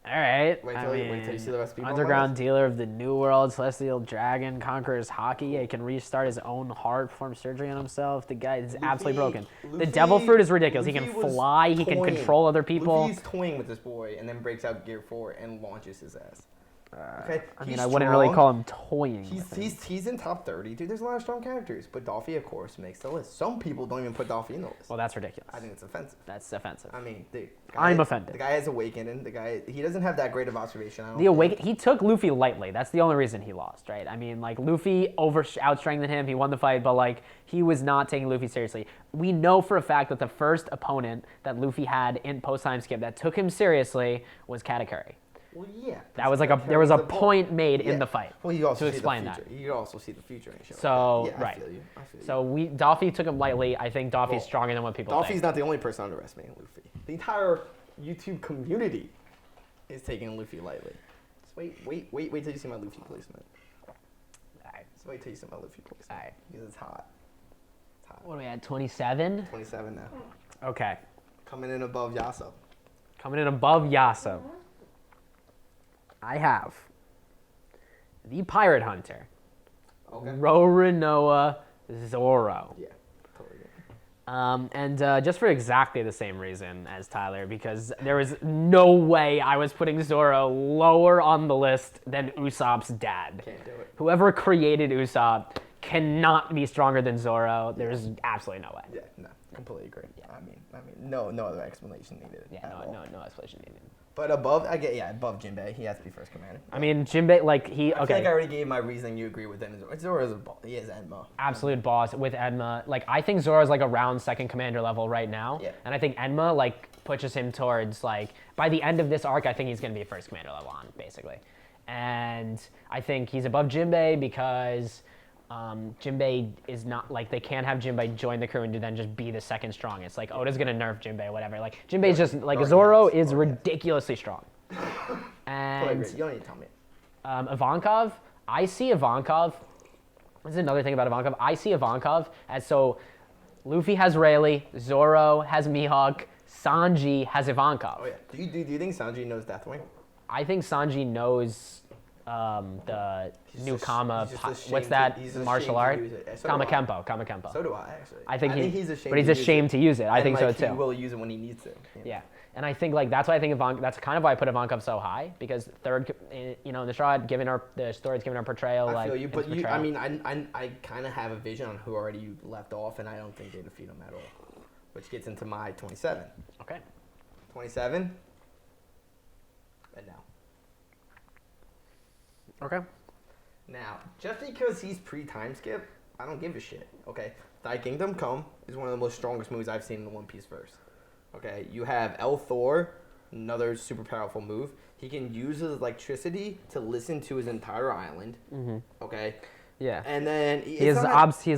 All right. Wait till you see the rest of people on my Underground list. dealer of the New World, Celestial Dragon, conquers hockey. He can restart his own heart, perform surgery on himself. The guy is absolutely broken. The devil fruit is ridiculous. He can Luffy was fly. He can toying. control other people. Luffy's toying with this boy and then breaks out Gear 4 and launches his ass. Okay, I mean, he's I wouldn't really strong. call him toying. with him. He's in top 30, dude. There's a lot of strong characters, but Doffy, of course, makes the list. Some people don't even put Doffy in the list. Well, that's ridiculous. I think it's offensive. That's offensive. I mean, dude, I'm offended. The guy has awakened. He doesn't have that great of observation. I don't The awaken. He took Luffy lightly. That's the only reason he lost, right? I mean, like Luffy outstrengthened him. He won the fight, but like he was not taking Luffy seriously. We know for a fact that the first opponent that Luffy had in post time skip that took him seriously was Katakuri. Well, yeah. That was like there was a point made in the fight. Well, you also to see explain the that. future. You also see the future in a show. So like that. Yeah, right. I feel you. I feel you. So Doffy took him lightly. I think Doffy's Well, stronger than what people Doffy's think. not the only person underestimating Luffy. The entire YouTube community is taking Luffy lightly. Just wait till you see my Luffy placement. Alright. Just wait till you see my Luffy placement. Alright. Because it's hot. It's hot. What are we at? 27. 27 now. Okay. Coming in above Yassop. Coming in above Yassop. I have the pirate hunter, Okay. Roronoa Zoro. Yeah. Totally good. And just for exactly the same reason as Tyler, because there was no way I was putting Zoro lower on the list than Usopp's dad. Can't do it. Whoever created Usopp cannot be stronger than Zoro. There's absolutely no way. Yeah, no. Completely agree. Yeah. I mean, no other explanation needed. Yeah, at all. no explanation needed. But above Jimbei. He has to be first commander. I mean, Jimbei, like, I feel like I okay, already gave my reasoning. You agree with it. Zoro's a ball. He is Enma. absolute boss with Enma. Like, I think Zoro's, like, around second commander level right now. Yeah. And I think Enma, like, pushes him towards, like, by the end of this arc, I think he's going to be first commander level on, basically. And I think he's above Jimbei because Jimbei is not, like, they can't have Jimbei join the crew and then just be the second strongest. Like, Oda's going to nerf Jimbei, whatever. Like, Jimbei's just, like, Zoro is ridiculously strong. And You don't need to tell me. Ivankov, I see Ivankov. This is another thing about Ivankov. I see Ivankov as so Luffy has Rayleigh, Zoro has Mihawk, Sanji has Ivankov. Oh yeah. Do you think Sanji knows Deathwing? I think Sanji knows the new Kama. What's that martial art? Kama Kempo. So do I actually. I think he's ashamed. but he's ashamed to use it. I think so He too. will use it when he needs to. Yeah. And I think like that's why I think that's kind of why I put Ivankov so high because third, in the straw, the story's given our portrayal. I feel you, but portrayal. I mean, I kind of have a vision on who already you left off, and I don't think they defeat him at all. Which gets into my 27. Okay. 27. And now. Okay. Now, just because he's pre-time skip, I don't give a shit. Okay, Thy Kingdom Come is one of the most strongest movies I've seen in the One Piece verse. Okay, you have El Thor another super powerful move. He can use his electricity to listen to his entire island. Mm-hmm. Okay. Yeah. And then He's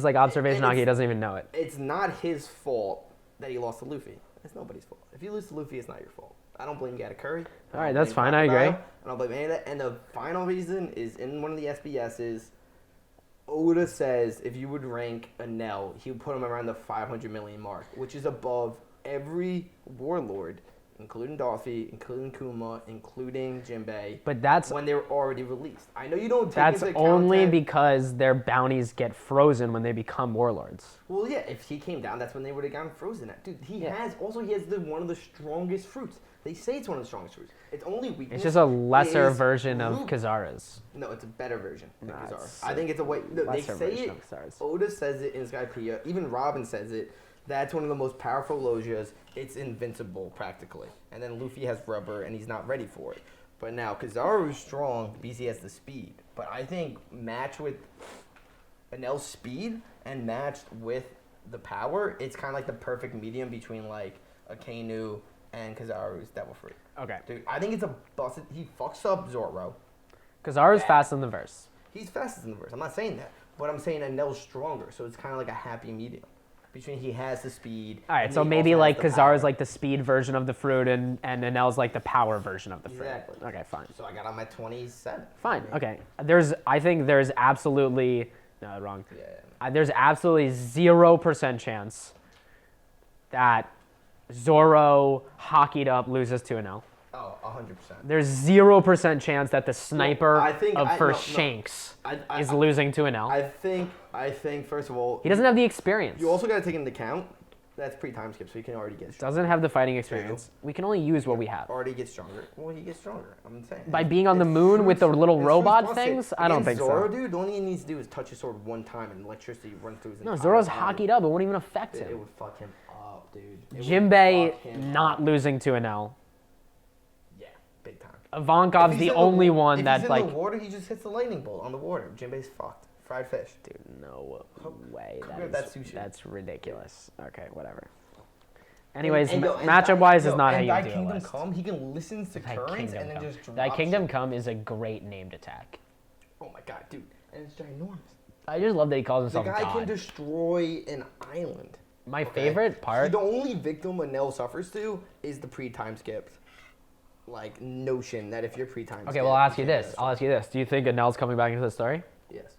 like observation haki. He doesn't even know it. It's not his fault that he lost to Luffy. It's nobody's fault. If you lose to Luffy, it's not your fault. I don't blame Katakuri. All right, that's fine. I agree. I don't blame any of that. And the final reason is in one of the SBSs. Oda says if you would rank Enel, he would put him around the 500 million mark, which is above every warlord, including Doffy, including Kuma, including Jimbei. But that's when they were already released. I know you don't take that's into only account because their bounties get frozen when they become warlords. Well, yeah, if he came down, that's when they would have gotten frozen at. Dude, he has one of the strongest fruits. They say it's one of the strongest fruits. Its only weakness. It's just a lesser version of root. Kizaru's. No, it's a better version than Nah, Kizaru. I think it's a way. No, they lesser say version it. of Kizaru's. Oda says it in Skypiea. Even Robin says it. That's one of the most powerful logias. It's invincible practically. And then Luffy has rubber, and he's not ready for it. But now Kizaru is strong because he has the speed. But I think matched with Enel's speed and matched with the power, it's kind of like the perfect medium between like akainu and Kizaru's Devil Fruit. Okay. Dude, I think it's a busted. He fucks up Zoro. Kizaru's fast in the verse. He's fastest in the verse. I'm not saying that. But I'm saying Enel's stronger. So it's kind of like a happy medium. Between he has the speed. All right, so maybe like Kizaru's like the speed version of the fruit and Enel's like the power version of the fruit. Exactly. Okay, fine. So I got on my 27. Fine, okay. I think there's absolutely, no, wrong. Yeah. There's absolutely 0% chance that Zoro hakied up loses to Enel. Oh, 100%. There's 0% chance that the sniper No, Shanks is losing to Enel. I think first of all, He doesn't have the experience. you also got to take into account that's pre-time skip, so he can already get Doesn't have the fighting experience. We can only use what we have. already get stronger. Well, he gets stronger. I'm saying. By being on the moon with the little robot things, I don't think Zoro, so. dude, the only thing he needs to do is touch his sword one time and electricity runs through his No, entire Zoro's body. hakied up. It won't even affect It him. would fuck him up, dude. It would Jimbei fuck him not up. losing to Enel. Yeah, big time. Ivankov's If the he's in only one if that's he's like. in the water, he just hits the lightning bolt on the water. Jimbei's fucked. Fried fish. Dude, no way. Grab that sushi. That's ridiculous. Okay, whatever. Anyways, And matchup wise is not how you and do by a Kingdom list. Come, he can listen to currents and then just drop That Kingdom shit. Come is a great named attack. Oh my god, dude. And it's ginormous. I just love that he calls The himself guy can God. destroy an island. My okay? favorite part. The only victim Enel suffers to is the pre-time skipped. Like, notion that if you're pre-time Okay, skipped, well, I'll ask you can't this. get I'll ask you this. Do you think Anel's coming back into the story? Yes.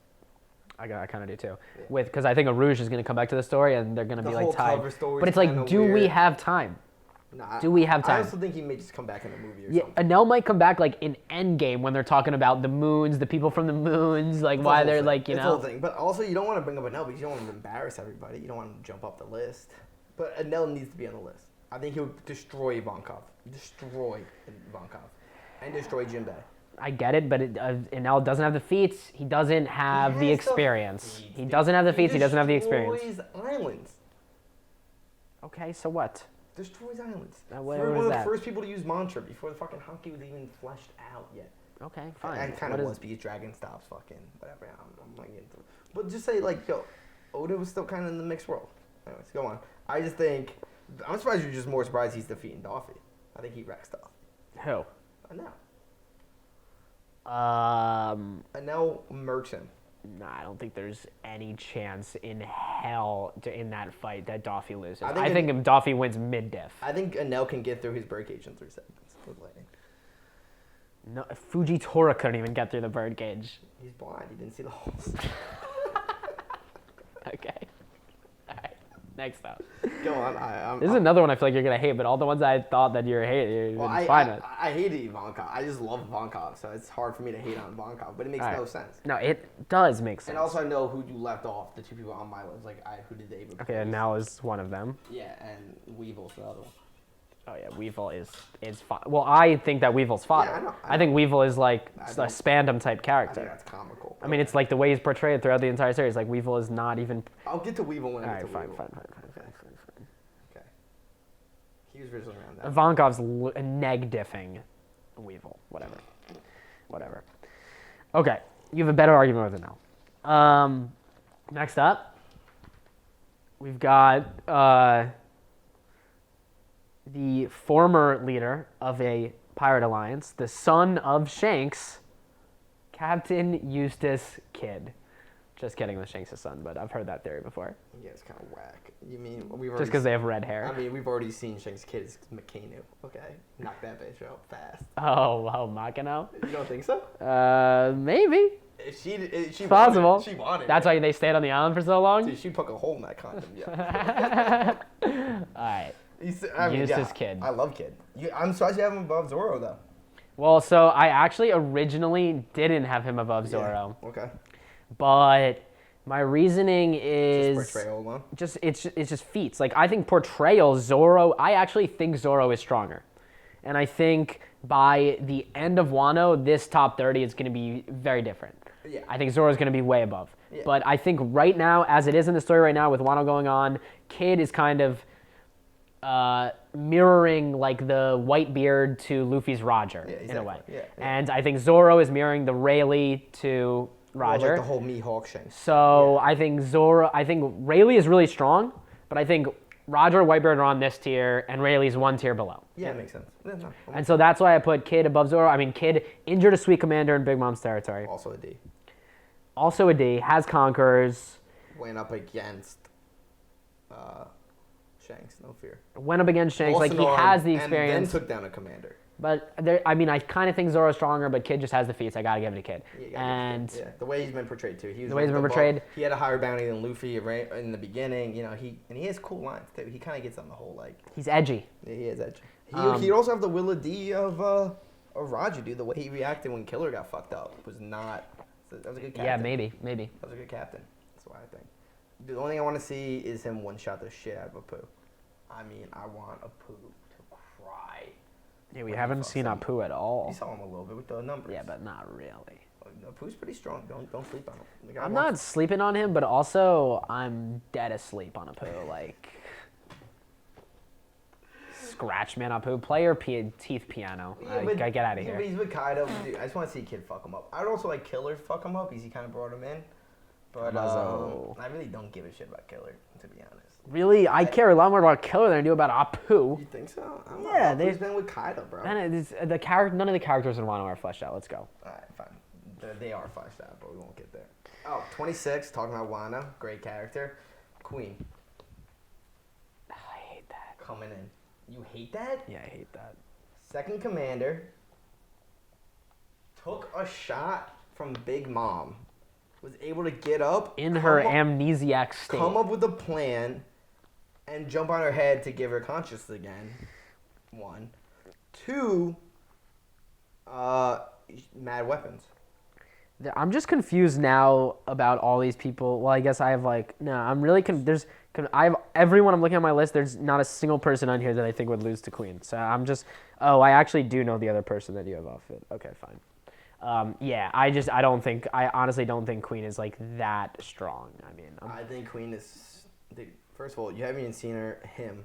I kind of do too. Yeah. Because I think Arouge is going to come back to the story and they're going to The be like whole tied. cover story's But it's like, kinda do we weird. have time? Nah, Do we have I time? also think he may just come back in a movie or Yeah, something. Enel might come back like in Endgame when they're talking about the moons, the people from the moons, like It's why the whole they're thing. like, you It's the know. whole thing. But also, you don't want to bring up Enel because you don't want to embarrass everybody. You don't want to jump up the list. But Enel needs to be on the list. I think he would destroy Ivankov. Destroy Ivankov. And destroy Jimbei. I get it, but Enel doesn't have the feats. He doesn't have the has experience. feats, He dude. doesn't have the feats. He doesn't have the experience. Destroys islands. Okay, so what? Destroys islands. What We're is one of the that? first people to use mantra before the fucking hockey was even fleshed out yet. Okay, fine. And kind What of is- was because Dragon stops fucking whatever. I'm like into it. But just say like, yo, Oda was still kind of in the mixed world. Anyways, go on. I just think I'm surprised you're just more surprised he's defeating Doffy. I think he wrecks stuff. Who? Enel. No, Enel murks him. I don't think there's any chance in hell in that fight that Doffy loses. I I think think if Doffy wins mid-diff. I think Enel can get through his birdcage in 3 seconds with lightning. No, Fujitora couldn't even get through the birdcage. He's blind. He didn't see the holes. Okay. All right. Next up. Go on. I'm, This is another one I feel like you're gonna hate, but all the ones I thought that you're hating, you're Well, fine with. I hated Ivankov. I just love Ivankov, so it's hard for me to hate on Ivankov, but it makes All no right. sense. No, it does make sense. And also, I know who you left off, the 2 people on my list. Like, who did they replace? Okay, and now is one of them. Yeah, and Weevil's the other one. Oh yeah, Weevil is fine. Well, I think that Weevil's fodder. I know. I think Weevil is like I a don't- spandom type I think character. that's comical. I mean, it's like the way he's portrayed throughout the entire series. Like Weevil is not even. I'll get to Weevil when I All get right, to fine, Weevil. fine. Okay. He was originally around that. Ivankov's neg diffing Weevil. Whatever. Okay, you have a better argument with it now. Next up, we've got the former leader of a pirate alliance, the son of Shanks, Captain Eustace Kidd. Just kidding with Shanks' son, but I've heard that theory before. Yeah, it's kind of whack. You mean we've Just already because they have red hair. I mean, we've already seen Shanks' kid is akainu. Okay, knock that bitch out fast. Oh, Makino? You don't think so? Maybe. She It's possible. Wanted, she wanted. That's it. why they stayed on the island for so long? Dude, she poked a hole in that condom. Yeah. Alright. Eustace Eustace Kidd. I love Kidd. I'm surprised you have him above Zoro though. Well, so I actually originally didn't have him above Zoro. Yeah. Okay. But my reasoning is Just portrayal, huh? it's just feats. Like I think portrayal Zoro. I actually think Zoro is stronger, and I think by the end of Wano, this top 30 is going to be very different. Yeah. I think Zoro is going to be way above. Yeah. But I think right now, as it is in the story right now with Wano going on, Kid is kind of mirroring like the white beard to Luffy's Roger exactly. in a way. Yeah. And I think Zoro is mirroring the Rayleigh to Roger. Well, like the whole mihawk shanks. So I think Rayleigh is really strong, but I think Roger, Whitebeard are on this tier, and Rayleigh's one tier below. Yeah, it makes sense. Yeah, no, And so that's why I put Kid above Zoro. I mean, Kid injured a sweet commander in Big Mom's territory. also a D. Also a D, has conquerors, Went up against Shanks, no fear. went up against Shanks. Like, he Lost an has arm, the experience. And then took down a commander. But I kind of think Zoro's stronger, but Kid just has the feats. I gotta give it to Kid. And Yeah, the way he's been portrayed too. The way he's been portrayed. He had a higher bounty than Luffy in the beginning. You know, he has cool lines too. He kind of gets on the whole like. he's edgy. Yeah, he is edgy. He'd also have the Willa D of Roger, dude. The way he reacted when Killer got fucked up was not. That was a good captain. Yeah, maybe. That was a good captain. That's what I think. The only thing I want to see is him one shot the shit out of Apu. I mean, I want Apu to cry. Yeah, we haven't seen Apu at all. You saw him a little bit with the numbers. Yeah, but not really. Apu's pretty strong. Don't sleep on him. The guy I'm wants- not sleeping on him, but also I'm dead asleep on Apu. Like, scratch man Apu. Play your teeth piano. Yeah, but- I get out of yeah, here. but he's with Kaido. Dude, I just want to see Kid fuck him up. I'd also like Killer fuck him up because he kind of brought him in. But Muzzo. I really don't give a shit about Killer, to be honest. Really, I care a lot more about Killer than I do about Apu. You think so? I don't Yeah, know. He's been with Kaido, bro. Man, none of the characters in Wano are fleshed out. Let's go. Alright, fine. They are fleshed out, but we won't get there. Oh, 26, talking about Wano. Great character. Queen, I hate that. coming in. You hate that? Yeah, I hate that. Second commander took a shot from Big Mom. Was able to get up. In her come up- amnesiac state. come up with a plan and jump on her head to give her conscious again. 1. 2, mad weapons. I'm just confused now about all these people. Well, I guess I have I'm really I have everyone I'm looking at my list. There's not a single person on here that I think would lose to Queen. So I'm just, I actually do know the other person that you have off it. Okay, fine. I honestly don't think Queen is like that strong. I mean, I think Queen is. First of all, you haven't even seen him.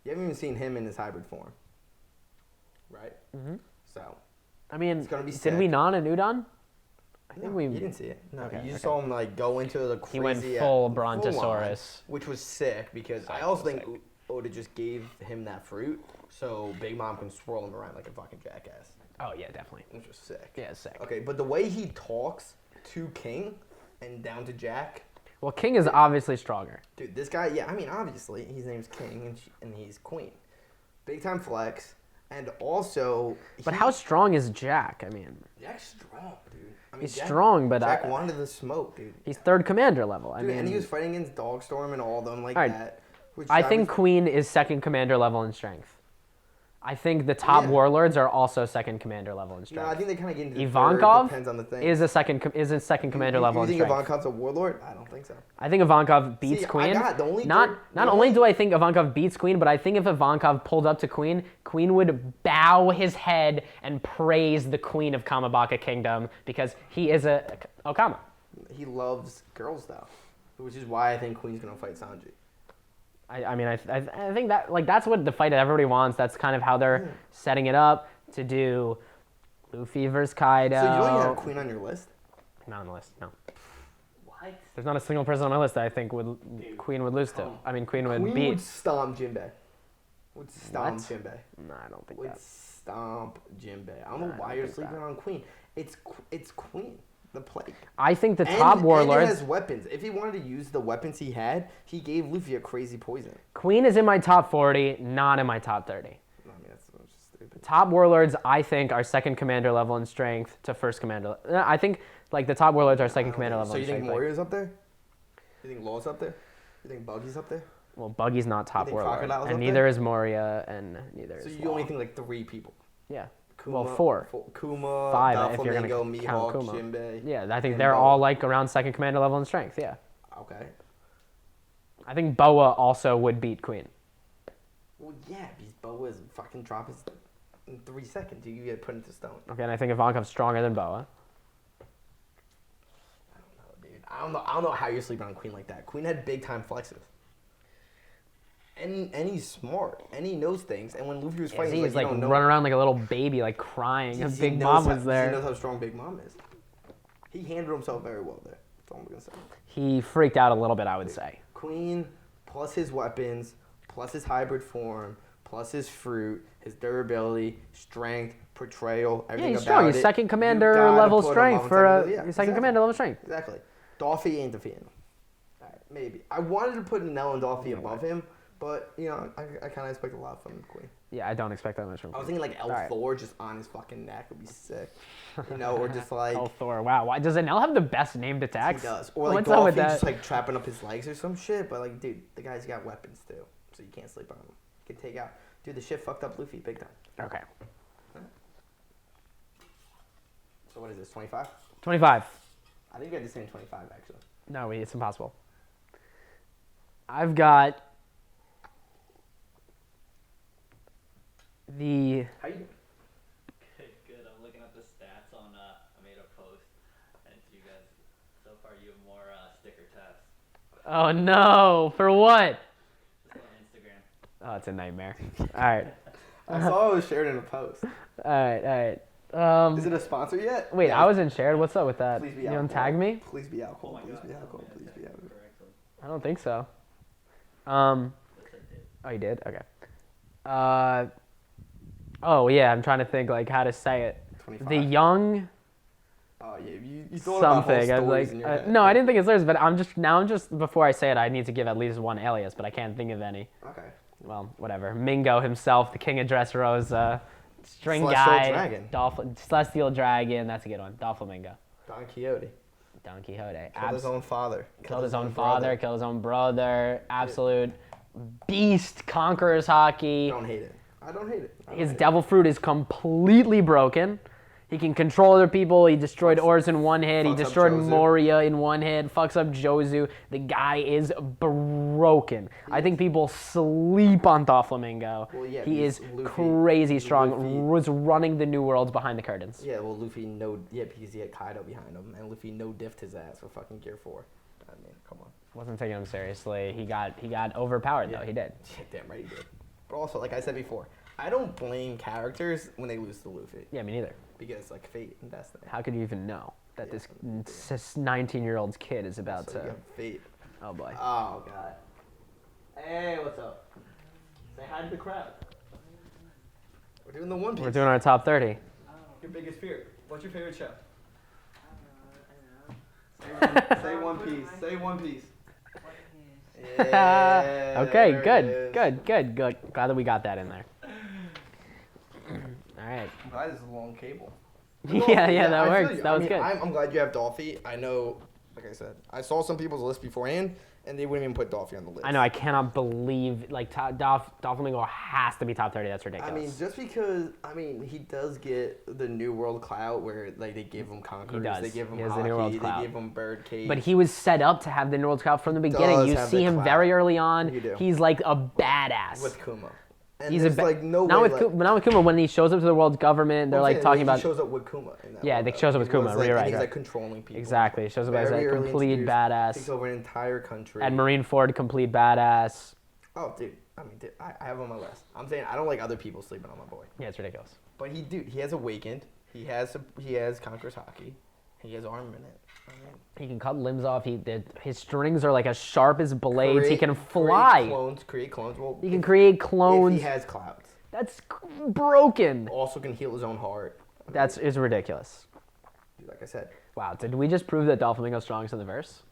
You haven't even seen him in his hybrid form, right? Mhm. So. I mean, It's gonna be did we sick. non and Udon? I think You didn't see it. No, Okay, you just okay. saw him like go into the crazy. He went full full on, Brontosaurus. which was sick because I Sick, also think sick. Oda just gave him that fruit so Big Mom can swirl him around like a fucking jackass, Oh yeah, definitely. which was sick. Yeah, sick. Okay, but the way he talks to King and down to Jack, Well, King is obviously stronger. dude, this guy. Yeah, I mean, obviously his name's King and he's Queen, big time flex, and also. But how strong is Jack? I mean, Jack's strong, dude. I mean, he's strong, but Jack wanted the smoke, dude. he's third commander level. I Dude, mean, and he was fighting against Dogstorm and all of them like Alright. that. Which I think Queen is second commander level in strength. I think the top Yeah. warlords are also second commander level in No, strength. I think they kind of get into Ivankov depends on the thing. is a second commander level You in think strength. Ivankov's a warlord? I don't think so. I think Ivankov beats See, I Queen. got the only not third- not the only only- do I think Ivankov beats Queen, but I think if Ivankov pulled up to Queen, Queen would bow his head and praise the Queen of Kamabaka Kingdom because he is a Okama. He loves girls though, which is why I think Queen's gonna fight Sanji. I think that that's what the fight that everybody wants. That's kind of how they're setting it up to do Luffy versus Kaido. So you only have Queen on your list? Not on the list, no. What? There's not a single person on my list that I think Queen would lose to. I mean, Queen would Queen beat. would stomp Jimbei. Would stomp What? Jimbei. No, I don't think Would that. stomp Jimbei. I don't Nah, know I why don't you're think sleeping that. on Queen. It's Queen, the plague. I think the And- top And warlords. he has weapons. If he wanted to use the weapons he had, he gave Luffy a crazy poison. Queen is in my top 40, not in my top 30. I mean, that's just stupid. Top warlords, I think, are second commander level in strength to first commander. I think like the top warlords are second commander level. So in you think strength. Like, Warrior's up there? You think Law's up there? You think Buggy's up there? well, Buggy's not top think warlord, Crocodile's and up neither there? is Moria, and neither So is you only Law. think like 3 people? Yeah. Kuma, Well, 4. Kuma, 5 if you're gonna Doflamingo, count Mihawk, Kuma. Jimbei. Yeah, I think and they're Boa. all like around second commander level in strength. Yeah. Okay. I think Boa also would beat Queen. Well, yeah, because Boa's fucking drop his in 3 seconds. You get put into stone. Okay, and I think Ivankov's stronger than Boa. I don't know, dude. I don't know how you're sleeping on Queen like that. Queen had big time flexes. And he's smart. And he knows things. And when Luffy was fighting, He's like, like you don't running know. around like a little baby, like crying. He His Big knows Mom was He there. knows how strong Big Mom is. He handled himself very well there. That's all I'm gonna say. He freaked out a little bit, I would say. Queen plus his weapons, plus his hybrid form, plus his fruit, his durability, strength, portrayal, Yeah, everything he's about strong. He's it. second You commander gotta level put him strength on for second- yeah, he's second exactly. commander level strength. Exactly. Doffy ain't defeating him. All right, maybe. I wanted to put Enel and Doffy Yeah, above him, but you know, I kind of expect a lot from Queen. Yeah, I don't expect that much from I was Queen. thinking like All right. Thor just on his fucking neck would be sick, you know, or just like Oh, Thor. Wow. Why does Enel have the best named he attacks? does, or like What's up with Doffy that? just like trapping up his legs or some shit. But like, dude, the guy's got weapons too, so you can't sleep on him. You can take out, dude. The shit fucked up Luffy big time. Okay. So what is this? 25? 25. I think you had the same 25 actually. No, it's impossible. I've got the How you doing? Good. I'm looking at the stats on. I made a post, and you guys, so far you have more sticker taps. Oh no, for what? Just on Instagram. Oh, it's a nightmare. All right. I saw it was shared in a post. All right. Is it a sponsor yet? Wait, Yeah. I wasn't shared. What's up with that? Please be You alcohol. don't tag me? Please be alcohol. Oh my Please God, be no, alcohol. yeah, Please be tagged alcohol. correctly. I don't think so. Yes, I did. Oh, you did? Okay. Oh yeah, I'm trying to think like how to say it. 25. The young Oh yeah, you thought about whole something. I was stories like, in your head. no, I didn't think it's theirs, but I'm just before I say it, I need to give at least one alias, but I can't think of any. Okay. Well, whatever. Mingo himself, the king of Dressrosa, string Celestial guy, Dragon. Celestial Dragon. That's a good one. Doflamingo, Don Quixote Don Quixote. killed his own father. Killed his own father. brother. Killed his own brother. Absolute beast. Conquerors hockey. Don't hate it. I don't hate it. I don't His hate it. devil fruit is completely broken. He can control other people. He destroyed Oars in one hit. He Fucks up destroyed Jozu. Moria in one hit. Fucks up Jozu. The guy is broken. I think people sleep on Doflamingo. Well, yeah, he because is Luffy- crazy strong. Luffy- Was running the New Worlds behind the curtains. Yeah, well, Luffy because he had Kaido behind him, and Luffy diffed his ass for fucking Gear 4. I mean, come on. Wasn't taking him seriously. He got overpowered though. He did. Yeah, damn right he did. But also, like I said before, I don't blame characters when they lose to Luffy Yeah, me neither. because like fate and destiny. How could you even know that Yeah. this 19-year-old kid is about So you to? have fate. Oh boy. Oh god. Hey, what's up? Say hi to the crowd. We're doing the One Piece. We're doing our top 30. Your biggest fear. What's your favorite show? I know. Say One Piece. Say One Piece. Okay, Yeah, there it is. good. Glad that we got that in there. All right. That is a long cable. Yeah, that I feel works. you. That I was mean, good. I'm glad you have Doffy. I know, like I said, I saw some people's list beforehand, and they wouldn't even put Doffy on the list. I know. I cannot believe like Doflamingo has to be top 30. That's I ridiculous. mean, just because he does get the New World clout where like they give him conquerors, does. they give him He has the hockey, New World they clout. give him birdcage. but he was set up to have the New World Cup from the beginning. Does You have see the him clout. very early on. You do. He's like a badass. with Kuma. And He's there's ba- like no not way. with Kuma, but not with Kuma. When he shows up to the world's government, they're like talking about. He shows up with Kuma. In that Yeah, world, they though. shows up with He was, Kuma, like, you're and right, he's right. like controlling people. Exactly. Shows up as Very a early complete introduced, badass. Takes over an entire country. And Marineford, complete badass. Oh, dude. I have him on my list. I'm saying I don't like other people sleeping on my boy. Yeah, it's ridiculous. But he has awakened. He has Conqueror's Hockey. He has armor in it. I mean, He can cut limbs off. His strings are like as sharp as blades. He can fly. Create clones. Well, He can create if clones. he has clouds. That's broken. Also can heal his own heart. That's is ridiculous. Like I said. Wow, did we just prove that Doflamingo's strongest in the verse?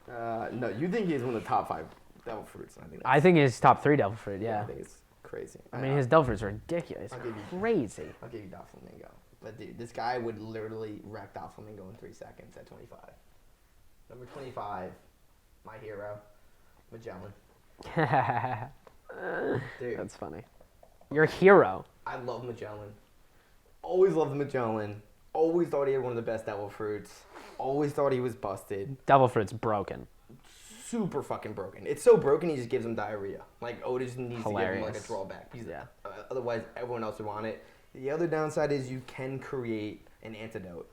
No, you think he's one of the top 5 devil fruits. I think he's top 3 devil fruit, yeah. I think it's crazy. I mean, his devil fruits are ridiculous. Crazy. I'll give you Doflamingo. But dude, this guy would literally wreck Doflamingo in 3 seconds at 25. Number 25, my hero, Magellan. Dude, That's funny. Your hero. I love Magellan. Always loved Magellan. Always thought he had one of the best devil fruits. Always thought he was busted. Devil fruit's broken. Super fucking broken. It's so broken he just gives him diarrhea. Like Otis needs to give him like a drawback. Otherwise, everyone else would want it. The other downside is you can create an antidote,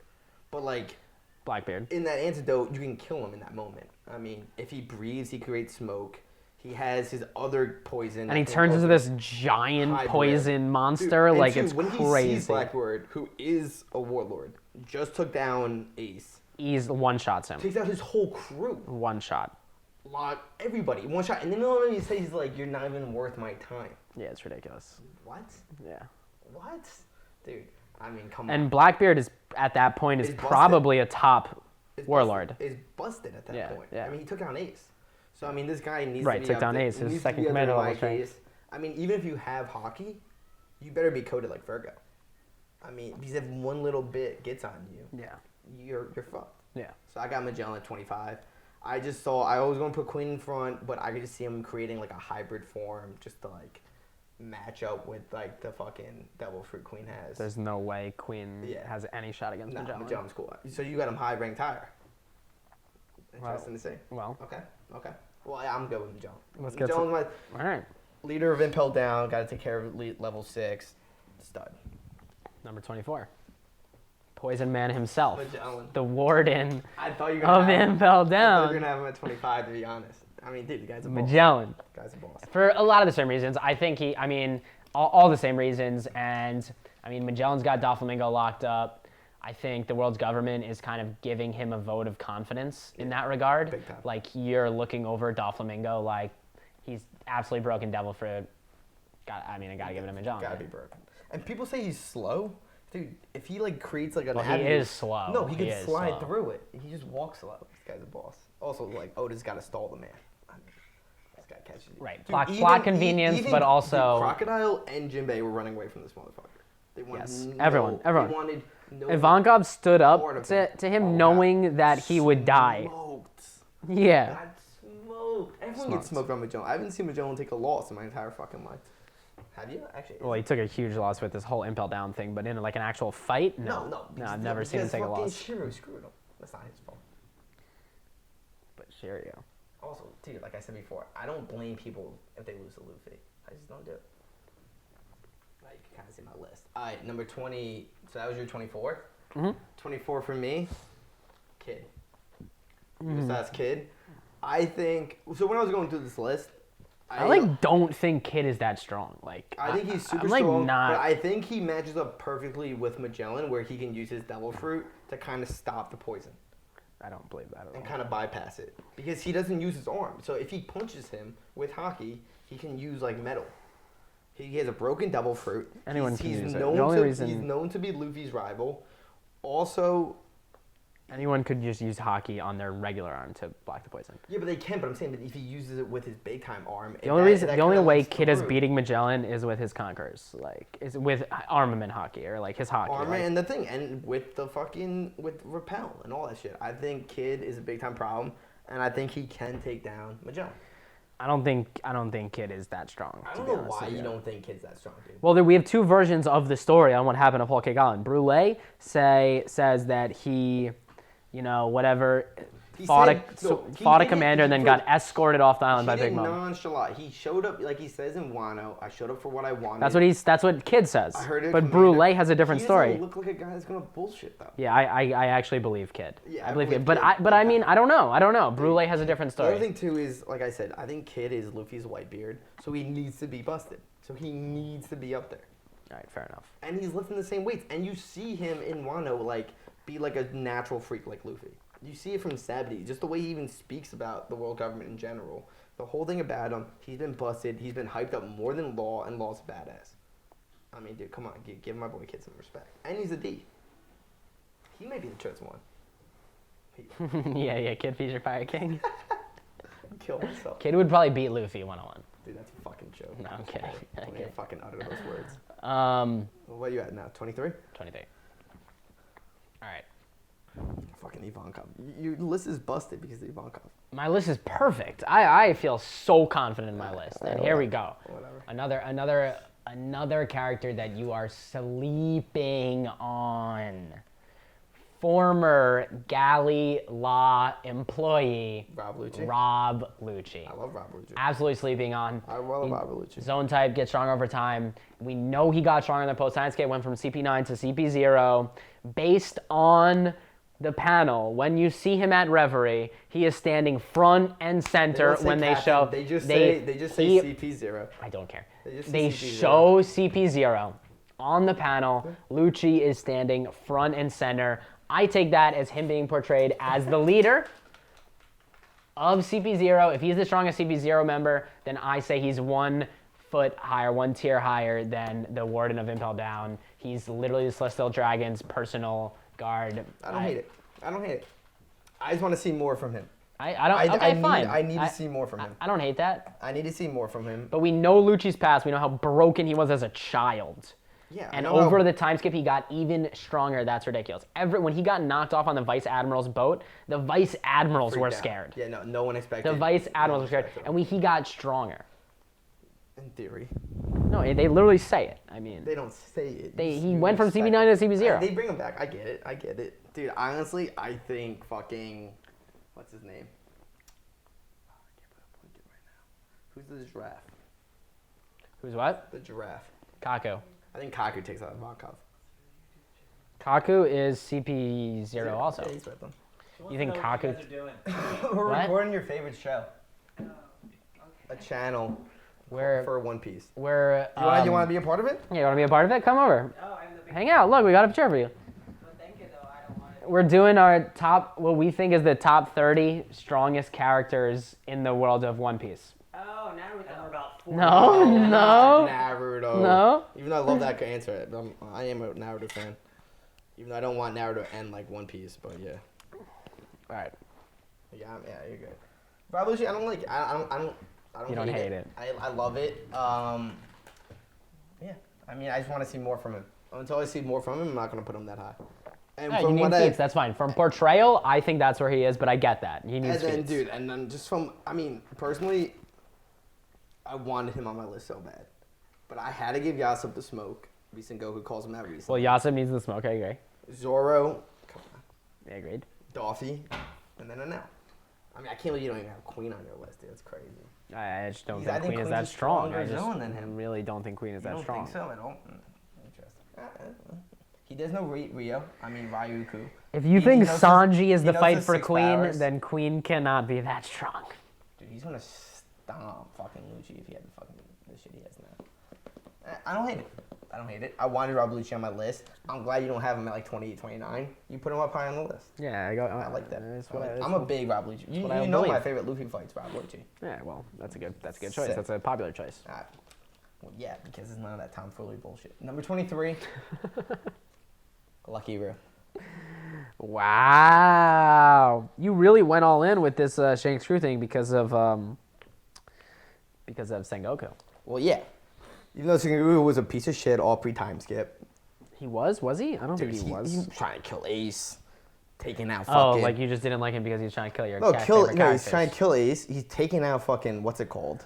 but like Blackbeard. in that antidote, you can kill him in that moment. I mean, if he breathes, he creates smoke. He has his other poison, and he turns into this giant hybrid poison monster. Dude, like too, it's when crazy. He sees Blackbeard, who is a warlord, just took down Ace. He's one shots him. Takes out his whole crew. One shot. Everybody, one shot, and then all he says he's like, "You're not even worth my time." Yeah, it's ridiculous. What? Yeah. What? Dude, I mean, come on. And Blackbeard is at that point is probably a top warlord. Is busted at that point. Yeah. I mean, he took down Ace. So I mean, this guy needs right, to be took up down there. Ace, He his needs second to be up there commander in level my strength. case. I mean, even if you have hockey, you better be coded like Virgo. I mean, because if one little bit gets on you, Yeah. you're fucked. Yeah. So I got Magellan at 25. I just saw I was going to put Queen in front, but I could just see him creating like a hybrid form just to like match up with like the fucking devil fruit Queen has. There's no way Queen has any shot against Magellan. Magellan's cool. So you got him high ranked higher. Interesting to see. Well. Okay. Well, yeah, I'm good with Magellan. Let's get Magellan's All right. my leader of Impel Down. Got to take care of level 6. Stud. Number 24. Poison Man himself. Magellan. The warden I thought you were of gonna have Impel I thought Down. you were gonna have him at 25, to be honest. I mean, dude, the guy's a boss. Magellan. Guy's a boss. For a lot of the same reasons. I think all the same reasons. And, Magellan's got Doflamingo locked up. I think the world's government is kind of giving him a vote of confidence in that regard. Big time. Like, you're looking over Doflamingo like he's absolutely broken devil fruit. I gotta give it to Magellan. Gotta be broken. And people say he's slow. Dude, if he like creates like an Well, he avenue, is slow. No, he He can is slide slow. through it. He just walks slow. This guy's a boss. Also, like Oda's got to stall the man. I mean, this guy catches you. Right. Dude, Plot convenience, but also dude, Crocodile and Jimbei were running away from this motherfucker. They wanted Yes, no, everyone. They wanted no Ivankov stood up part of to him. him Oh, knowing God. that he would die. Smoked. Yeah. Got smoked. Everyone gets smoked by Magellan. I haven't seen Magellan take a loss in my entire fucking life. Have you? Actually. Well, he took a huge loss with this whole Impel Down thing, but in like an actual fight, No, no, I've never seen him take a loss. Shiryu screwed him. That's not his fault. But Shiryu. Also, dude, like I said before, I don't blame people if they lose to Luffy. I just don't do it. Right, you can kind of see my list. All right, number 20. So that was your 24? Mhm. 24 for me, Kid. Mhm. Besides Kid, I think... So when I was going through this list, I don't think Kid is that strong. Like I think he's super I'm, like, strong, not. but I think he matches up perfectly with Magellan, where he can use his devil fruit to kind of stop the poison I don't believe that at and all. kind of bypass it, because he doesn't use his arm. So if he punches him with hockey, he can use like metal. He has a broken devil fruit. Anyone can use it. Known The only to, reason- he's known to be Luffy's rival. Also, Anyone could just use hockey on their regular arm to block the poison. yeah, but they can. But I'm saying, but if he uses it with his big time arm, The only way Kid is beating Magellan is with his conquerors, like is with armament hockey or like his hockey. armor like, and the thing, and with the fucking with repel and all that shit. I think Kid is a big time problem, and I think he can take down Magellan. I don't think Kid is that strong. I to don't be know honest why with you don't think Kid's that strong, dude. Well, we have two versions of the story on what happened to Whole Cake Island. Brule says that he, whatever, He fought said- he a didn't- commander and then he got put- escorted off the island He by Big didn't Mom. nonchalant. He showed up like he says in Wano. I showed up for what I wanted. That's what Kid says. I heard it. But Commander. Brule has a different He story. doesn't look like a guy that's gonna bullshit though. Yeah, I actually believe Kid. Yeah, I believe Kid. Kid. But I mean, I don't know. Brule has a different The other story. thing too is, like I said, I think Kid is Luffy's Whitebeard, so he needs to be busted. So he needs to be up there. All right, fair enough. And he's lifting the same weights. And you see him in Wano, like, be like a natural freak like Luffy. You see it from Sabity, just the way he even speaks about the world government in general. The whole thing about him, he's been busted, he's been hyped up more than Law, and Law's a badass. I mean, dude, come on, give my boy Kid some respect. And he's a D. He may be the chosen one. yeah, Kid Feature Pirate King. Kill myself. Kid would probably beat Luffy 1-on-1. Dude, that's a fucking joke. No, I'm kidding. I can't fucking utter those words. Um, What are you at now? 23? 23. All right. Fucking Ivankov. Your list is busted because of Ivankov. My list is perfect. I feel so confident in my list. And here we go. Whatever. Another character that you are sleeping on. Former Galley Law employee Rob Lucci. Rob Lucci. I love Rob Lucci. Absolutely sleeping on. I love Rob Lucci. Zone type gets stronger over time. We know he got stronger in the post-science skate, went from CP9 to CP0. Based on the panel, when you see him at Reverie, he is standing front and center when they show. They just say CP0. I don't care. They show CP0 on the panel. Lucci is standing front and center. I take that as him being portrayed as the leader of CP0. If he's the strongest CP0 member, then I say he's 1 foot higher, 1 tier higher than the Warden of Impel Down. He's literally the Celestial Dragon's personal guard. I don't hate it. I just want to see more from him. Fine. I need to see more from him. I don't hate that. I need to see more from him. But we know Lucci's past. We know how broken he was as a child. Yeah. And over the time skip, he got even stronger. That's ridiculous. When he got knocked off on the Vice Admiral's boat, the Vice Admirals were scared. Yeah, no one expected. The Vice Admirals were scared. And he got stronger. In theory. No, they literally say it. I mean, they don't say it. He went from CP9 to CP0. They bring him back. I get it. Dude, honestly, I think fucking, what's his name? Oh, I can't put a point to it right now. Who's the giraffe? Who's what? The giraffe. Kaku. I think Kaku takes out Ivankov. Kaku is CP0 also. Yeah, he's with them. You think Kaku? We're What? recording your favorite show. A channel for One Piece. Where You want to be a part of it? Yeah, you want to be a part of it? Come over. Oh, I'm the big Hang out. Look, we got a chair for you. Well, thank you, though. I don't want it. We're doing our top, what we think is the top 30 strongest characters in the world of One Piece. Oh, now we're about 4. No. Naruto. No. Even though I love that answer, I am a Naruto fan. Even though I don't want Naruto to end like One Piece, but yeah. All right. Yeah, you're good. Probably, I don't like. I don't. You don't hate it. I love it. Yeah. I mean, I just want to see more from him. Until I see more from him, I'm not gonna put him that high. And Yeah, you need seats. That's fine. From portrayal, I think that's where he is, but I get that. He needs seats. And then just from, I mean, personally, I wanted him on my list so bad, but I had to give Yassop the smoke. Sengoku calls him that recently. Well, Yassop needs the smoke. I agree. Zoro, come on. Yeah, agreed. Doffy, and then Enel. I mean, I can't believe you don't even have Queen on your list, dude. That's crazy. I just don't I think think Queen is Queen's that a strong. I stronger just zone than him. really don't think Queen is that strong. Think so at all? Interesting. He does know Rio. I mean, Ryuku. If you think Sanji is the fight for his Queen, powers. then Queen cannot be that strong. Dude, he's gonna stomp fucking Lucci if he had the fucking the shit he has now. I don't hate it. I wanted Rob Lucci on my list. I'm glad you don't have him at like 28, 29. You put him up high on the list. Yeah, I like that. I'm a big Rob Lucci. You know believe. my favorite Luffy fight's Rob Lucci. Yeah, well, that's a good choice. Sick. That's a popular choice. Well, yeah, because it's none of that tomfoolery bullshit. Number 23. Lucky Roo. Wow, you really went all in with this Shanks crew thing because of Sengoku. Well, yeah. Even though Sengoku was a piece of shit all pre-time skip. He was he? I don't think he was. He was trying to kill Ace. Taking out Oh, fucking... like you just didn't like him because he was trying to kill your No, favorite he's trying to kill Ace. He's taking out fucking, what's it called?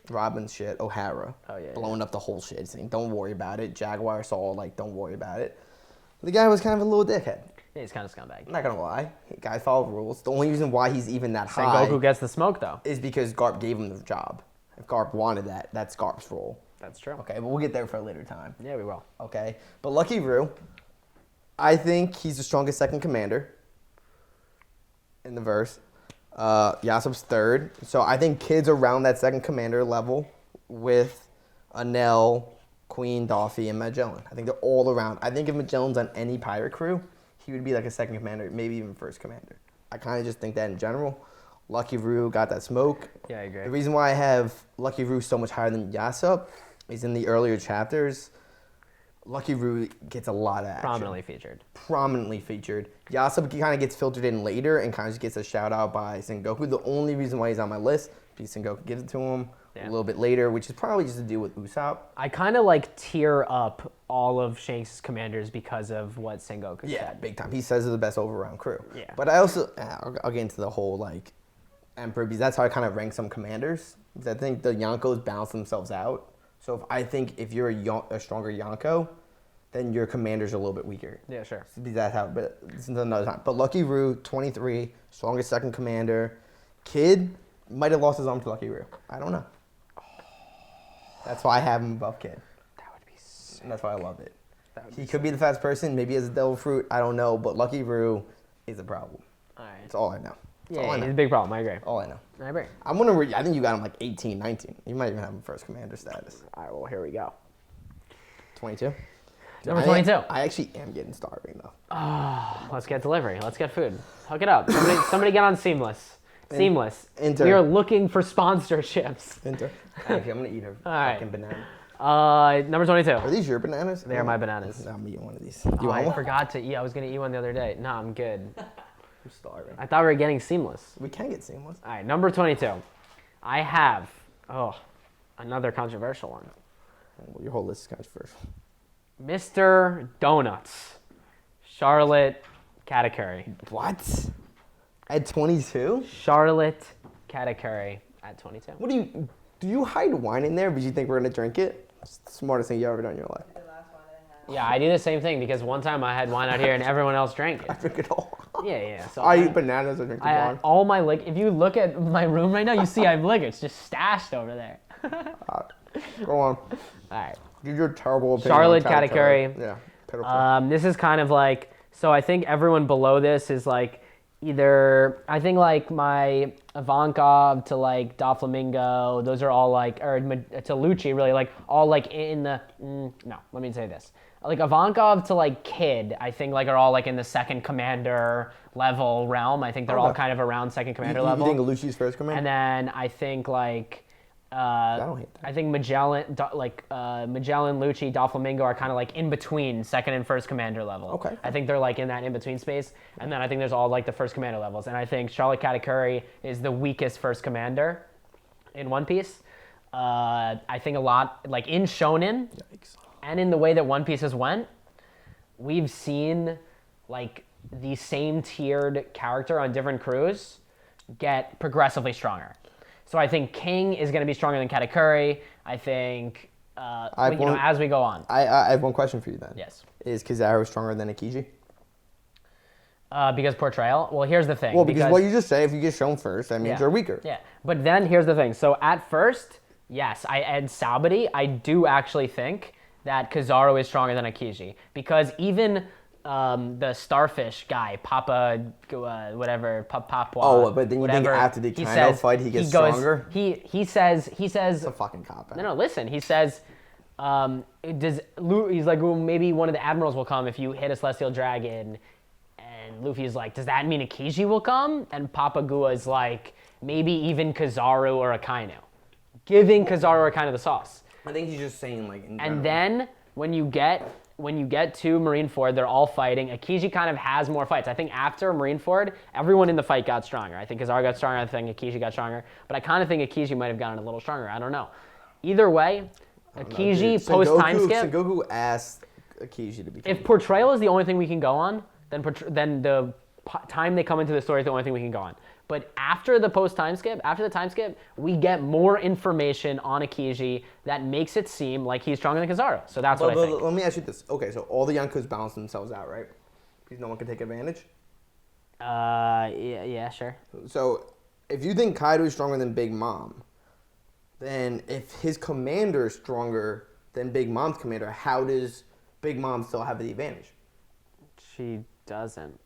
Robin's shit, O'Hara. Oh, yeah. Blowing up the whole shit, saying, don't worry about it. Jaguar saw, like, don't worry about it. The guy was kind of a little dickhead. Yeah, he's kind of scumbag. I'm not gonna lie. The guy followed rules. The only reason why he's even that high Sengoku gets the smoke, though. is because Garp gave him the job. If Garp wanted that, that's Garp's role. That's true. Okay, but we'll get there for a later time. Yeah, we will. Okay, but Lucky Roo, I think he's the strongest second commander in the verse. Yassop's third. So I think Kid's around that second commander level with Enel, Queen, Doffy, and Magellan. I think they're all around. I think if Magellan's on any pirate crew, he would be like a second commander, maybe even first commander. I kind of just think that in general. Lucky Roo got that smoke. Yeah, I agree. The reason why I have Lucky Roo so much higher than Yassop is in the earlier chapters, Lucky Roo gets a lot of action. Prominently featured. Yassop kind of gets filtered in later and kind of just gets a shout out by Sengoku. The only reason why he's on my list is because Sengoku gives it to him a little bit later, which is probably just to do with Usopp. I kind of like tier up all of Shanks' commanders because of what Sengoku said. Yeah, big time. He says they're the best overall crew. Yeah. But I also, I'll get into the whole like Emperor, because that's how I kind of rank some commanders. Because I think the Yonkos balance themselves out. So if you're a stronger Yonko, then your commanders are a little bit weaker. Yeah, sure. That's how, but it's another time. But Lucky Roo, 23, strongest second commander. Kid might have lost his arm to Lucky Roo. I don't know. That's why I have him above Kid. That would be sick. And that's why I love it. He could be the fast person. Maybe he has a devil fruit. I don't know. But Lucky Roo is a problem. All right. That's all I know. Yeah, he's a big problem. I agree. All I know. I agree. I'm wondering. I think you got him like 18, 19. You might even have him first commander status. All right. Well, here we go. 22. Number 22. I actually am getting starving though. Oh, let's get delivery. Let's get food. Hook it up. Somebody get on Seamless. Seamless. Enter. We are looking for sponsorships. Enter. Actually, I'm gonna eat a right. fucking banana. Number 22. Are these your bananas? They are my bananas. I'm eating one of these. Oh, You want I one? forgot to eat. I was going to eat one the other day. No, I'm good. I'm starving. I thought we were getting Seamless. We can get seamless. All right, number 22. I have, another controversial one. Well, your whole list is controversial. Mr. Donuts. Charlotte Katakuri. What? At 22? Charlotte Katakuri at 22. What do you hide wine in there because you think we're gonna drink it? It's the smartest thing you ever done in your life. Yeah, I do the same thing because one time I had wine out here and everyone else drank I it. drink it all. Yeah. So I eat bananas, I drink the wine. all my if you look at my room right now, you see I have liquor. It's just stashed over there. Go on. All right. Give your terrible opinion. Charlotte on Katakuri. Yeah. Pitiful. This is kind of like, so I think everyone below this is like either, I think like my Ivankov to like doflamingo, those are all like, or to lucci really, like all like in the, no, let me say this. Like Ivankov to like Kid, I think like are all like in the second commander level realm. I think they're all kind of around second commander level. You think Lucci's first commander? And then I think like, I don't hate that. I think Magellan, Lucci, Doflamingo are kind of like in between second and first commander level. Okay. I think they're like in that in between space. And then I think there's all like the first commander levels. And I think Charlotte Katakuri is the weakest first commander in One Piece. I think a lot, like in Shonen, Yikes. and in the way that One Piece has went, we've seen like the same tiered character on different crews get progressively stronger. So I think King is going to be stronger than Katakuri. I think, as we go on. I have one question for you then. Yes. Is Kizaru stronger than Aokiji? Because portrayal? Well, here's the thing. Well, because what you just say, if you get shown first, that means you're weaker. Yeah, but then here's the thing. So at first, yes, and Sabati, I do actually think that Kizaru is stronger than Aokiji. Because even the starfish guy, Papa, whatever, Papua. Oh, but then you whatever, think after the Akainu fight, he gets stronger? He says. It's a fucking cop out. No, listen. He says, he's like, well, maybe one of the admirals will come if you hit a celestial dragon. And Luffy's like, does that mean Aokiji will come? And Papa Gua is like, maybe even Kizaru or Akainu. Giving Kizaru or Akainu the sauce. I think he's just saying like in And general. then when you get to Marineford, they're all fighting. Aokiji kind of has more fights. I think after Marineford, everyone in the fight got stronger. I think Kizaru got stronger. I think Aokiji got stronger. But I kind of think Aokiji might have gotten a little stronger. I don't know. Either way, Aokiji post time skip. Sengoku asked Aokiji to become. If portrayal is the only thing we can go on, then the time they come into the story is the only thing we can go on. But after the time skip, we get more information on Aokiji that makes it seem like he's stronger than Kizaru. So that's what I think. Let me ask you this. Okay, so all the Yonkos balance themselves out, right? Because no one can take advantage? Yeah, sure. So if you think Kaido is stronger than Big Mom, then if his commander is stronger than Big Mom's commander, how does Big Mom still have the advantage? She doesn't.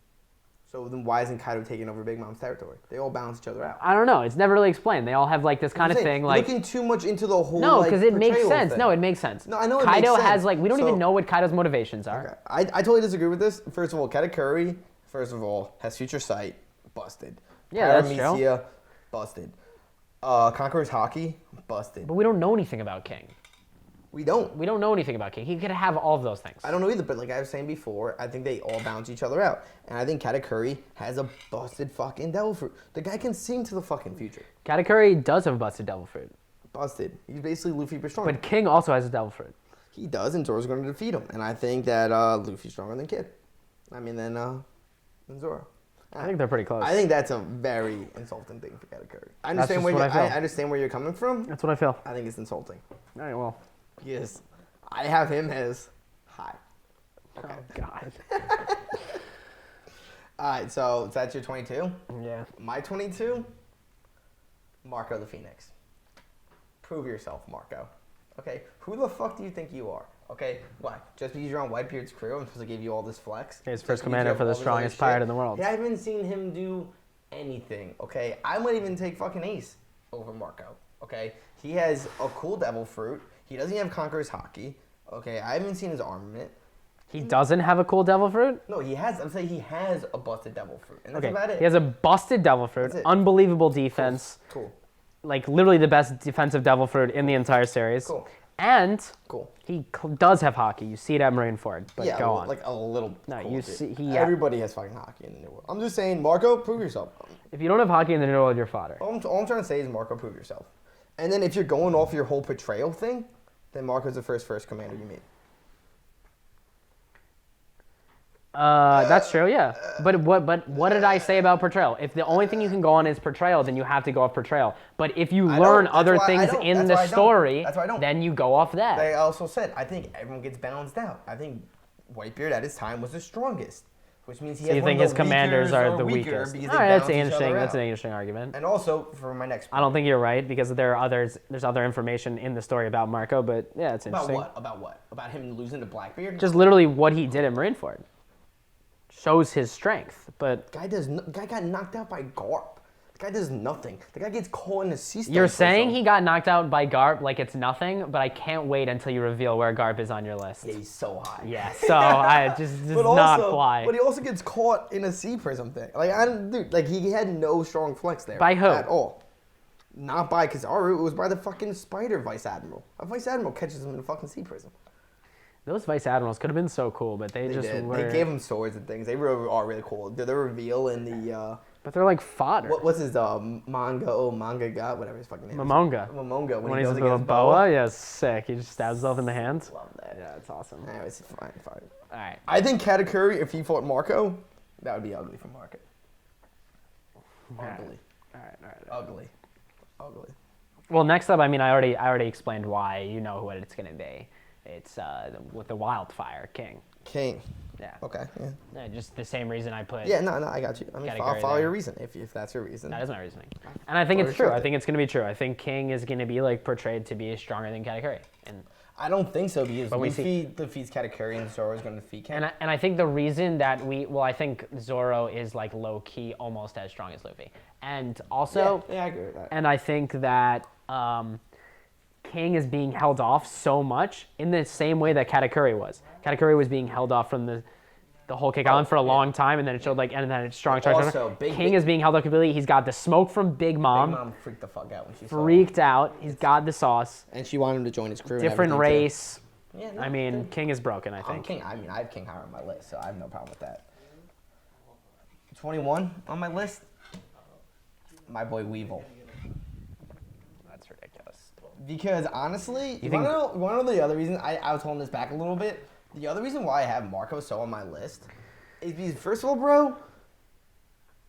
So then why isn't Kaido taking over Big Mom's territory? They all balance each other out. I don't know. It's never really explained. They all have like this kind of thing. Like looking too much into the whole. no, because it makes portrayal sense. thing. No, it makes sense. No, I know it Kaido makes sense. has like we don't even know what Kaido's motivations are. Okay. I totally disagree with this. First of all, Katakuri, has future sight, busted. Yeah, that's true. Paramecia, busted. Conqueror's Hockey, busted. But we don't know anything about King. We don't. We don't know anything about King. He could have all of those things. I don't know either, but like I was saying before, I think they all balance each other out. And I think Katakuri has a busted fucking devil fruit. The guy can see into the fucking future. Katakuri does have a busted devil fruit. Busted. He's basically Luffy but stronger. But King also has a devil fruit. He does, and Zoro's going to defeat him. And I think that Luffy's stronger than Kid. I mean, than Zoro. I think they're pretty close. I think that's a very insulting thing for Katakuri. I understand where you're coming from. That's what I feel. I think it's insulting. All right, well. Yes. I have him as high. Okay. Oh, God. All right, so that's your 22? Yeah. My 22? Marco the Phoenix. Prove yourself, Marco. Okay? Who the fuck do you think you are? Okay? What? Just because you're on Whitebeard's crew, I'm supposed to give you all this flex? He's first commander for the strongest pirate in the world. Yeah, I haven't seen him do anything, okay? I might even take fucking Ace over Marco, okay? He has a cool devil fruit. He doesn't have Conqueror's Hockey, okay? I haven't seen his armament. He doesn't have a cool devil fruit? No, he has. I'm saying he has a busted devil fruit, and that's about it. He has a busted devil fruit, unbelievable defense. Cool. Like literally the best defensive devil fruit in the entire series. Cool. And cool. He does have hockey. You see it at Marineford, but yeah, go on. Like a little. No, cool, you dude. see, everybody has fucking hockey in the new world. I'm just saying, Marco, prove yourself. If you don't have hockey in the new world, you're fodder. All I'm trying to say is, Marco, prove yourself. And then if you're going off your whole portrayal thing, then Marco's the first commander you meet. That's true, yeah. But what did I say about portrayal? If the only thing you can go on is portrayal, then you have to go off portrayal. But if you learn other things in the story, then you go off that. I also said, I think everyone gets balanced out. I think Whitebeard at his time was the strongest, which means he has you think his commanders are the weakest? All right, that's interesting. That's an interesting argument. And also, for my next point, I don't think you're right, because there's other information in the story about Marco, but yeah, it's interesting. About what? About him losing to Blackbeard? Just literally what he did at Marineford. Shows his strength, but guy got knocked out by Garp. The guy does nothing. The guy gets caught in a sea storm. You're saying he got knocked out by Garp like it's nothing, but I can't wait until you reveal where Garp is on your list. Yeah, he's so high. Yeah, so I just not fly. But he also gets caught in a sea prism thing. Like he had no strong flex there. By who? At all. Not by Kizaru. It was by the fucking spider vice admiral. A vice admiral catches him in a fucking sea prism. Those vice admirals could have been so cool, but they just did. were. They gave him swords and things. They are really cool. The reveal in the. But they're like fodder. What's his manga got whatever his fucking name. Momonga. Momonga when he's goes with a against boa. Yeah, sick. He just stabs himself in the hand. Love that. Yeah, it's awesome. Anyways, fine. All right. I think Katakuri, if he fought Marco, that would be ugly for Marco. Ugly. All right. Ugly. Well, next up, I mean, I already explained why. You know what it's gonna be. It's with the wildfire king. Yeah. Okay. Yeah. Just the same reason I put. Yeah. No. I got you. I mean, follow your reason if that's your reason. That is my reasoning, and I think it's true. I think it's gonna be true. I think King is gonna be like portrayed to be stronger than Katakuri, and I don't think so because Luffy defeats Katakuri and Zoro is gonna defeat King. And I think the reason that I think Zoro is like low key almost as strong as Luffy, and also I agree with that. And I think that King is being held off so much in the same way that Katakuri was. Katakuri was being held off from the whole Kick Island for a long time, and then it showed and then it's strong. King is being held up completely. He's got the smoke from Big Mom. Big Mom freaked the fuck out when she freaked out. He's got the sauce. And she wanted him to join his crew. Different race. Yeah, I mean, King is broken, I think. King. I mean, I have King higher on my list, so I have no problem with that. 21 on my list. My boy Weevil. That's ridiculous. Because honestly, you want to know the other reason? I was holding this back a little bit. The other reason why I have Marco so on my list is because, first of all, bro,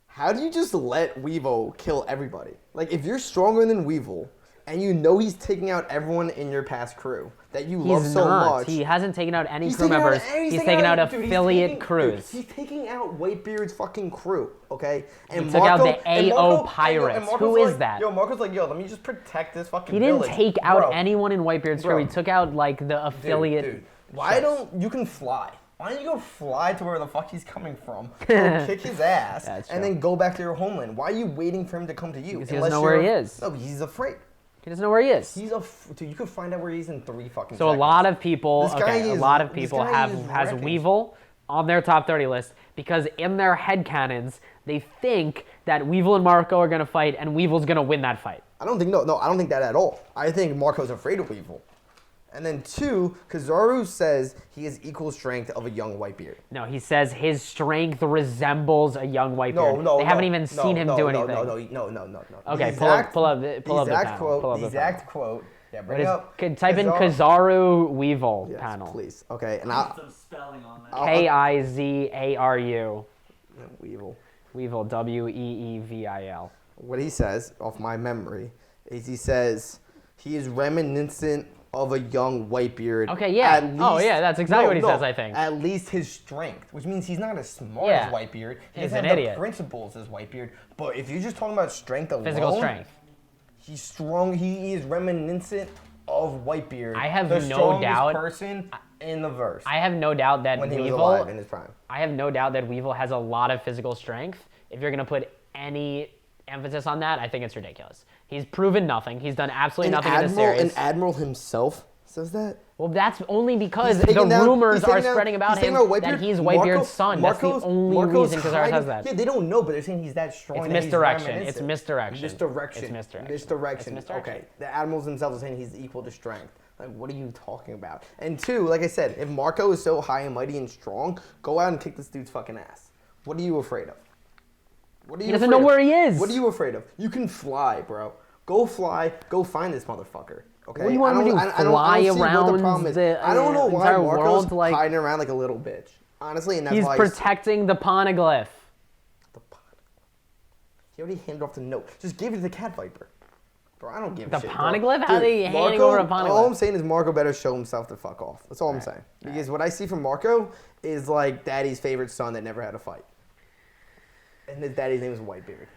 how do you just let Weevil kill everybody? Like, if you're stronger than Weevil and you know he's taking out everyone in your past crew that you love so much. He hasn't taken out any crew members. He's taken out affiliate crews. He's taking out Whitebeard's fucking crew, okay? And he took out the AO Pirates. Who is that? Marco's like, let me just protect this fucking village. He didn't take out anyone in Whitebeard's crew. He took out, the affiliate. Dude. Why don't you can fly? Why don't you go fly to where the fuck he's coming from, go kick his ass, That's and true. then go back to your homeland? Why are you waiting for him to come to you? Because he doesn't know where he is. No, he's afraid. He doesn't know where he is. Dude, you could find out where he is in 3 fucking So seconds. a lot of people, This guy a is- lot of this people guy has is wrecking. Weevil on their top 30 list because in their headcanons, they think that Weevil and Marco are going to fight and Weevil's going to win that fight. I don't think I don't think that at all. I think Marco's afraid of Weevil. And then 2, Kizaru says he has equal strength of a young Whitebeard. No, he says his strength resembles a young Whitebeard. No, They haven't even seen him do anything. No. Okay, The pull up exact- the exact panel. quote. Pull up The the exact quote. Yeah, What bring is, up. type in Kizaru Weevil Yes, panel. please. Okay, and Some spelling on that. Kizaru. Weevil. Weevil, Weevil. What he says, off my memory, is he says he is reminiscent of a young Whitebeard. Okay, yeah. At least, Oh, yeah, that's exactly what he says, I think. At least his strength, which means he's not as smart Yeah. as Whitebeard. He He's doesn't an have idiot. the principles as Whitebeard. But if you're just talking about strength alone, Physical strength. he's strong. He is reminiscent of Whitebeard. I have the no strongest doubt- person in the verse I have no doubt that when he was Weevil. alive in his prime. I have no doubt that Weevil has a lot of physical strength. If you're going to put any emphasis on that, I think it's ridiculous. He's proven nothing. He's done absolutely nothing in the series. An admiral himself says that. Well, that's only because He's the taking down- rumors he's are taking down- spreading about he's taking him down that Whitebeard. he's Marco- Whitebeard's son. That's Marco's- the only Marco's reason Kizaru hiding- says that. Yeah, they don't know, but they're saying he's that strong. It's that he's misdirection. reminiscent. It's misdirection. Misdirection. It's misdirection. Misdirection. It's misdirection. Okay, the admirals themselves are saying he's equal to strength. Like, what are you talking about? And 2, like I said, if Marco is so high and mighty and strong, go out and kick this dude's fucking ass. What are you afraid of? What are you He doesn't afraid know of? where he is. What are you afraid of? You can fly, bro. Go fly. Go find this motherfucker. Okay. What do you want him to do? I don't Fly see what the around problem is. the, I don't know why entire Marco's world, like- hiding around like a little bitch. Honestly, and that's He's why protecting the poneglyph. He already handed off the note. Just give it to the cat viper. Bro, I don't give The a shit. poneglyph? Bro. How are they Dude, handing Marco- over a poneglyph? All I'm saying is Marco better show himself the fuck off. That's all I'm saying. Because what I see from Marco is like daddy's favorite son that never had a fight. And his daddy's name is Whitebeard.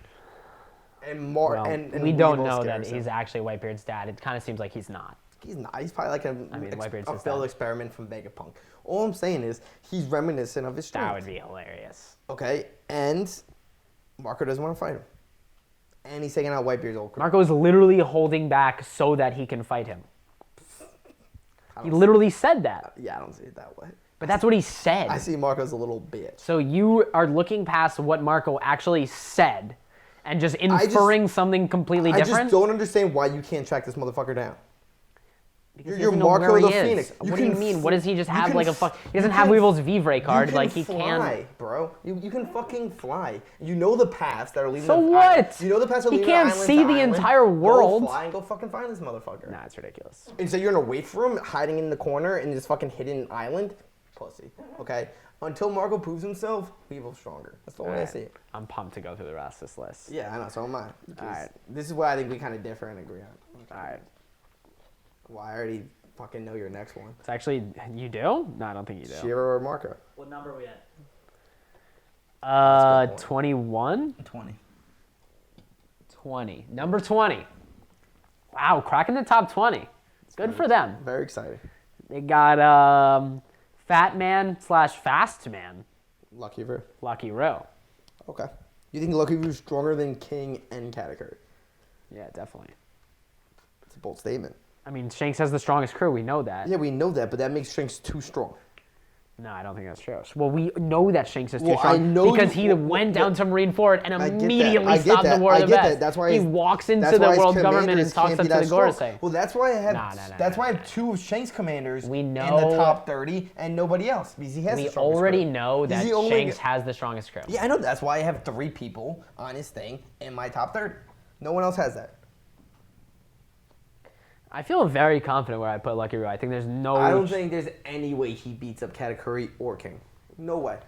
And Well, and we don't Weevil know that scares him. he's actually Whitebeard's dad. It kind of seems like he's not. He's not. He's probably like Whitebeard's a his failed dad. experiment from Vegapunk. All I'm saying is he's reminiscent of his strength. That would be hilarious. Okay? And Marco doesn't want to fight him. And he's taking out Whitebeard's old crew. Marco is literally holding back so that he can fight him. I He don't literally said that. Yeah, I don't see it that way. But that's what he said. I see Marco as a little bitch. So you are looking past what Marco actually said and just inferring something completely I different? just don't understand why you can't track this motherfucker down. Because he You're doesn't know Marco where the he is. Phoenix. You What do you can mean? What does he just you have can like a f- fuck? He you doesn't have can- Weevil's Vivre card. You Like he fly, can't. bro. You can fucking fly. You know the paths that are leading. So to what? Island. You know the paths that are He leading can't to island see to the island. entire world. Go fly and go fucking find this motherfucker. Nah, it's ridiculous. And so you're gonna wait for him, hiding in the corner in this fucking hidden island, pussy. Okay. Until Marco proves himself, Weevil's stronger. That's the way I see it. I'm pumped to go through the rest of this list. Yeah, I know. So am I. Because Alright. This is where I think we kind of differ and agree on. All right. Well, I already fucking know your next one. It's actually you do? No, I don't think you do. Shiryu or Marco? What number are we at? That's a good point. 21, 20. 20. Number 20. Wow, cracking the top 20. Good for them. Very exciting. They got Fat Man / Fast Man, Lucky Roo. Lucky Row. Okay. You think Lucky Roo's stronger than King and Katakuri? Yeah, definitely. It's a bold statement. I mean, Shanks has the strongest crew. We know that. Yeah, we know that, but that makes Shanks too strong. No, I don't think that's true. Well, we know that Shanks is too Well, I strong know because you- he went down to Marineford and I get that. immediately I get stopped that. the War I of the get Best. that. That's why he his- walks into That's the why his world government commanders and talks can't up be to the that strong. Gorosei. Well, that's why I have. Nah. That's why I have 2 of Shanks commanders We in know- the top 30 and nobody else because he has. We the strongest already crew. know He's that the only- Shanks has the strongest crew. Yeah, I know. That's why I have 3 people on his thing in my top 30. No one else has that. I feel very confident where I put Lucky Roo. I think there's no. I don't think there's any way he beats up Katakuri or King. No way.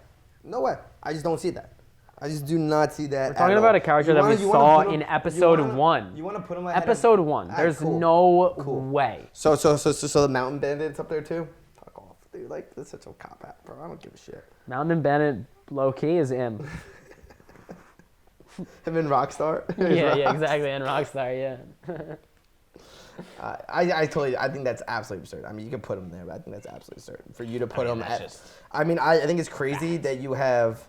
No way. I just don't see that. I just do not see that. We're talking at about all. a character that we You wanna saw put him- in episode you wanna- 1. You want to put him ahead Episode of, 1. Alright, There's cool. no Cool. way. So the Mountain Bandit's up there too? Fuck off, dude. Like, that's such a cop out, bro. I don't give a shit. Mountain Bennett, low key, is him. Him and Rockstar? yeah, exactly. And Rockstar, yeah. I think that's absolutely absurd. I mean, you can put him there, but I think that's absolutely absurd for you to put him that's at. just I think it's crazy that you have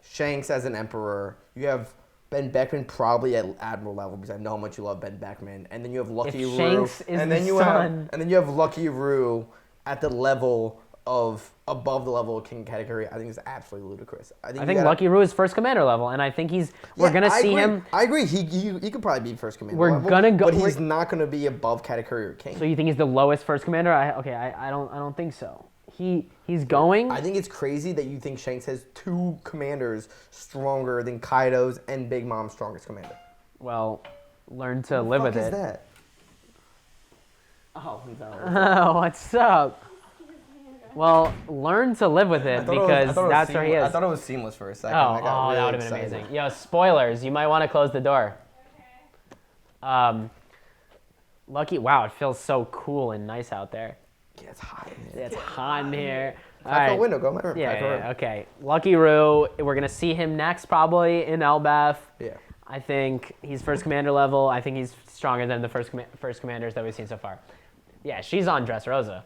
Shanks as an emperor. You have Ben Beckman probably at admiral level because I know how much you love Ben Beckman, and then you have Lucky If Roo, Shanks is and the then you son. have Lucky Roo at the level of above the level of King Katakuri. I think it's absolutely ludicrous. I think Lucky Roo is first commander level, and I think we're gonna see him. I agree. He could probably be first commander We're level, gonna go, but he's not gonna be above Katakuri or King. So you think he's the lowest first commander? I don't think so. He's going. I think it's crazy that you think Shanks has 2 commanders stronger than Kaido's and Big Mom's strongest commander. Well, learn to live with it. What the fuck is that? Oh, no. What's up? Well, learn to live with it because that's where he is. I thought it was seamless for a second. Oh, that would have been amazing. Yo, spoilers. You might want to close the door. Lucky. Wow, it feels so cool and nice out there. Yeah, it's hot in here. It's hot in here. All Crack right. a window. Go in my room. Yeah, okay. Lucky Roo. We're going to see him next probably in Elbaf. Yeah. I think he's first commander level. I think he's stronger than the first commanders that we've seen so far. Yeah, she's on Dressrosa.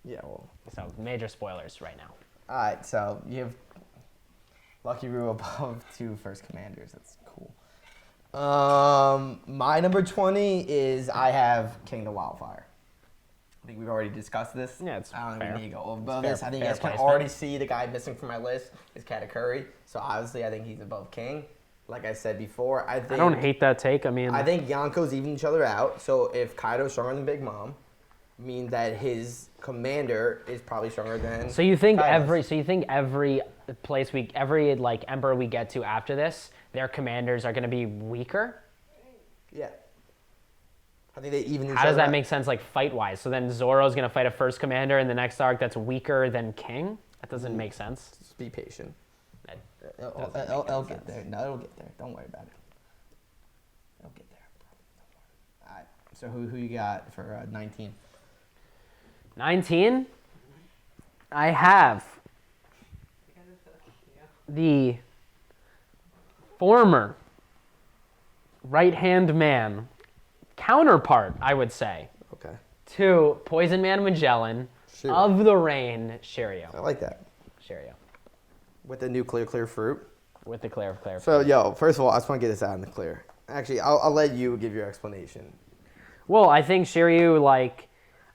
Yeah, well. So major spoilers right now. All right, so you have Lucky Roo above 2 first commanders. That's cool. My number 20 is I have King the Wildfire. I think we've already discussed this. Yeah, it's I don't fair. think we need to go above Fair- this. I think you fair guys can placement. already see the guy missing from my list is Katakuri. So obviously, I think he's above King. Like I said before, I don't hate that take. I mean, I think Yonko's even each other out. So if Kaido's stronger than Big Mom, means that his commander is probably stronger than. So you think Kaido's. every place every like emperor we get to after this, their commanders are going to be weaker? Yeah. I think they even. How does that make sense, like fight wise? So then Zoro's going to fight a first commander in the next arc that's weaker than King. That doesn't make sense. Just be patient. That It'll doesn't make get sense. there. No, it'll get there. Don't worry about it. It'll get there. Don't worry. All right. So who you got for 19? 19. I have the former right-hand man counterpart, I would say, Okay. to Poison Man Magellan Shiryu. of the Rain, Shiryu. I like that. Shiryu. With the new clear fruit. With the clear. So, yo, first of all, I just want to get this out in the clear. Actually, I'll let you give your explanation. Well, I think Shiryu, like,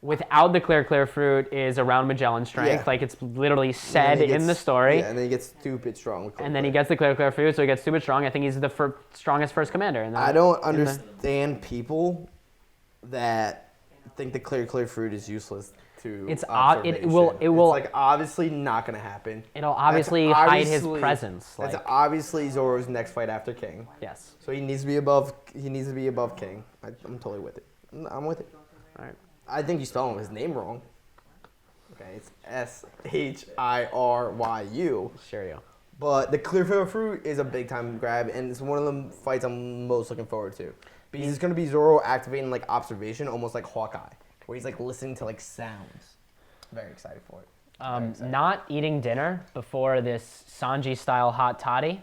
without the clear fruit, is around Magellan's strength. Yeah. Like, it's literally said And then he in the gets- story. Yeah, and then he gets stupid strong with And then he gets the clear fruit, so he gets super strong. I think he's the strongest first commander. I don't understand people that think the clear fruit is useless to It's observation. it will It's like obviously not going to happen. It'll obviously That's hide his obviously- presence. That's Like, obviously Zoro's next fight after King. yes. So he needs to be above. He needs to be above King. I'm totally with it. I'm with it. All right. I think you spelling his name wrong. Okay, it's Shiryu. Shiryu. But the clear fruit is a big time grab, and it's one of the fights I'm most looking forward to. Because it's going to be Zoro activating like observation, almost like Hawkeye, where he's like listening to like sounds. Very excited for it. Very excited. Not eating dinner before this Sanji-style hot toddy.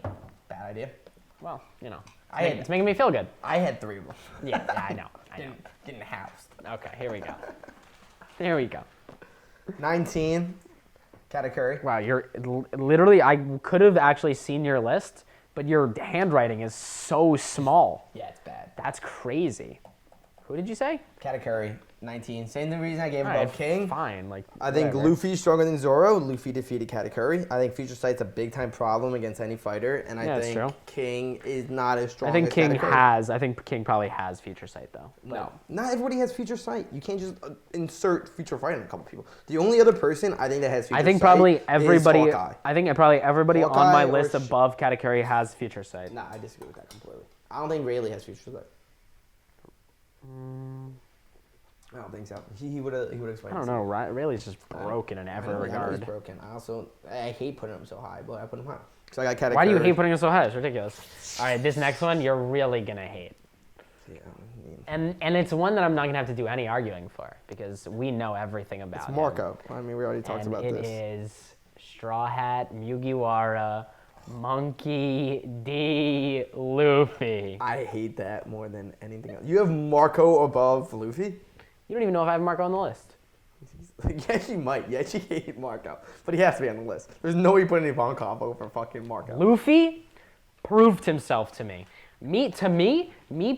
Bad idea. Well, you know, had- it's making me feel good. I had 3 of them. Yeah, I know. Getting housed. Okay, here we go. Here we go. 19, Katakuri. Wow, you're literally. I could have actually seen your list, but your handwriting is so small. Yeah, it's bad. That's crazy. Who did you say? Katakuri, 19. Same the reason I gave All above right, King. Fine. Like I think whatever. Luffy's stronger than Zoro. Luffy defeated Katakuri. I think Future Sight's a big time problem against any fighter, and I Yeah, that's think true. King is not as strong. I think as King Katakuri. I think King probably has future sight though. But No, not everybody has Future Sight. You can't just insert Future Fight in a couple people. The only other person I think that has Future I think Sight probably everybody. is Hawkeye. I think probably everybody on Hawkeye my or list above Katakuri has future sight. Nah, I disagree with that completely. I don't think Rayleigh has Future Sight. I don't think so. He would have explained. I don't know. Rayleigh's just broken in every I know he's regard. broken. I hate putting him so high, but I put him high. So I got Katakuri. Why do you hate putting him so high? It's ridiculous. All right, this next one you're really gonna hate, Yeah, I mean, and it's one that I'm not gonna have to do any arguing for because we know everything about it's him. Marco. I mean, we already talked And about it this. is Straw Hat Mugiwara Monkey D. Luffy. I hate that more than anything else. You have Marco above Luffy? You don't even know if I have Marco on the list. Yes, you might. Yes, you hate Marco. But he has to be on the list. There's no way putting Ivankov over fucking Marco. Luffy proved himself to me. Me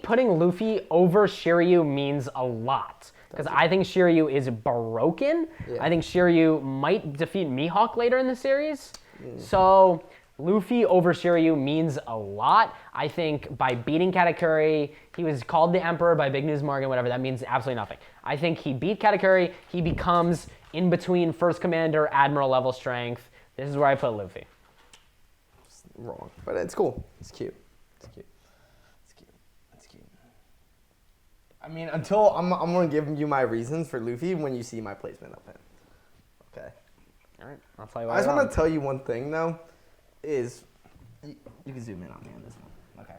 putting Luffy over Shiryu means a lot. Because I think Shiryu is broken. Yeah. I think Shiryu might defeat Mihawk later in the series. So Luffy over Shiryu means a lot. I think by beating Katakuri, he was called the Emperor by Big News Morgan, whatever, that means absolutely nothing. I think he beat Katakuri, he becomes in between First Commander, Admiral level strength. This is where I put Luffy. It's wrong, but it's cool. It's cute. It's cute. It's cute. It's cute. I mean, until I'm gonna give you my reasons for Luffy when you see my placement of him. Okay. All right, I'll tell you why. I just you're want wrong. to tell you one thing though, is you can zoom in on me on this one. Okay.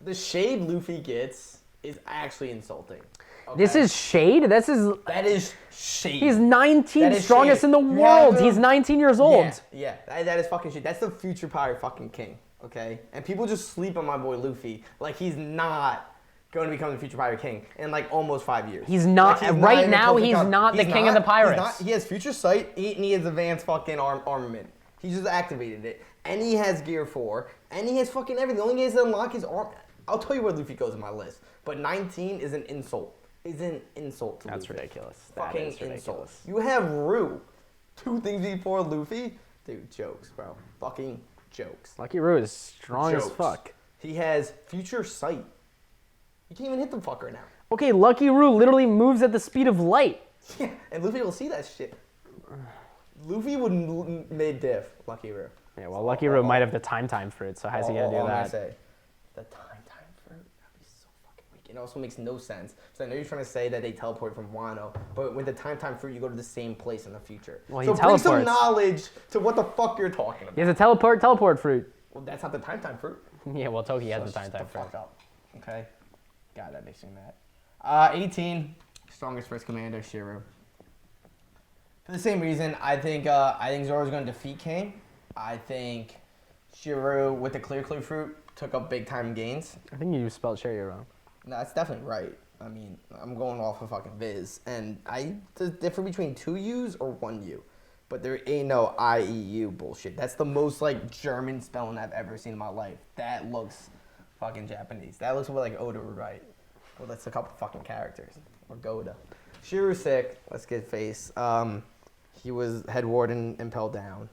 The shade Luffy gets is actually insulting. Okay? This is shade? That is shade. He's 19, That is strongest shade. in the You world. have him- He's 19 years old. Yeah, that is fucking shit. That's the future pirate fucking king, okay? And people just sleep on my boy Luffy like he's not going to become the future pirate king in like almost 5 years. He's not. Like, Right even now, close to he's become- not the king of the pirates. He has future sight, and he has advanced fucking armament. He just activated it, and he has gear 4, and he has fucking everything. The only thing is to unlock his arm. I'll tell you where Luffy goes in my list, but 19 is an insult. Is an insult to That's Luffy. ridiculous. That Fucking is ridiculous. insult. You have Rue, 2 things before Luffy. Dude, jokes, bro. Fucking jokes. Lucky Roo is strong as Jokes. fuck. He has future sight. You can't even hit the fucker now. Okay, Lucky Roo literally moves at the speed of light. Yeah, and Luffy will see that shit. Luffy would mid-diff Lucky Roo. Yeah, well, Lucky Roo might have the time fruit, so how's he gonna do All I'm that? say, the time fruit, that'd be so fucking weak. It also makes no sense. So I know you're trying to say that they teleport from Wano, but with the time fruit, you go to the same place in the future. Well, he so bring some teleports. knowledge to what the fuck you're talking about. He has a teleport fruit. Well, that's not the time fruit. Yeah, well, Toki has So the time shut fruit. fuck up. Okay. God, that makes me mad. 18, strongest first commander, Shiryu. For the same reason, I think Zoro's going to defeat King. I think Shiryu with the clear fruit took up big time gains. I think you spelled Shiryu wrong. No, that's definitely right. I mean, I'm going off of fucking Viz, and the difference between 2 U's or 1 U. But there ain't no IEU bullshit. That's the most like German spelling I've ever seen in my life. That looks fucking Japanese. That looks what like Oda would write. Well, that's a couple fucking characters. Or Goda. Shiryu sick. Let's get face. He was head warden, impelled down.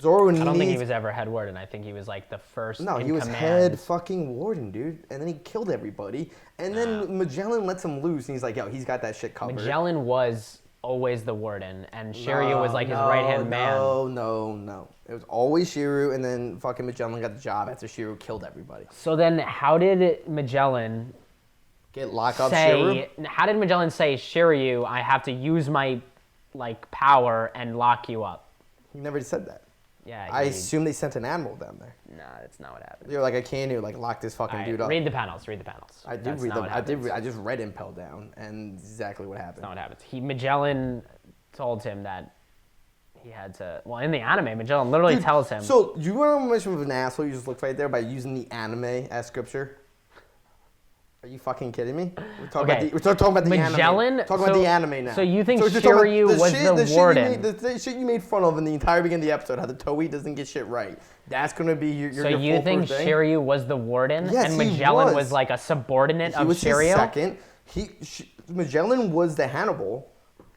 Zoro needs... I don't think he was ever head warden. I think he was like the first No, in he was command. head fucking warden, dude. And then he killed everybody. And then Magellan lets him loose, and he's like, yo, he's got that shit covered. Magellan was always the warden, and Shiryu was like his right-hand man. No. It was always Shiryu, and then fucking Magellan got the job after Shiryu killed everybody. So then how did Magellan Get lock up say, Shiryu? how did Magellan say, Shiryu, I have to use my like power and lock you up? He never said that. Yeah. I assume they sent an admiral down there. Nah, that's not what happened. They're like, I can't do, like, lock this fucking dude up. Read the panels. I did read them. I just read Impel down, and exactly what happened. That's not what happens. Magellan told him that he had to. Well, in the anime, Magellan literally tells him. So, you want to mention of an asshole you just looked right there by using the anime as scripture? Are you fucking kidding me? We're talking about the Magellan, anime. Talking about the anime now. So you think you're talking about Shiryu was the warden? The shit you made fun of in the entire beginning of the episode, how the Toei doesn't get shit right. That's going to be your So you think Shiryu was the warden, Yes, and he Magellan was. was like a subordinate He of was Shiryu? his second. Magellan was the Hannibal.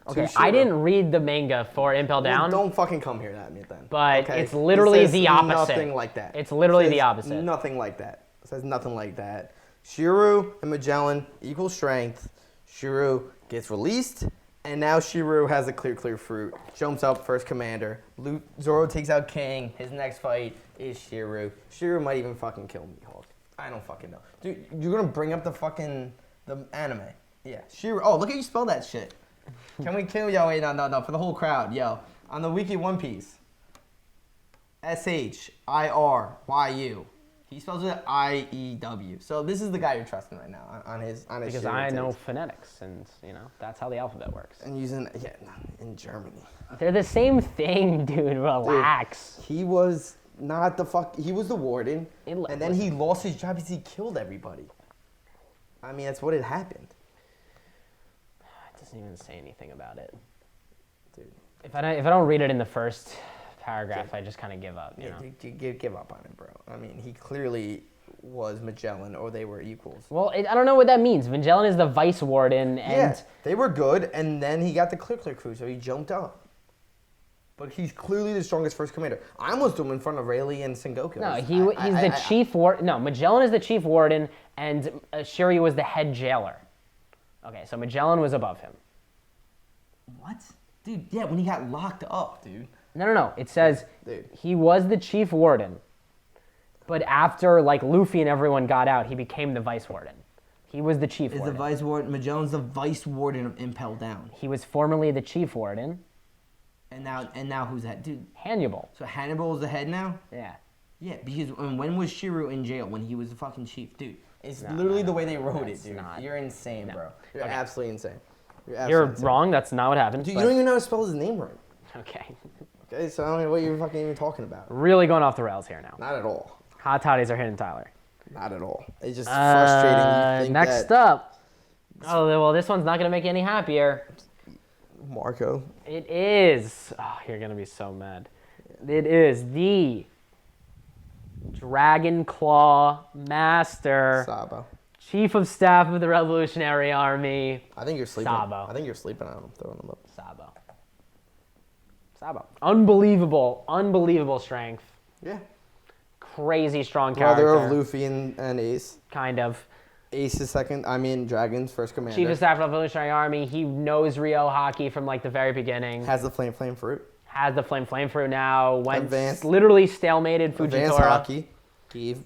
Okay, to I Shiryu. didn't read the manga for Impel Well, Down. don't fucking come here at me then. But okay? it's literally It says the opposite. Nothing like that. It's literally It the says opposite. Nothing like that. It says nothing like that. Shiryu and Magellan equal strength. Shiryu gets released, and now Shiryu has a clear fruit. Jumps up, first commander. Zoro takes out King. His next fight is Shiryu. Shiryu might even fucking kill Mihawk. I don't fucking know. Dude, you're gonna bring up the anime. Yeah, Shiryu. Oh, look how you spell that shit. Can we kill yo? Wait, no, for the whole crowd, yo. On the wiki One Piece. Shiryu. He spells it I-E-W. So this is the guy you're trusting right now on his Because I know phonetics, and that's how the alphabet works. And using in Germany. They're the same thing, dude. Relax. Dude, he was not he was the warden, and then listen. he lost his job because he killed everybody. I mean, that's what had happened. It doesn't even say anything about it. Dude. If I don't read it in the first paragraph, I just kind of give up. You know? Give up on it, bro. I mean, he clearly was Magellan, or they were equals. Well, I don't know what that means. Magellan is the vice warden, and they were good, and then he got the Clear crew, so he jumped up. But he's clearly the strongest first commander. I almost threw him in front of Rayleigh and Sengoku. No, he's the chief warden. No, Magellan is the chief warden, and Shiryu was the head jailer. Okay, so Magellan was above him. What? Dude, yeah, when he got locked up, dude. No. It says he was the chief warden, but after Luffy and everyone got out, he became the vice warden. He was the chief warden. The vice warden? Magellan's the vice warden of Impel Down. He was formerly the chief warden. And now who's that? Dude. Hannibal. So Hannibal is the head now? Yeah. Yeah, because when was Shiryu in jail? When he was the fucking chief? Dude, it's literally the way they wrote it, dude. You're insane, bro. You're absolutely insane. You're wrong. That's not what happened. Dude, you don't even know how to spell his name right. Okay. Okay, so I don't know what you're fucking even talking about. Really going off the rails here now. Not at all. Hot toddies are hidden, Tyler. Not at all. It's just frustrating. Next up. Oh, well, this one's not going to make you any happier. Marco. It is. Oh, you're going to be so mad. It is the Dragon Claw Master. Sabo. Chief of Staff of the Revolutionary Army. I think you're sleeping. Sabo. I think you're sleeping on him, throwing him up. Sabo. Unbelievable strength. Yeah. Crazy strong character. Brother of Luffy and Ace. Kind of. Ace is Dragon's first commander. Chief of Staff of the Revolutionary Army. He knows Ryo Hockey from the very beginning. Has the flame fruit. Has the flame fruit now. Advanced. Literally stalemated Fujitora. Advanced Hockey.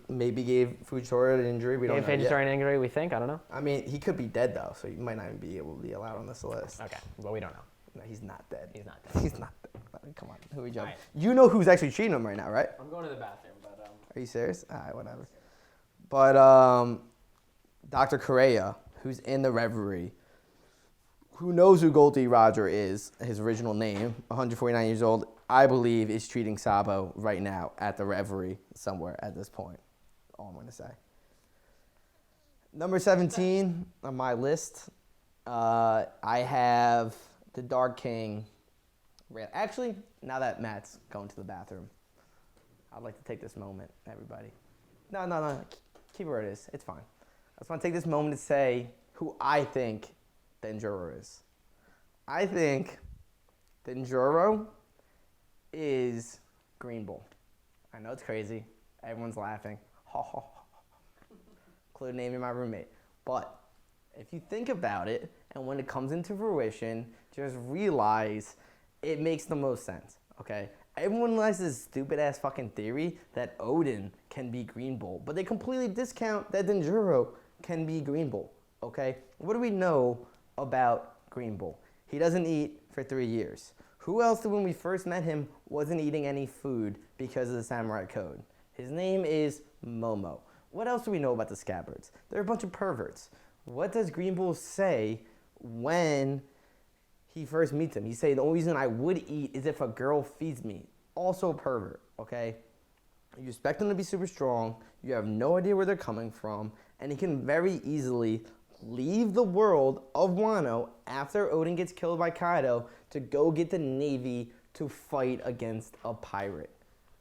Maybe gave Fujitora an injury. We don't know Fujitora an injury, we think. I don't know. I mean, he could be dead, though, so he might not even be able to be allowed on this list. Okay, well, we don't know. No, he's not dead. He's not dead. He's not dead. Come on, who are we jumping? Right. You know who's actually cheating him right now, right? I'm going to the bathroom, but... Are you serious? All right, whatever. But Dr. Correa, who's in the Reverie, who knows who Goldie Roger is, his original name, 149 years old, I believe is treating Sabo right now at the Reverie somewhere at this point. All I'm going to say. Number 17 on my list, I have the Dark King. Actually, now that Matt's going to the bathroom, I'd like to take this moment, everybody. No. Keep it where it is. It's fine. I just want to take this moment to say who I think Denjuro is. I think Denjuro is Greenbull. I know it's crazy. Everyone's laughing. Including naming my roommate. But if you think about it, and when it comes into fruition, just realize it makes the most sense, okay? Everyone likes this stupid-ass fucking theory that Odin can be Greenbull, but they completely discount that Denjuro can be Greenbull, okay? What do we know about Greenbull? He doesn't eat for 3 years. Who else, when we first met him, wasn't eating any food because of the Samurai Code? His name is Momo. What else do we know about the Scabbards? They're a bunch of perverts. What does Greenbull say when he first meets him? He say, the only reason I would eat is if a girl feeds me. Also a pervert, okay? You expect them to be super strong. You have no idea where they're coming from. And he can very easily leave the world of Wano after Odin gets killed by Kaido to go get the Navy to fight against a pirate,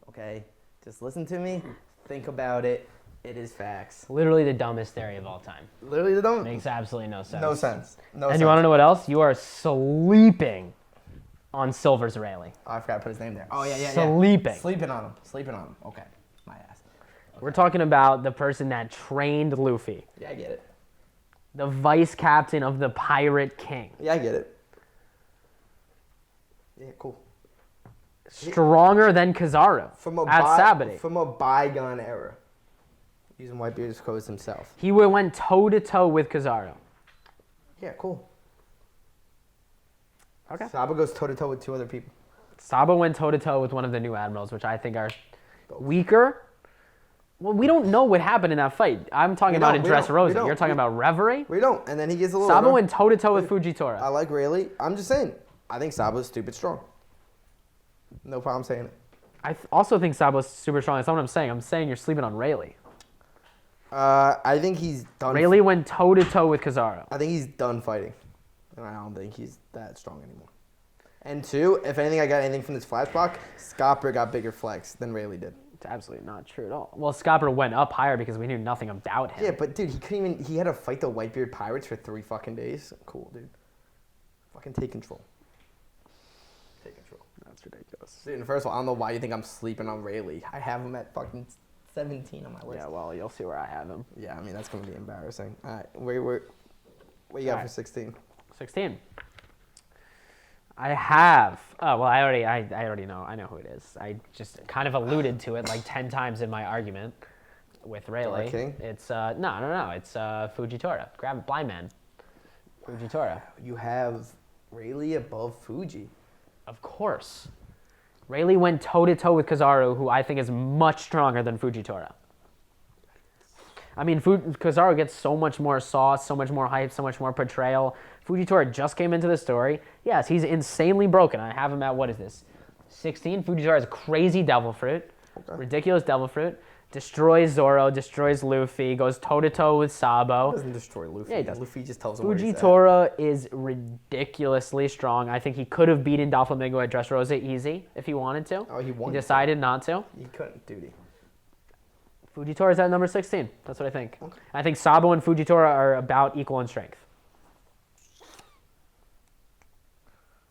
okay? Just listen to me. Think about it. It is facts. Literally the dumbest theory of all time. Literally the dumbest? Makes absolutely no sense. No sense. And you want to know what else? You are sleeping on Silver's Rayleigh. Oh, I forgot to put his name there. Oh, yeah. Sleeping. Sleeping on him. Okay. My ass. Okay. We're talking about the person that trained Luffy. Yeah, I get it. The vice captain of the Pirate King. Yeah, I get it. Yeah, cool. Stronger than Kizaru at Sabate. From a bygone era. Using Whitebeard's codes himself. He went toe-to-toe with Kizaru. Yeah, cool. Okay. Sabo goes toe-to-toe with 2 other people. Sabo went toe-to-toe with one of the new admirals, which I think are weaker. Well, we don't know what happened in that fight. I'm talking about in Dressrosa. You're talking about Reverie. We don't. And then he gets a little... Sabo went toe-to-toe with Fujitora. I like Rayleigh. I'm just saying. I think Sabo's stupid strong. No problem saying it. I also think Sabo's super strong. That's not what I'm saying. I'm saying you're sleeping on Rayleigh. I think he's done... Rayleigh went toe-to-toe with Kizaru. I think he's done fighting. And I don't think he's that strong anymore. And 2, if anything, I got anything from this flash block, Scopper got bigger flex than Rayleigh did. It's absolutely not true at all. Well, Scopper went up higher because we knew nothing about him. Yeah, but dude, he couldn't even... He had to fight the Whitebeard pirates for 3 fucking days. Cool, dude. Fucking take control. Take control. That's ridiculous. Dude, and first of all, I don't know why you think I'm sleeping on Rayleigh. I have him at fucking 17 on my list. Yeah, well, you'll see where I have him. Yeah, I mean, that's going to be embarrassing. All right, what you got for 16? 16. I have. Oh, well, I already know. I know who it is. I just kind of alluded to it like 10 times in my argument with Rayleigh. King? It's no. It's Fujitora. Grab blind man. Fujitora. You have Rayleigh above Fuji. Of course. Rayleigh went toe-to-toe with Kizaru, who I think is much stronger than Fujitora. I mean, Kizaru gets so much more sauce, so much more hype, so much more portrayal. Fujitora just came into the story. Yes, he's insanely broken. I have him at, what is this, 16? Fujitora has crazy devil fruit, ridiculous devil fruit, destroys Zoro, destroys Luffy, goes toe-to-toe with Sabo. He doesn't destroy Luffy. Yeah, he does. Luffy just tells him where he's at. Fujitora is ridiculously strong. I think he could have beaten Doflamingo at Dressrosa easy if he wanted to. Oh, he won. He decided not to. He couldn't, dude. Fujitora is at number 16. That's what I think. Okay. I think Sabo and Fujitora are about equal in strength.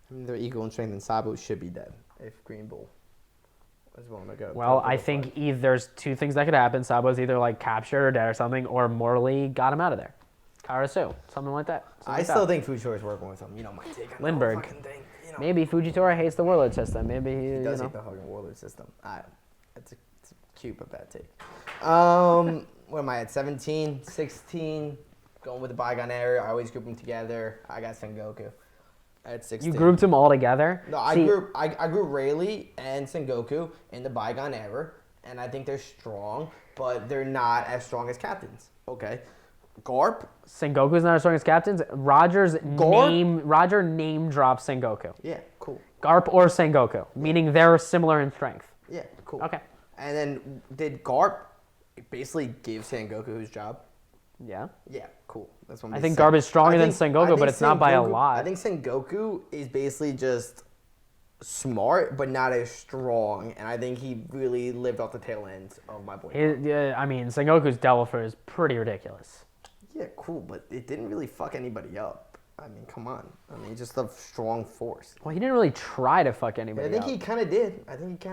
I mean, they're equal in strength, and Sabo should be dead if Greenbull is willing to go. Well, I think there's 2 things that could happen. Sabo's either like captured or dead or something, or Morley got him out of there. Karasu, something like that. I still think Fujitora's working with him. You know, my take on Lindbergh. the whole fucking thing. You know. Maybe Fujitora hates the warlord system. Maybe He does you know. hate the fucking warlord system. It's a cute but bad take. What am I at? 17, 16. Going with the bygone era. I always group them together. I got Sengoku at 16. You grouped them all together? No, I grew Rayleigh and Sengoku in the bygone era, and I think they're strong, but they're not as strong as captains. Okay. Garp. Sengoku's not as strong as captains. Roger name drops Sengoku. Yeah, cool. Garp or Sengoku, meaning they're similar in strength. Yeah, cool. Okay. And then did Garp basically give Sengoku his job? Yeah. Yeah, cool. That's what I think Garp is stronger than Sengoku, but it's not by a lot. I think Sengoku is basically just smart, but not as strong, and I think he really lived off the tail end of my boy. I mean, Sengoku's devil fruit is pretty ridiculous. Yeah, cool, but it didn't really fuck anybody up. I mean, come on. I mean, just a strong force. Well, he didn't really try to fuck anybody I think up. he kind of did.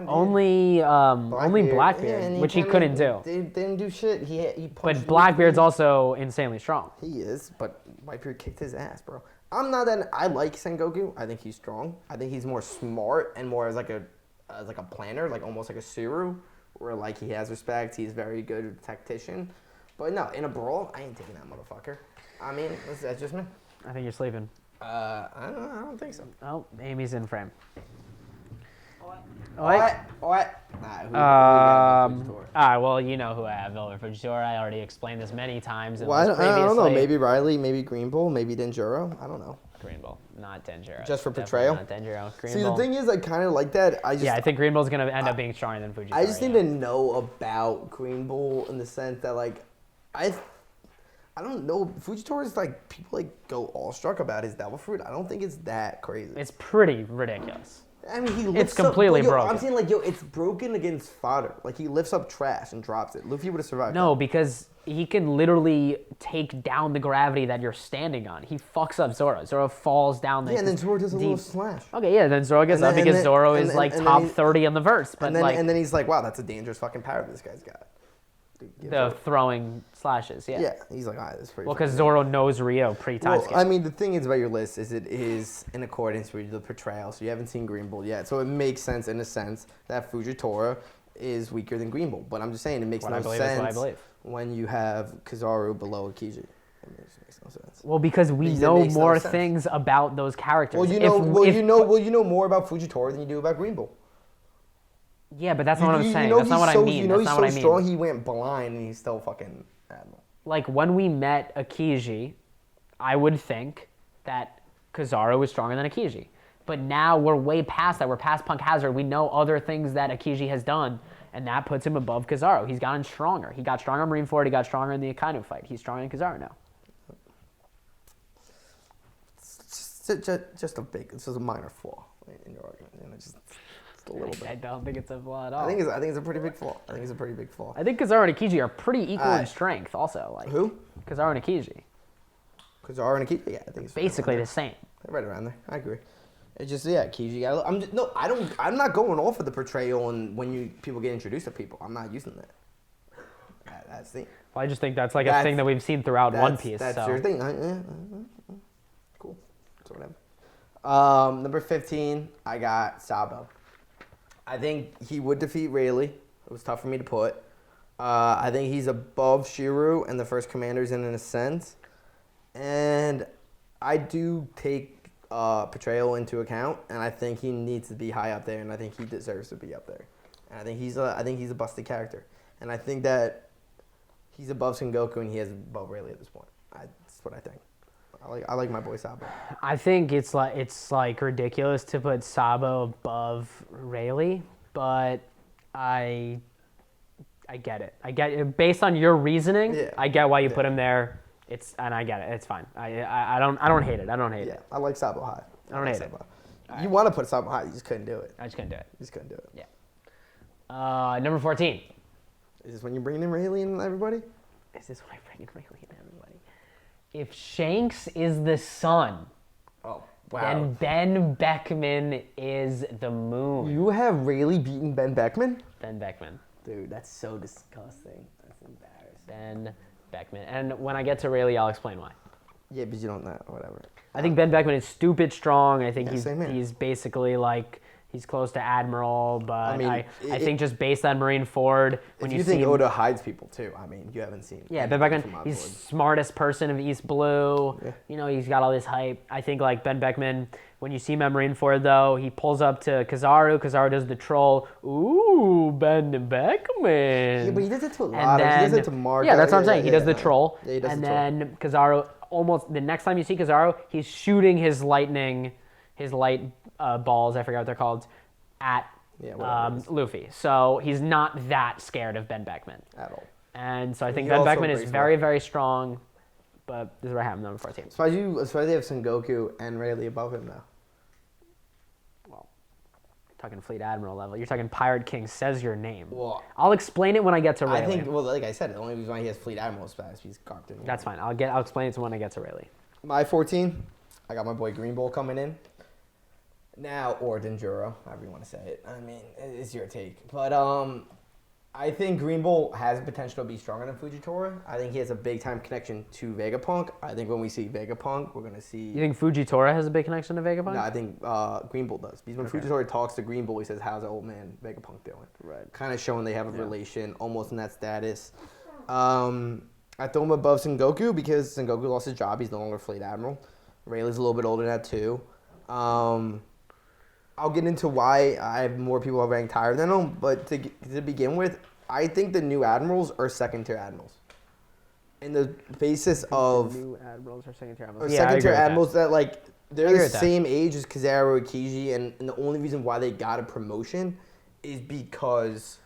Only Blackbeard, which he couldn't do. They didn't do shit. He punched But Blackbeard's also insanely strong. He is, but Whitebeard kicked his ass, bro. I'm not that. I like Sengoku. I think he's strong. I think he's more smart and more as like a planner, like almost like a shiryu, where like he has respect. He's very good tactician. But no, in a brawl, I ain't taking that motherfucker. I mean, that's just me. I think you're sleeping. I don't think so. Oh, Amy's in frame. What? All right, well, you know who I have over Fujitora. I already explained this many times. Well, I don't know. Maybe Rayleigh, maybe Greenbull, maybe Denjiro. I don't know. Greenbull, not Denjiro. Just for portrayal? Not Denjiro. Greenbull. See, the thing is, I kind of like that. I think Greenbull's going to end up being stronger than Fujitora. I just need to know about Greenbull in the sense that, like, I don't know. Fujitora is like, people like go awestruck about his devil fruit. I don't think it's that crazy. It's pretty ridiculous. I mean, it's completely broken. I'm saying, like, it's broken against fodder. Like, he lifts up trash and drops it. Luffy would have survived. No, because he can literally take down the gravity that you're standing on. He fucks up Zoro. Zoro falls down there. Yeah, and then Zoro does a little slash. Okay, yeah, then Zoro gets up because Zoro is like top 30 in the verse. But and then he's like, wow, that's a dangerous fucking power this guy's got. The throwing slashes, yeah. Yeah, he's like, all right, that's pretty. Well, because Zoro knows Rio pre-time skip. I mean, the thing is about your list is it is in accordance with the portrayal, so you haven't seen Greenbull yet. So it makes sense in a sense that Fujitora is weaker than Greenbull. But I'm just saying it makes no sense when you have Kizaru below aokiji. It makes no sense. Well, because we know more things about those characters. Well, you know more about Fujitora than you do about Greenbull. Yeah, but that's not what I'm saying. You know That's not what I mean. You know That's he's not what so I mean. strong. He went blind and he's still fucking admiral. Like when we met Aokiji, I would think that Kizaru was stronger than Aokiji. But now we're way past that. We're past Punk Hazard. We know other things that Aokiji has done, and that puts him above Kizaru. He's gotten stronger. He got stronger in Marineford. He got stronger in the akainu fight. He's stronger than Kizaru now. Just a minor flaw in your argument. You know, just a little bit. I don't think it's a flaw at all. I think it's a pretty big flaw. I think Kizaru and Aokiji are pretty equal in strength also. Like who? Kizaru and Aokiji. Kizaru and Aokiji? Yeah, I think it's Basically the same. right around there. I agree. It's just Aokiji. I'm not going off of the portrayal and when people get introduced to people. I'm not using that. That's the. Well, I just think that's like a thing that we've seen throughout One Piece. That's so. your thing. Cool. So whatever. Number 15, I got Sabo. I think he would defeat Rayleigh. It was tough for me to put. I think he's above Shiryu and the first commanders in a sense. And I do take portrayal into account, and I think he needs to be high up there, and I think he deserves to be up there. And I think he's a busted character, and I think that he's above Sengoku and he is above Rayleigh at this point. That's what I think. I like my boy Sabo. I think it's like ridiculous to put Sabo above Rayleigh, but I get it. I get it. Based on your reasoning. Yeah. I get why you put him there. And I get it. It's fine. I don't hate it. I don't hate it. I like Sabo high. I don't hate it. You want to put Sabo high, you just couldn't do it. I just couldn't do it. You just couldn't do it. Yeah. Number 14. Is this when you're bringing in Rayleigh and everybody? Is this when I bring in Rayleigh and everybody? If Shanks is the sun, then Ben Beckman is the moon. You have Rayleigh beaten Ben Beckman? Ben Beckman. Dude, that's so disgusting. That's embarrassing. Ben Beckman. And when I get to Rayleigh, I'll explain why. Yeah, but you don't know. Whatever. I think Ben Beckman is stupid strong. I think same here. he's basically like he's close to Admiral, but I I think just based on Marineford, when if you see think him, Oda hides people too, I mean, you haven't seen. yeah, Ben Beckman, he's smartest person of East Blue. Yeah. You know, he's got all this hype. I think like Ben Beckman, when you see him at Marineford though, he pulls up to Kizaru. Kizaru does the troll. Ooh, Ben Beckman. Yeah, but he does it to a lot. He does it to Mark. Yeah, that's what I'm saying. He does the troll. Yeah, he does and the troll. then Kizaru, almost the next time you see Kizaru, he's shooting his light balls, I forgot what they're called, at Luffy. So he's not that scared of Ben Beckman. At all. And so I think He Ben also Beckman is breaks very, away. very strong, but this is where I have him, number 14. As far as they have Sengoku and Rayleigh above him now. Well, you're talking Fleet Admiral level. You're talking Pirate King says your name. Well, I'll explain it when I get to Rayleigh. I think, well, like I said, the only reason why he has Fleet Admiral is because he's garped in. That's fine. I'll explain it to when I get to Rayleigh. My 14, I got my boy Greenbull coming in. Now, or Denjuro, however you want to say it. I mean, it's your take. But I think Greenbull has potential to be stronger than Fujitora. I think he has a big-time connection to Vegapunk. I think when we see Vegapunk, we're going to see... You think Fujitora has a big connection to Vegapunk? No, I think Greenbull does. Because when Fujitora talks to Greenbull, he says, how's the old man Vegapunk doing? Right. Kind of showing they have a relation, almost in that status. I throw him above Sengoku because Sengoku lost his job. He's no longer Fleet Admiral. Rayleigh's a little bit older than that, too. I'll get into why I have more people ranked higher than him, but to begin with, I think the new admirals are second-tier admirals. In the basis of... New admirals or second-tier admirals? Or second-tier admirals that, like, they're the same age as Kizaru, Aokiji, and the only reason why they got a promotion is because...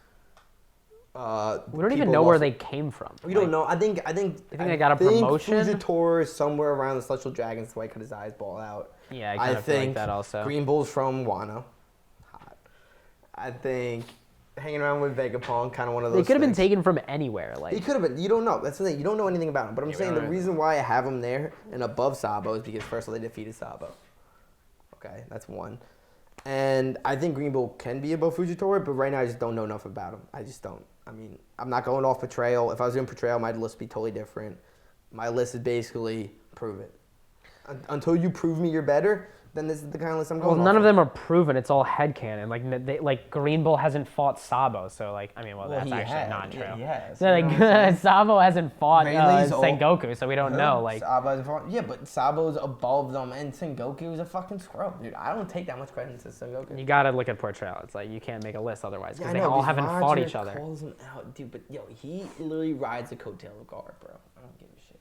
we don't even know where they came from. We don't know. I think they got a promotion? Fujitora is somewhere around the Celestial Dragons, so I cut his eyes ball out. Yeah, I kind of feel like that also. Greenbull's from Wano. Hot. I think hanging around with Vegapunk, kind of one of those. They could have been taken from anywhere. Like he could have been. You don't know. That's the thing. You don't know anything about him. But I'm saying the reason why I have him there and above Sabo is because first of all, they defeated Sabo. Okay, that's one. And I think Greenbull can be above Fujitora, but right now I just don't know enough about him. I just don't. I mean, I'm not going off portrayal. If I was doing portrayal, my list would be totally different. My list is basically prove it. Until you prove me you're better, then this is the kind of list I'm Well, going none off of them are proven. It's all headcanon. Like greenbull hasn't fought Sabo, so like I mean, well that's he actually has. not true. Yeah, he has. So You know what I'm like saying? Sabo hasn't fought Rayleigh's old. Sengoku, so we don't know. Like yeah, but Sabo's above them, and Sengoku is a fucking scrub, dude. I don't take that much credit to Sengoku. you gotta look at portrayal. It's like you can't make a list otherwise Yeah, because I they know, all because haven't fought Roger each other. calls him out, dude. But yo, he literally rides the coattail of Garp, bro. I don't give a shit.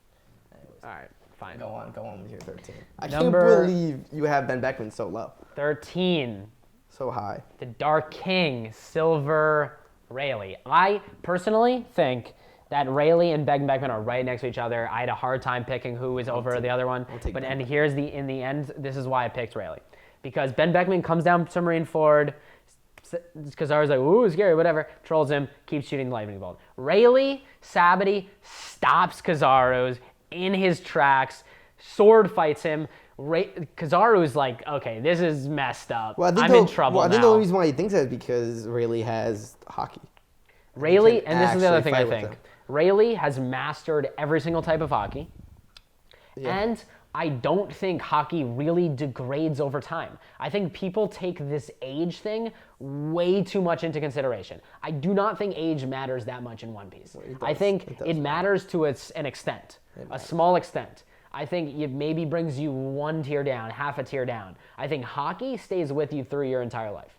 Anyways, All right, fine. go on with your 13. I Number- can't believe you have Ben Beckman so low, 13. so high. The Dark King, Silver Rayleigh. I personally think that Rayleigh and Beckman are right next to each other. I had a hard time picking who was over the other one. take But Ben and here's in the end, this is why I picked Rayleigh. Because Ben Beckman comes down to Marineford, Kizaru's like, ooh, scary, whatever, trolls him, keeps shooting the lightning bolt. Rayleigh, Sabity, stops Kizaru's in his tracks, sword fights him. Kizaru's like, okay, this is messed up. I'm in trouble I think now. the only reason why he thinks that is because Rayleigh has hockey. Rayleigh, can and this is the other actually thing I fight with think. him. Rayleigh has mastered every single type of hockey. Yeah. And I don't think hockey really degrades over time. I think people take this age thing way too much into consideration. I do not think age matters that much in One Piece. I think it matters to an extent, a small extent. I think it maybe brings you one tier down, half a tier down. I think hockey stays with you through your entire life.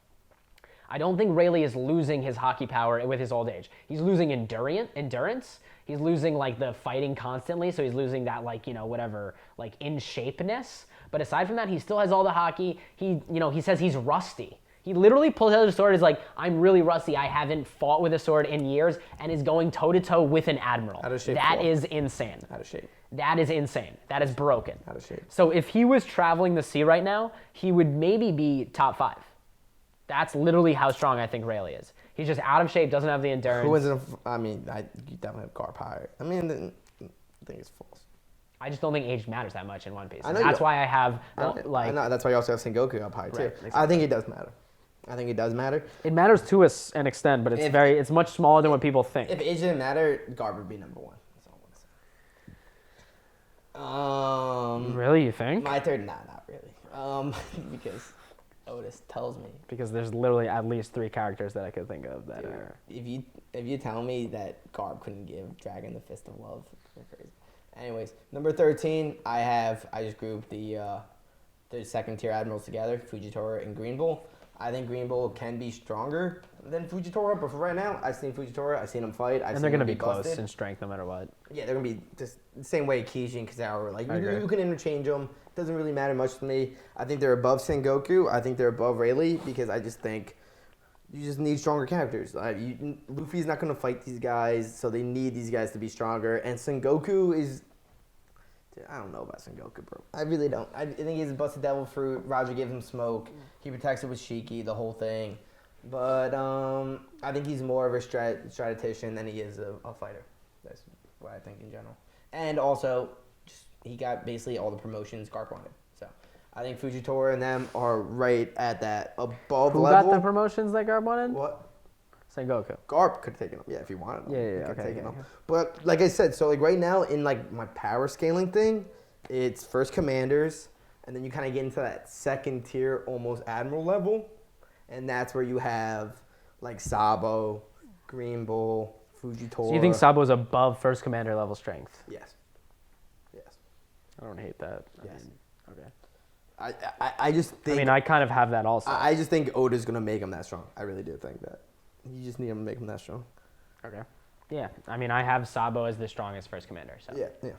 I don't think Rayleigh is losing his hockey power with his old age. He's losing endurance. He's losing like the fighting constantly, so he's losing that like, whatever, like in shapeness. But aside from that, he still has all the hockey. He says he's rusty. He literally pulls out his sword and is like, I'm really rusty. I haven't fought with a sword in years, and is going toe-to-toe with an admiral. Out of shape, That Flo. is insane. Out of shape. That is insane. That is broken. Out of shape. So if he was traveling the sea right now, he would maybe be top 5. That's literally how strong I think Rayleigh is. He's just out of shape, doesn't have the endurance. Who is it? You definitely have Garp higher. I think it's false. I just don't think age matters that much in One Piece. I know And that's you- why I have I know, that's why you also have Sengoku up high too. Right, exactly. I think it does matter. I think it does matter. It matters to an extent, but it's much smaller than what people think. If age didn't matter, Garp would be number 1. That's all I'm gonna say. Really, you think? My third, not really. Because Otis tells me. Because there's literally at least 3 characters that I could think of that are. If you tell me that Garp couldn't give Dragon the Fist of Love, you're crazy. Anyways, number 13, I just grouped the second tier admirals together, Fujitora and Greenbull. I think Greenbull can be stronger than Fujitora, but for right now, I've seen Fujitora, I've seen him fight, And they're going to be close busted. in strength no matter what. Yeah, they're gonna be just the same way Aokiji and Kizaru. Like I agree. you can interchange them. Doesn't really matter much to me. I think they're above Sengoku. I think they're above Rayleigh because I just think you just need stronger characters. Luffy's not gonna fight these guys, so they need these guys to be stronger. And Sengoku is. Dude, I don't know about Sengoku, bro. I really don't. I think he's a busted devil fruit. Roger gives him smoke. He protects it with Shiki, the whole thing. But I think he's more of a strategician than he is a fighter. That's what I think in general. And also, he got basically all the promotions Garp wanted. So I think Fujitora and them are right at that above Who level. got the promotions that Garp wanted? What? Sengoku. Garp could have taken them. Yeah, if he wanted them. Yeah, He yeah, could have okay, taken yeah, them. yeah. But like I said, so like right now in like my power scaling thing, it's first commanders, and then you kind of get into that second tier, almost admiral level, and that's where you have like Sabo, Greenbull, Fujitora. So you think Sabo's above first commander level strength? Yes. Yes. I don't hate that. Yes. Okay. I just think. I mean, I kind of have that also. I just think Oda's gonna make him that strong. I really do think that. You just need him to make him that strong. Okay. Yeah. I mean, I have Sabo as the strongest first commander. So. Yeah. Yeah.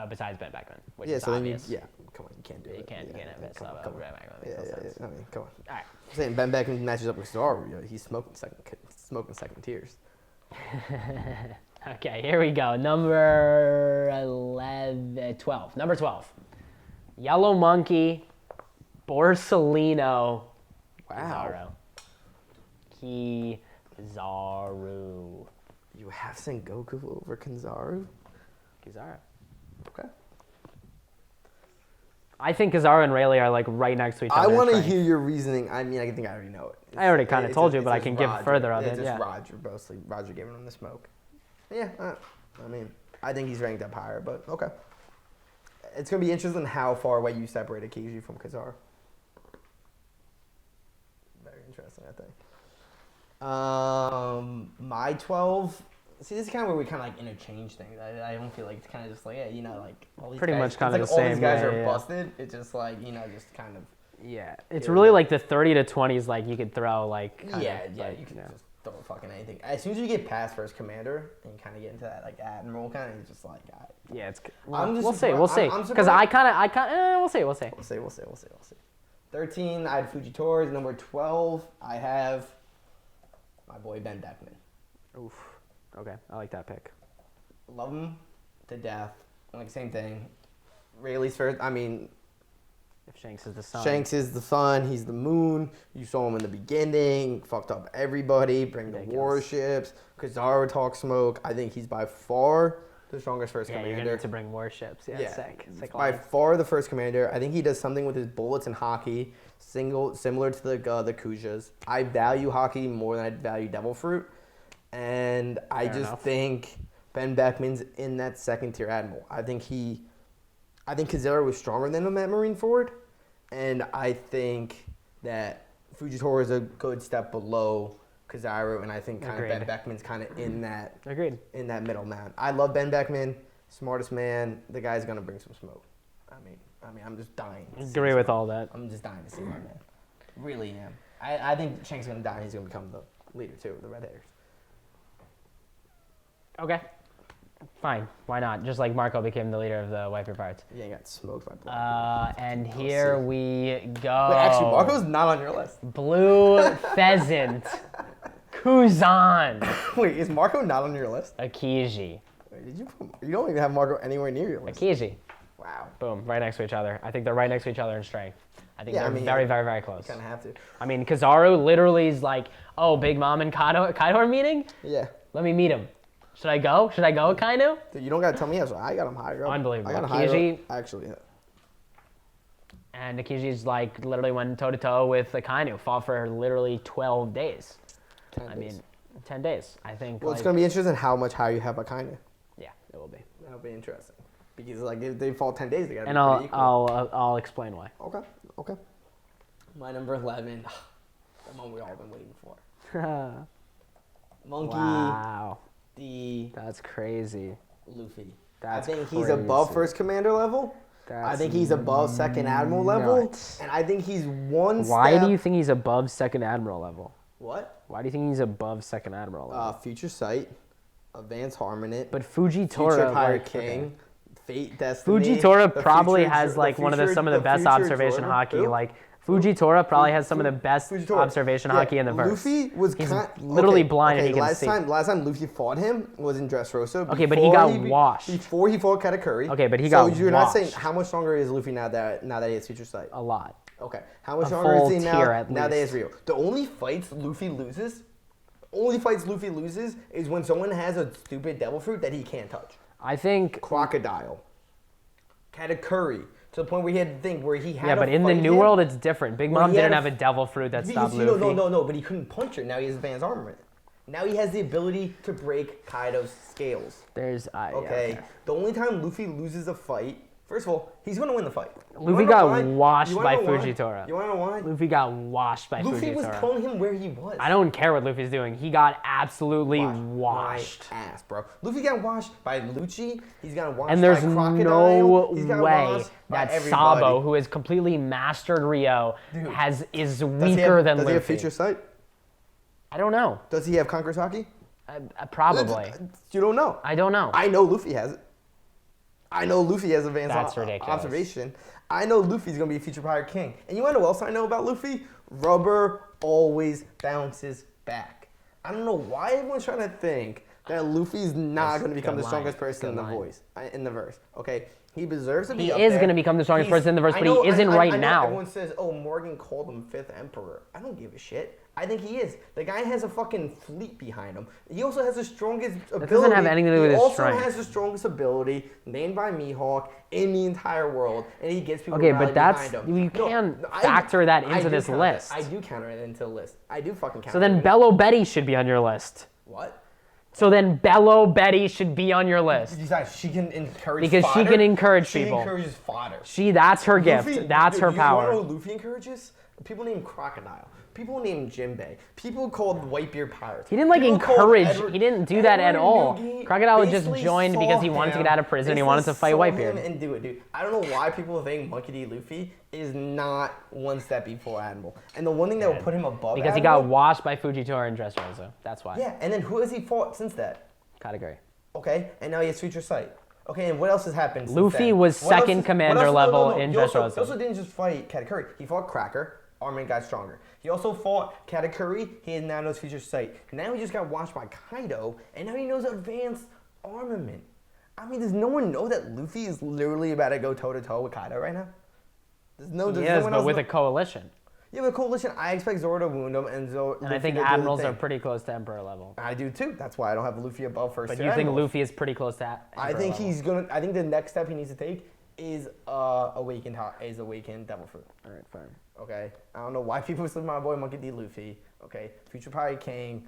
Besides Ben Beckman, which Yeah. is So then obvious. come on, you can't do it. You can't have it. Come on, Sabo come on. over Ben Beckman. Yeah, Makes no yeah, sense. yeah. I mean, come on. All right. I'm saying Ben Beckman matches up with Zoro. He's smoking second tiers. Okay, here we go. Number 12. Number 12. Yellow Monkey, Borsalino, Wow. Kizaru. You have Sengoku over Kizaru? Kizaru. Okay. I think Kizaru and Rayleigh are like right next to each other. I in want to strength. hear your reasoning. I mean, I think I already know it. I already kinda told you, but I just can give Roger. further of It's it, just yeah. Roger, mostly. Roger giving him the smoke. Yeah, I mean, I think he's ranked up higher, but okay. It's gonna be interesting how far away you separate Aokiji from Kizaru. Very interesting, I think. My 12. See, this is kind of where we kind of like interchange things. I don't feel like it's kind of just like, yeah, you know, like all these Pretty guys, much kind of it's the like same. all these guys yeah, are busted. It's just like, you know, just kind of. Yeah, it's Yeah. really like the 30 to 20s. Like you could throw like. Kind Yeah, of, yeah, like, you can just throw fucking anything. As soon as you get past first commander and you kind of get into that like admiral kind of, it's just like, all right. Yeah, it's. I'm just We'll see. surpri- We'll see. I'm Because we'll see. We'll see. 13, I had Fujitora. Number 12, I have my boy Ben Beckman. Oof. Okay, I like that pick. Love him to death. Like, same thing. Rayleigh's first. I mean, If Shanks is the sun. Shanks is the sun. He's the moon. You saw him in the beginning. Fucked up everybody. Bring the Ridiculous. warships. Kizaru talk smoke. I think he's by far the strongest first Yeah, you're commander. gonna need to bring warships. Yeah, sick. Sick By line. far the first commander. I think he does something with his bullets and hockey, similar to the Kujas. I value hockey more than I value devil fruit, and I Fair just enough. think Ben Beckman's in that second tier admiral. I think Kizaru was stronger than him at Marineford, and I think that Fujitora is a good step below Kizaru, and I think kind of Ben Agreed. Beckman's kind of in that Agreed. middle man. I love Ben Beckman, smartest man. The guy's gonna bring some smoke. I mean, I'm just dying. to see Agree this with man. all that. I'm just dying to see my man. Really am. I think Shank's gonna die. And he's gonna become the leader too, of the Red Hairs. Okay. Fine. Why not? Just like Marco became the leader of the Wiper Pirates. Yeah, he got smoked by Black. And here we go. Wait, actually, Marco's not on your list. Blue Pheasant. Kuzan. Wait, is Marco not on your list? Aokiji. Wait, did you? You don't even have Marco anywhere near your list. Aokiji. Wow. Boom. Right next to each other. I think they're right next to each other in strength. I think they're very, very, very close. Kind of have to. I mean, Kizaru literally is like, oh, Big Mom and Kaido are meeting? Yeah. Let me meet him. Should I go? Should I go, Akainu? Dude, you don't gotta tell me. I got him higher up. Unbelievable. I got him higher Aokiji- up. Actually, yeah. And Akiji's like literally went toe to toe with Akainu, fought for literally 12 days. 10 I days. mean, 10 days. I think. Well, like, it's gonna be interesting how much higher you have Akainu. Yeah, it will be. That'll be interesting because like if they fall 10 days, they gotta And be pretty equal. I'll explain why. Okay. My number 11, the one we all been waiting for. Monkey Wow, D. that's crazy. Luffy. That's I think he's above crazy. first commander level. I That's think he's above second admiral level, nuts. and I think he's one step. Why do you think he's above second admiral level? What? Why do you think he's above second admiral level? Future Sight, Advanced Harmonite, But Fujitora, Future Pirate like, King, okay. Fate Destiny. Fujitora the probably future has Jor- like one of the future- some of the best future observation Jordan. hockey. Who? Like Fujitora probably has some of the best Fujitora. observation Yeah, hockey in the verse. Luffy was He's kind literally blind and he can last see. Last time Luffy fought him was in Dressrosa. Okay, but he got washed. Before he fought Katakuri. Okay, but he so got you're not saying washed. how much stronger is Luffy now that he has Future Sight? A lot. Okay, how much A stronger full is he now? tier at Now that he has least. Rio. The only fights Luffy loses is when someone has a stupid devil fruit that he can't touch. I think. Crocodile, Katakuri, to the point where he had to think where he had. Yeah, to but in the fight New him. World, it's different. Big Well, Mom he had didn't a have a devil fruit that stopped Because, Luffy. no, but he couldn't punch her. Now he has advanced armament. Now he has the ability to break Kaido's scales. There's Okay. Yeah, The only time Luffy loses a fight, first of all, he's gonna win the fight. You Luffy wanna know got why? washed You wanna by know why? Fujitora. You wanna know why? Luffy got washed by Luffy was Fujitora. telling him where he was. I don't care what Luffy's doing. He got absolutely Wash washed. my ass, bro. Luffy got washed by Lucci. He's got washed And there's by Crocodile. no He's got way washed by that everybody. Sabo, who has completely mastered Rio, Dude. is Does he weaker have, than does Luffy. he have future sight? I don't know. Does he have Conqueror's Haki? Probably. You don't know. I don't know. I know Luffy has it. I know Luffy has advanced That's ridiculous. observation. I know Luffy's gonna be a future pirate king. And you wanna know what else I know about Luffy? Rubber always bounces back. I don't know why everyone's trying to think that Luffy's not That's gonna become good the strongest line. person Good in the line. in the verse. Okay, he deserves to be He up is there. gonna become the strongest He's- person in the verse, I but know- he isn't right I know now. Everyone says, "Oh, Morgan called him Fifth Emperor." I don't give a shit. I think he is. The guy has a fucking fleet behind him. He also has the strongest ability. doesn't have anything to do with his He also strength. has the strongest ability named by Mihawk in the entire world, and he gets people Okay, rallied but that's behind him. you can't factor that into do this count list. I do counter it into the list. I do fucking count. So then Bello Betty should be on your list. What? So then Bello Betty should be on your list. Besides, she can encourage Because fodder. she can encourage She people. encourages fodder. That's her gift. Luffy, That's her You want power. to know who Luffy encourages? People named Crocodile. People named Jimbei. People called Whitebeard pirates. He didn't like People called encourage. He didn't do that at Edward all. Newgate Crocodile had just basically joined saw because he wanted to him- get out of prison. He basically wanted to fight saw Whitebeard. him and do it, dude. I don't know why people think Monkey D. Luffy is not one step before Admiral. And the one thing that will put him above Because he Admiral, got washed by Fujitora and Dressrosa. That's why. Yeah, and then who has he fought since that? Katakuri. Okay, and now he has Future Sight. Okay, and what else has happened since Luffy then? was What else second commander level in He also, Dressrosa. he also didn't just fight Katakuri. He fought Cracker. Armament got stronger. He also fought Katakuri. He now knows Future Sight. Now he just got washed by Kaido, and now he knows advanced armament. I mean, does no one know that Luffy is literally about to go toe-to-toe with Kaido right now? Does no Yes, one but else with know? a coalition. Yeah, but coalition, I expect Zoro to wound him, and Zoro. And I think admirals are pretty close to Emperor level. I do too. That's why I don't have Luffy above first. But tier you think admirals. Luffy is pretty close to Emperor I think level. he's gonna. I think the next step he needs to take is awakened devil fruit. All right, fine. Okay, I don't know why people sleep my boy Monkey D. Luffy. Okay, Future Pirate King,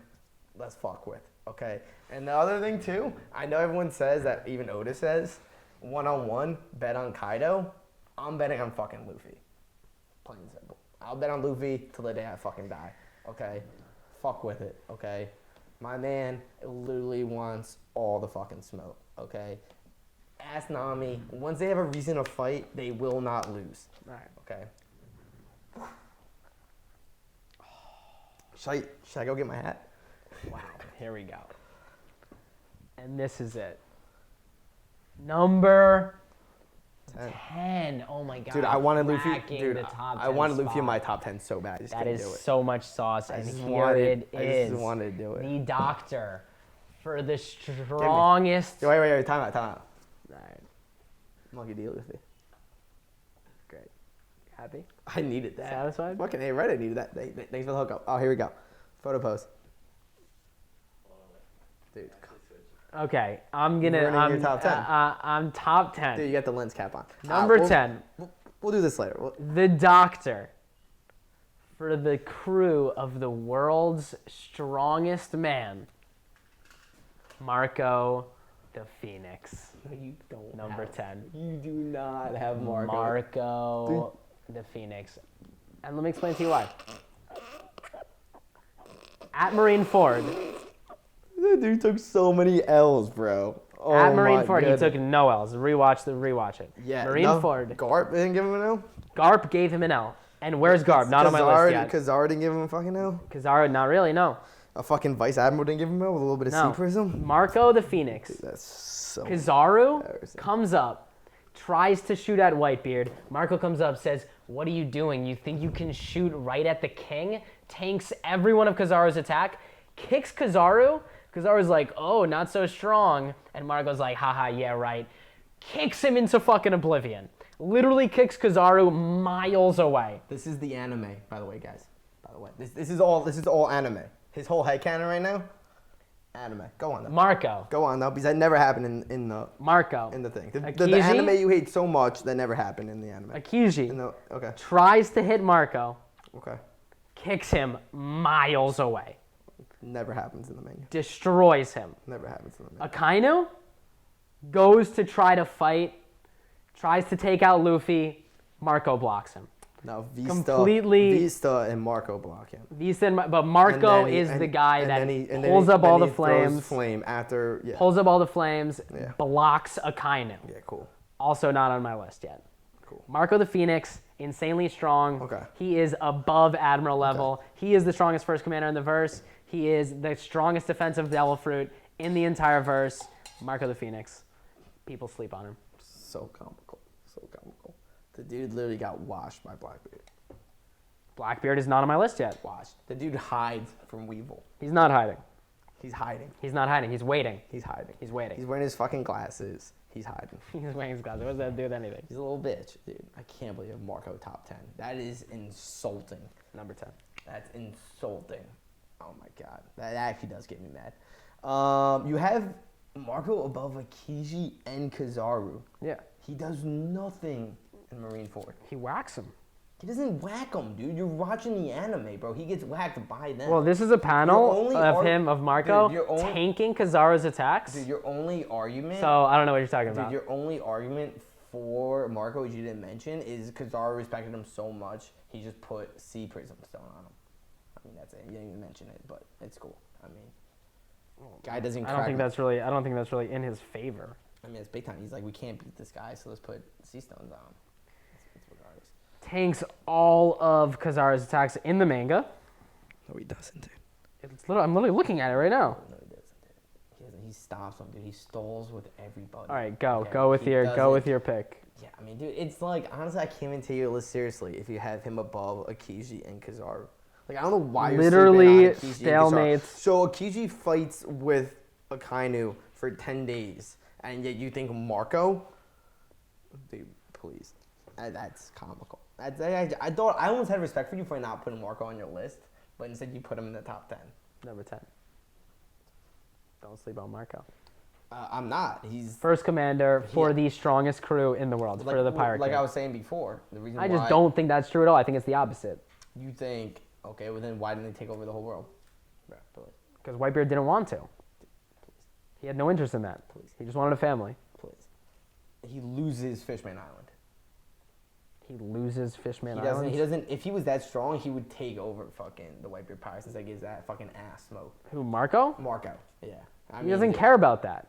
let's fuck with. Okay, and the other thing too, I know everyone says that, even Oda says, 1-on-1 bet on Kaido. I'm betting on fucking Luffy. Plain and simple. I'll bet on Luffy till the day I fucking die. Okay, fuck with it. Okay, my man literally wants all the fucking smoke. Okay, ask Nami. Once they have a reason to fight, they will not lose. All right. Okay. Should I go get my hat? Wow, here we go. And this is it. Number 10. Oh my god. Dude, I wanted Luffy. Cracking Dude, the top I 10 wanted Luffy in spot. my top 10 so bad. I just That couldn't is do it. so much sauce, I and just here wanted- it I is. just wanted to do it. The doctor for the strongest. Wait, time out. All right, Monkey D. Luffy. great. Happy? I needed that. Satisfied? Fucking A, right? I needed that. Thanks for the hookup. Oh, here we go. Photo pose. Dude, Okay, I'm gonna. You're running your top 10. I'm top 10. dude, you got the lens cap on. Number we'll- 10. We'll do this later. The doctor for the crew of the world's strongest man, Marco the Phoenix. You don't. Number 10. You do not have Marco the Phoenix. And let me explain to you why. At Marineford, That dude took so many L's, bro. Oh at my Marineford, he goodness. took no L's. Rewatch it. Yeah. Marineford. Garp didn't give him an L? Garp gave him an L. And where's Garp? Not on my list yet. Kizaru didn't give him a fucking L? Kizaru, not really, no. A fucking Vice Admiral didn't give him an L with a little bit of No. sea prism? Marco the Phoenix. That's so Kizaru embarrassing. comes up, tries to shoot at Whitebeard. Marco comes up, says, "What are you doing? You think you can shoot right at the king?" Tanks every one of Kizaru's attack, kicks Kizaru. Kizaru's like, "Oh, not so strong." And Marco's like, "Haha, yeah, right." Kicks him into fucking oblivion. Literally kicks Kizaru miles away. This is the anime, by the way, guys. By the way, this is all anime. His whole headcanon right now, anime. Go on though. Marco. Go on though, because that never happened in the Marco. thing. The Aokiji? anime you hate so much that never happened in the anime. Aokiji Okay. tries to hit Marco, Okay. kicks him miles away, Never happens in the manga. destroys him. Never happens in the manga. Akainu goes to try to fight, tries to take out Luffy. Marco blocks him. No, Vista, Completely- Vista and Marco block him. But Marco And then is the guy and that then he- and then pulls he- up then all the he throws flames, flame after. Yeah. pulls up all the flames, Yeah. blocks Akainu. Yeah. Cool. Also not on my list yet. Cool. Marco the Phoenix, insanely strong. Okay. He is above Admiral level. He is the strongest first commander in the verse. He is the strongest defensive devil fruit in the entire verse. Marco the Phoenix. People sleep on him. So comical. So comical. The dude literally got washed by Blackbeard. Blackbeard is not on my list yet. Watch. The dude hides from Weevil. He's not hiding. He's hiding. He's not hiding. He's waiting. He's hiding. He's waiting. He's wearing his fucking glasses. He's hiding. He's wearing his glasses. What does that do with anything? He's a little bitch, dude. I can't believe Marco top 10. That is insulting. Number 10. That's insulting. Oh my god. That actually does get me mad. You have Marco above Aokiji and Kizaru. Yeah. He does nothing in Marineford. He whacks him. He doesn't whack him, dude. You're watching the anime, bro. He gets whacked by them. Well, this is a panel of Marco Dude, tanking Kizaru's attacks. Dude, your only argument... So, I don't know what you're talking about. Dude, your only argument for Marco, which you didn't mention, is Kizaru respected him so much, he just put Sea Prism Stone on him. I mean, that's it. You didn't even mention it, but it's cool. I mean, guy doesn't crack I don't think that's really in his favor. I mean, it's big time. He's like, we can't beat this guy, so let's put Sea Stones on him. It's regardless. Tanks all of Kizaru's attacks in the manga. No, he doesn't, dude. I'm literally looking at it right now. No, he doesn't, dude. He stops him, dude. He stalls with everybody. All right, go. Okay? Go with your pick. Yeah, I mean, dude, it's like, honestly, I can't even take your list seriously if you have him above Aokiji and Kizaru. Like, I don't know why you're literally sleeping on Aokiji and Kizaru. stalemates. So Aokiji fights with akainu for 10 days, and yet you think Marco? Dude, please. That's comical. I almost had respect for you for not putting Marco on your list, but instead you put him in the top 10. Number 10. Don't sleep on Marco. I'm not. He's first commander for the strongest crew in the world, for the pirate Like King. I was saying before, the reason I just don't think that's true at all. I think it's the opposite. You think, okay, well then why didn't they take over the whole world? Because Whitebeard didn't want to. He had no interest in that. He just wanted a family. Please. He loses Fishman Island. He loses Fishman He Island? doesn't, if he was that strong, he would take over fucking the Whitebeard Pirates since he gives that fucking ass smoke. Who, Marco? Marco, yeah. He doesn't care about that.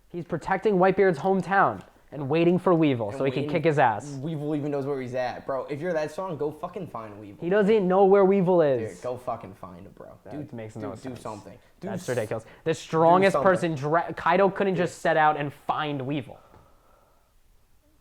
He's protecting Whitebeard's hometown and waiting for Weevil so he can kick his ass. Weevil even knows where he's at. Bro, if you're that strong, go fucking find Weevil. He doesn't know where Weevil is. Dude, go fucking find him, bro. That makes no sense. Do something. That's ridiculous. The strongest person, Kaido couldn't just set out and find Weevil.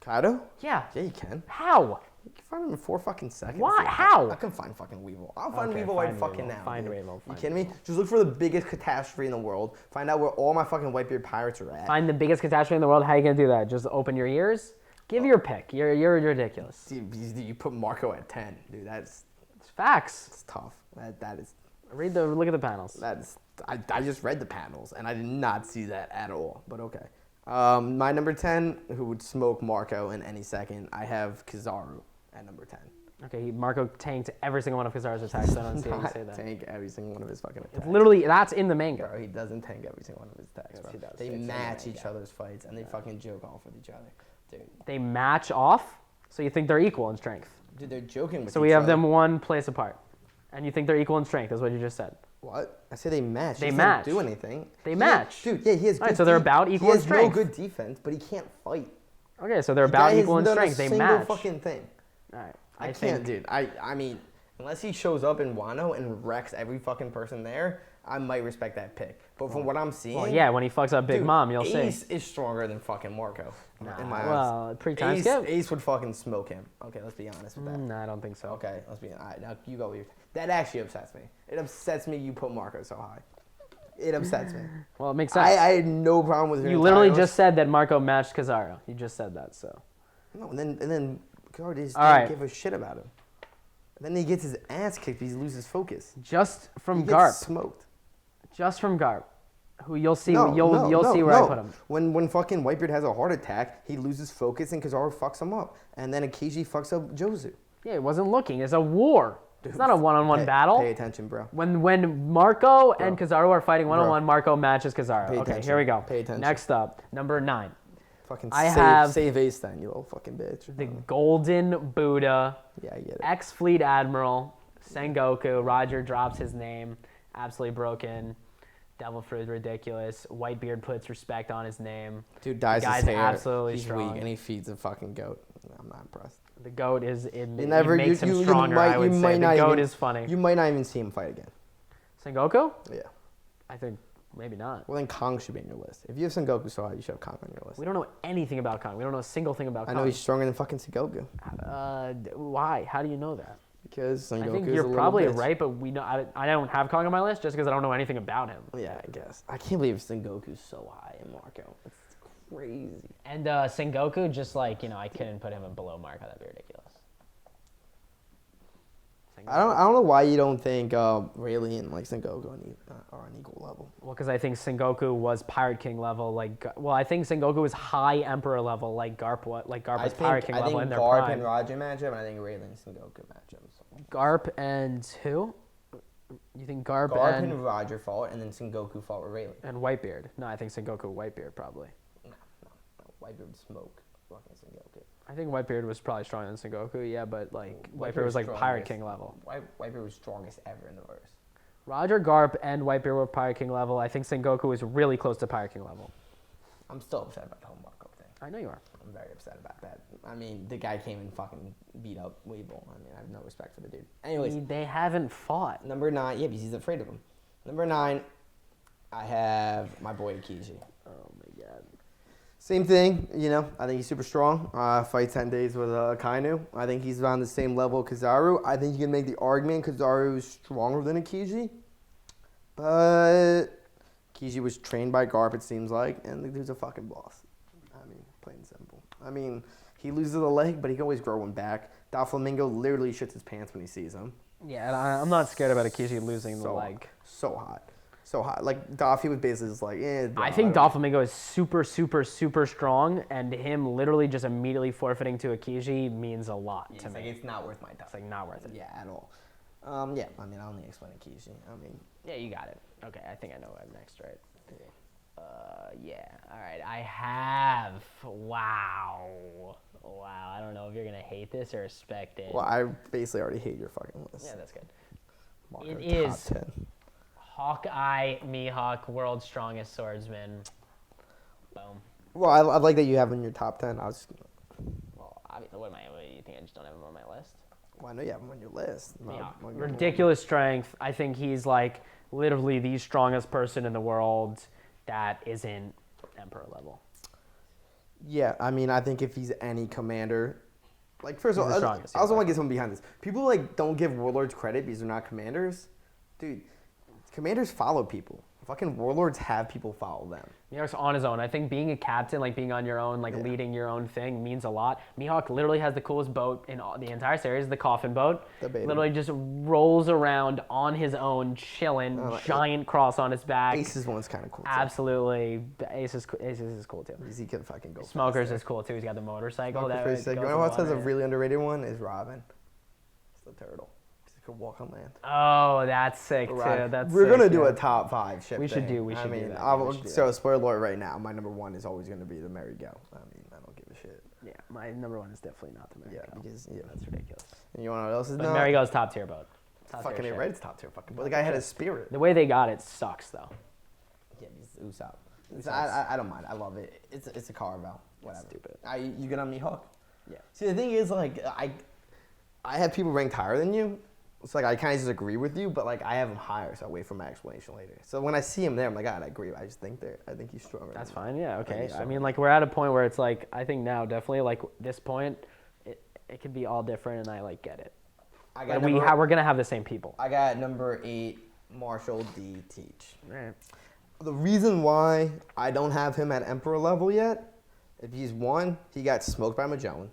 Kaido? Yeah. Yeah, you can. How? You can find him in 4 fucking seconds. Why? Dude. How? I can find fucking Weevil. I'll find Okay, Weevil find right fucking Weevil. now. Find dude. Weevil. You kidding me? Just look for the biggest catastrophe in the world. Find out where all my fucking Whitebeard pirates are at. Find the biggest catastrophe in the world. How are you going to do that? Just open your ears? Give your pick. You're ridiculous. Dude, you put Marco at 10. Dude, It's facts. it's tough. That is... Look at the panels. I just read the panels, and I did not see that at all. But okay. My number 10, who would smoke Marco in any second, I have Kizaru at number 10. Okay, Marco tanked every single one of Kizaru's attacks. I don't see how you say that. Tank every single one of his fucking attacks. It's literally, that's in the manga. Bro, he doesn't tank every single one of his attacks, Yes, bro. he does. They It's in the match manga. each other's fights, and they fucking joke off with each other. Dude, They match off, so you think they're equal in strength. dude, they're joking with So each we have other. them one place apart. And you think they're equal in strength, is what you just said. What? I say they match. They He match. doesn't do anything. They match. Dude, yeah, he has Alright, good so they're about equal in He strength. has no good defense, but he can't fight. Okay, so they're The guy about has equal in done a strength. They single match. fucking thing. All right. I can't, dude. I mean, unless he shows up in Wano and wrecks every fucking person there, I might respect that pick. But from what I'm seeing, Well, yeah, when he fucks up Big dude, Mom, you'll Ace see. is stronger than fucking Marco. in my eyes. Well, pre-time skip? Ace would fucking smoke him. Okay, let's be honest with that. No, I don't think so. Okay, let's be honest. All right, now you go with your... That actually upsets me. It upsets me you put Marco so high. It upsets me. Well, it makes sense. I had no problem with You literally just said that Marco matched Kizaru. You just said that, so. No, and then Kizaru just All didn't right. give a shit about him. And then he gets his ass kicked. He loses focus. Just from He gets Garp. smoked. Just from Garp. Who you'll see. No, You'll see where I put him. When fucking Whitebeard has a heart attack, he loses focus and Kizaru fucks him up. And then Aokiji fucks up Jozu. Yeah, he wasn't looking. It's a war. Dude, It's not a one-on-one battle. Pay attention, bro. When Marco and Kizaru are fighting one-on-one, Marco matches Kizaru. Pay Okay, attention. here we go. Pay attention. Next up, number 9. Fucking I have- save Ace then, you little fucking bitch. The Golden Buddha, Yeah, I get it. ex-Fleet Admiral, Sengoku. Roger drops his name. Absolutely broken. Devil Fruit, ridiculous. Whitebeard puts respect on his name. Dude dyes The guy's his hair. absolutely He's strong. weak and he feeds a fucking goat. I'm not impressed. The goat is it You never, makes him you stronger. might, I would you say might the not goat even, is funny. You might not even see him fight again. Sengoku? Yeah. I think maybe not. Well, then Kong should be on your list. If you have Sengoku so high, you should have Kong on your list. We don't know anything about Kong. We don't know a single thing about I Kong. know he's stronger than fucking Sengoku. Why? How do you know that? Because Sengoku I think is a you're little probably bitch. right, but we know I don't have Kong on my list just because I don't know anything about him. Yeah, I guess. I can't believe Sengoku's so high in Marco. It's crazy. And Sengoku, just like, I couldn't put him below Marco. That'd be ridiculous. I don't know why you don't think Rayleigh and like Sengoku are on equal level. Well, because I think Sengoku was Pirate King level. I think Sengoku was high Emperor level, like Garp was Pirate King level in their Garp prime. and Roger matchup, and I think Rayleigh and Sengoku matchups. Garp and who? You think Garp and Roger fought, and then Sengoku fought with Rayleigh. And Whitebeard. No, I think Sengoku Whitebeard probably. No. Whitebeard would smoke fucking Sengoku. I think Whitebeard was probably stronger than Sengoku, yeah, but like Whitebeard Whitebeard was like strongest. Pirate King level. Whitebeard was strongest ever in the verse. Roger, Garp, and Whitebeard were Pirate King level. I think Sengoku was really close to Pirate King level. I'm still upset about the whole Marco thing. I know you are. I'm very upset about that. I mean, the guy came and fucking beat up Weevil. I mean, I have no respect for the dude. Anyways, They haven't fought. number 9, yeah, because he's afraid of him. Number 9, I have my boy Aokiji. Oh my god. Same thing, I think he's super strong. Fight 10 days with Akainu. I think he's around the same level as Kizaru. I think you can make the argument Kizaru is stronger than Aokiji. But Aokiji was trained by Garp, it seems like, and the dude's a fucking boss. I mean, plain and simple. I mean, he loses a leg, but he can always grow one back. Doflamingo literally shits his pants when he sees him. Yeah, and I'm not scared about Aokiji losing the leg. So hot. So hot. Like, Doffy was basically just like, I think Doflamingo is super, super, super strong, and him literally just immediately forfeiting to Aokiji means a lot to me. Like, it's not worth my time. It's like not worth it. Yeah, at all. Yeah, I mean, I don't need to explain Aokiji. I mean, Yeah, you got it. Okay, I think I know what I'm next, right? Yeah. All right, I have. Wow. I don't know if you're gonna hate this or respect it. well, I basically already hate your fucking list. Yeah, that's good. Marco, It top is 10. Hawkeye, Mihawk, world's strongest swordsman. Boom. Well, I like that you have him in your top 10. I was. Well, what do you think? I just don't have him on my list. Well, I know you have him on your list. Mihawk. Ridiculous strength. I think he's like literally the strongest person in the world that isn't Emperor level. Yeah, I mean, I think if he's any commander, like first of He's all, the strongest, I also yeah. want to get someone behind this. People like don't give warlords credit because they're not commanders. Dude, commanders follow people. Fucking warlords have people follow them. Mihawk's on his own. I think being a captain, like being on your own, like leading your own thing means a lot. Mihawk literally has the coolest boat in the entire series, the coffin boat. The beta. Literally just rolls around on his own, chilling, giant cross on his back. Ace's one's kind of cool. Too. Absolutely. Ace is cool too. He can fucking go. Smokers is cool too. He's got the motorcycle. Smokers that pretty sick. You goes know what on else has a it. really underrated one? Is Robin. It's the turtle. He could walk on land. Oh, that's sick too. Robin. That's We're sick, gonna do yeah. a top 5 ship. We should thing. do- we should I do mean, that, I'll, we should do so that. spoiler alert right now. My number 1 is always gonna be the Merry Go. I mean, I don't give a shit. Yeah, my number 1 is definitely not the Mary Yeah, Go. because That's ridiculous. And you wanna know what else is But not? Mary Go's top tier boat. Top tier Fucking ship. right, it's top tier fucking. But the guy had a spirit. The way they got it sucks though. Yeah, he's Usopp. I don't mind. I love it. It's a carve out. Whatever. Stupid. You get on Mihawk? Yeah. See, the thing is, like, I have people ranked higher than you. It's like I kind of just agree with you, but like I have him higher, so I'll wait for my explanation later. So when I see him there, I'm like, God, I agree. I just think I think he's stronger. That's than me. fine. Yeah. Okay. he's I mean, stronger. like we're at a point where it's like I think now definitely like this point, it could be all different, and I like get it. I But got we're gonna have the same people. I got number 8, Marshall D. Teach. Right. The reason why I don't have him at Emperor level yet, if he's 1, he got smoked by Magellan.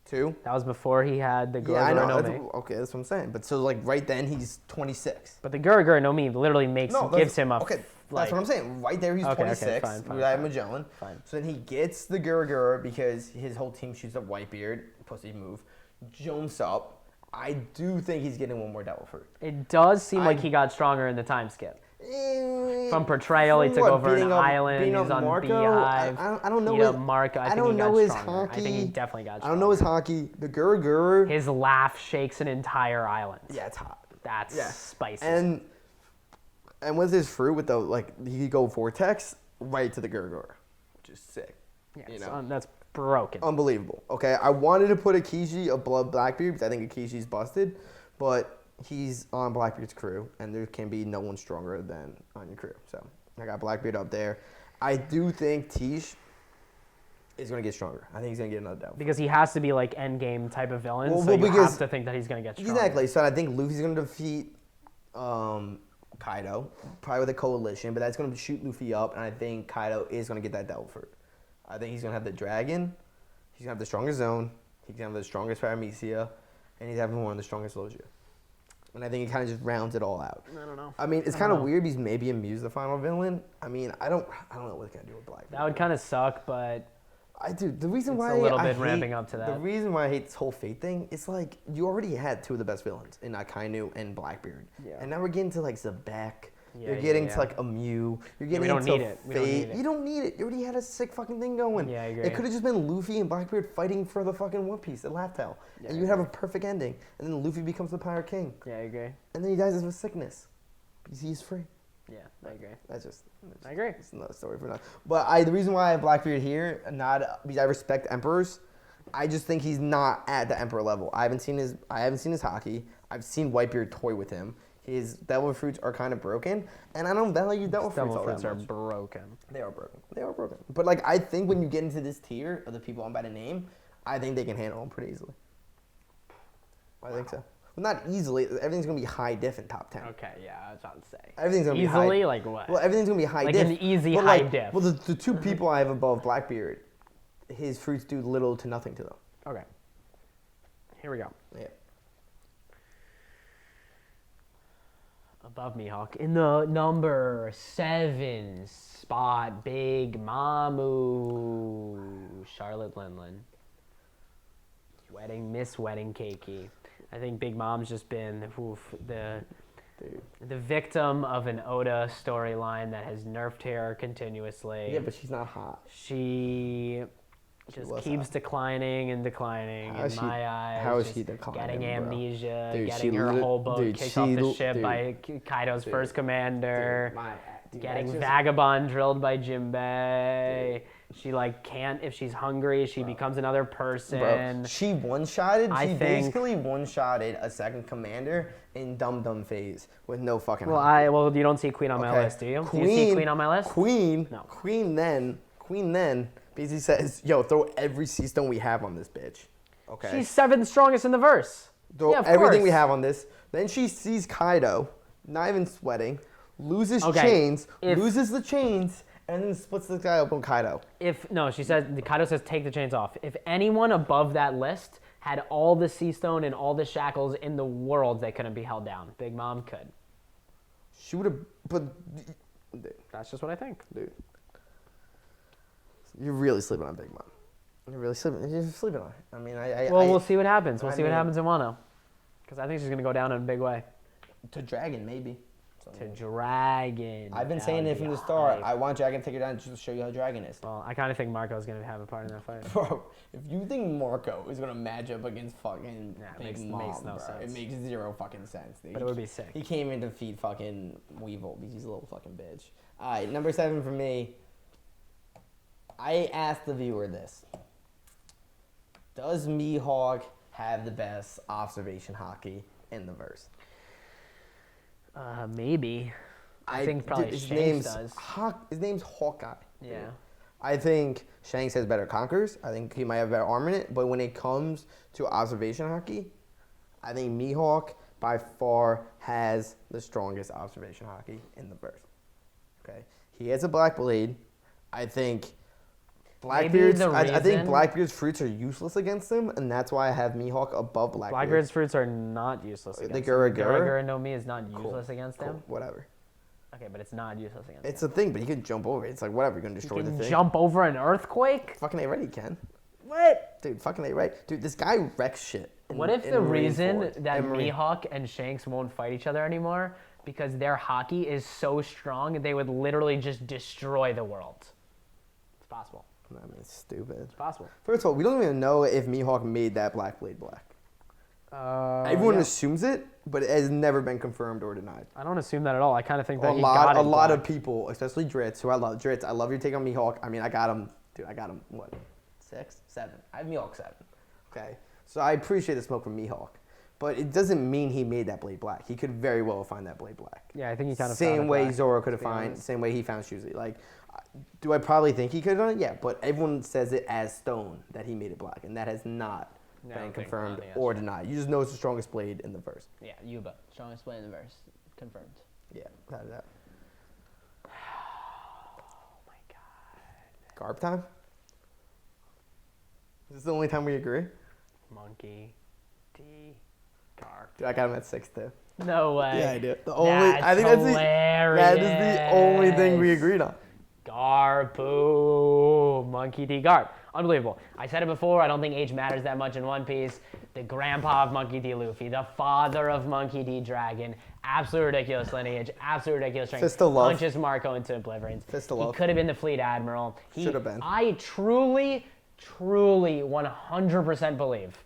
2. That was before he had the Yeah, I know. Guruguru no That's, Mi. okay, that's what I'm saying. But so like right then he's 26. But the Guruguru no Mi literally gives him a okay. like, That's what I'm saying. Right there, he's Okay, 26. fine, with that fine. Magellan. Fine. So then he gets the Guruguru because his whole team shoots up Whitebeard. Pussy move. Jumps up. I do think he's getting one more devil fruit. It does seem like he got stronger in the time skip. From portrayal, he From took what, over beating an up- island. beating He's up on Marco? Beehive. I don't know Beat his- up Marco. I think don't he got know his stronger. I think he hockey. definitely got I stronger. don't know his hockey. The Guruguru. His laugh shakes an entire island. Yeah, it's hot. That's Yeah. spicy. And with his fruit, with the like, he could go vortex right to the Guruguru, which is sick. yeah, you so know. that's broken. Unbelievable. Okay, I wanted to put Aokiji above Blackbeard because I think Akiji's busted, but he's on Blackbeard's crew, and there can be no one stronger than on your crew. So I got Blackbeard up there. I do think Tish is going to get stronger. I think he's going to get another devil. Because he has to be like end game type of villain, Well, so you because- have to think that he's gonna get stronger. Exactly. So I think Luffy's going to defeat Kaido, probably with a coalition, but that's going to shoot Luffy up, and I think Kaido is going to get that devil fruit. I think he's going to have the dragon, he's going to have the strongest zone, he's going to have the strongest paramecia, and he's having one of the strongest logia. And I think it kind of just rounds it all out. I don't know. I mean, it's I kind of don't know. weird because maybe Amu's the final villain. I mean, I don't know what they're gonna do with Blackbeard. That would kind of suck, but The reason it's why a little I bit hate, ramping up to The that. reason why I hate this whole fate thing is like you already had two of the best villains in akainu and Blackbeard, and now we're getting to like Zebek. Yeah, You're getting yeah. to like Amu. You're getting we don't into need it. We don't Fate. need it. You don't need it. You already had a sick fucking thing going. Yeah, I agree. It could have just been Luffy and Blackbeard fighting for the fucking One Piece at Laugh Tale, Yeah, and I you'd have a perfect ending. And then Luffy becomes the Pirate King, Yeah, I agree. and then he dies of a sickness because he's free. Yeah, I agree. That's I agree. it's another story for now. But the reason why I have Blackbeard here, not because I respect emperors, I just think he's not at the emperor level. I haven't seen his hockey. I've seen Whitebeard toy with him. His devil fruits are kind of broken, and I don't value devil fruits all that are much. broken. They are broken. They are broken. But like I think when you get into this tier of the people I'm about to name, I think they can handle them pretty easily. I think so. Well, not easily. Everything's gonna be high diff in top 10. Okay, yeah, I was about to say. Everything's gonna Easily, be high. like what? Well, everything's gonna be high Like diff. an easy but high like, diff. Well, the two people I have above Blackbeard, his fruits do little to nothing to them. Okay. Here we go. Yeah. Above Mihawk, in the number 7 spot, Big Mamu, Charlotte Linlin. Miss Wedding Cakey. I think Big Mom's just been the victim of an Oda storyline that has nerfed her continuously. Yeah, but she's not hot. She just was keeps hot. declining and declining How in is she- my eyes. how is just she declining, getting bro? amnesia, Dude, getting she her lit- whole boat dude, kicked she off the l- ship dude. by Kaido's Dude. first commander. Getting that's just- vagabond drilled by Jimbei. She like can't if she's hungry. She becomes another person. Bro, she one-shotted. I She think- basically one-shotted a second commander in Dum Dum phase with no fucking. Well, hockey. you don't see Queen on my Okay. list, do you? Do you see Queen on my list? Queen. No. Queen then basically says, "Yo, throw every sea stone we have on this bitch." Okay. She's 7th strongest in the verse. Throw Yeah, of everything we course. have on this. Then she sees Kaido, not even sweating, loses Okay, chains, if- loses the chains, and then splits the guy up on Kaido. She says, Kaido says, take the chains off. If anyone above that list had all the sea stone and all the shackles in the world, they couldn't be held down. Big Mom could. She would have, but That's just what I think. dude, you're really sleeping on Big Mom. You're sleeping on her. I mean, We'll see what happens. We'll I see what mean- happens in Wano. Because I think she's going to go down in a big way. to Dragon maybe. So, To Dragon. I've been That saying would it from be the start. hype. I want Dragon to take her down just to show you how Dragon is. Well, I kind of think Marco's going to have a part in that fight. Bro, if you think Marco is gonna match up against fucking Nah, it Big makes Mom, no bro, sense. it makes zero fucking sense. Dude. But it would be sick. He came in to defeat fucking Weevil because he's a little fucking bitch. All right, number 7 for me. I asked the viewer this: does Mihawk have the best observation hockey in the verse? Maybe. I think probably Shanks does. His name's Hawkeye. Yeah. I think Shanks has better conkers. I think he might have better armament. But when it comes to observation hockey, I think Mihawk by far has the strongest observation hockey in the verse. Okay, he has a black blade. I think Blackbeard's. I think Blackbeard's fruits are useless against him, and that's why I have Mihawk above Blackbeard. Blackbeard's fruits are not useless against him. Gura no Mi is not useless against him. Cool, whatever. Okay, but it's not useless against It's him. a thing, but he can jump over it. It's like whatever, you're gonna destroy You the can thing. jump over an earthquake? Fucking A right, he can. What? Dude, fucking A right. Dude, this guy wrecks shit. What if the reason that Marine- Mihawk and Shanks won't fight each other anymore because their hockey is so strong they would literally just destroy the world? It's possible. I mean, it's stupid. It's possible. First of all, we don't even know if Mihawk made that black blade black. Everyone Yeah. assumes it, but it has never been confirmed or denied. I don't assume that at all. I kind of think that A he got it lot black. of people, especially Drizzt, who I love. Drizzt, I love your take on Mihawk. I mean, I got him, dude. I got him. What? 6, 7. I have Mihawk 7. Okay, so I appreciate the smoke from Mihawk, but it doesn't mean he made that blade black. He could very well find that blade black. Yeah, I think he kind of Same way black, Zoro could have to be found. honest. Same way he found Shuzi. Like, do I probably think he could have done it? Yeah, but everyone says it as stone that he made it black, and that has not No, I been don't think confirmed Ronnie has or to. denied. You just know it's the strongest blade in the verse. Yeah, Yuba. Strongest play in the verse. Confirmed. Yeah, that. Oh my god. Garp time? Is this the only time we agree? Monkey. D. Garp. Dude, I got him at 6 too. No way. Yeah, I do. That's hilarious. That is the only thing we agreed on. Garpoo. Monkey D. Garp. Unbelievable. I said it before, I don't think age matters that much in One Piece. The grandpa of Monkey D. Luffy, the father of Monkey D. Dragon. Absolute ridiculous lineage, absolute ridiculous strength. Fist of love. Punches Marco into oblivion. Fist of He love. could have been the fleet admiral. Should have been. I truly 100% believe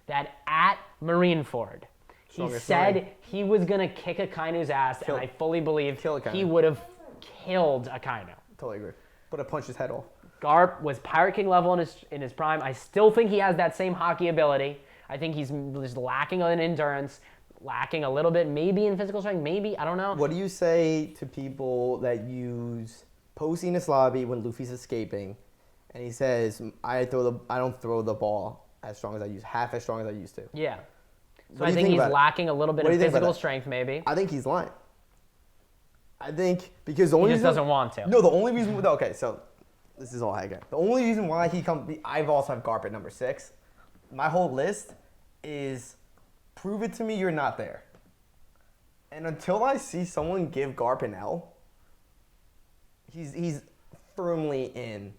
that at Marineford, he Strongest said Marine. he was going to kick Akainu's ass, Kill- and I fully believe kill Akainu. he would have killed Akainu. Totally agree. But I punched his head off. Garp was Pirate King level in his prime. I still think he has that same hockey ability. I think he's just lacking in endurance, lacking a little bit, maybe in physical strength, maybe, I don't know. What do you say to people that use post-Enos lobby when Luffy's escaping, and he says, I don't throw the ball as strong as I used, half as strong as I used to. Yeah. So What do I you think think he's about it? lacking a little bit What do of you think about physical that? strength, maybe. I think he's lying. I think because the only He just reason, doesn't want to. No, the only reason. Okay, so this is all I get. The only reason why he comes. I've also have Garp at number 6. My whole list is prove it to me you're not there. And until I see someone give Garp an L, he's firmly in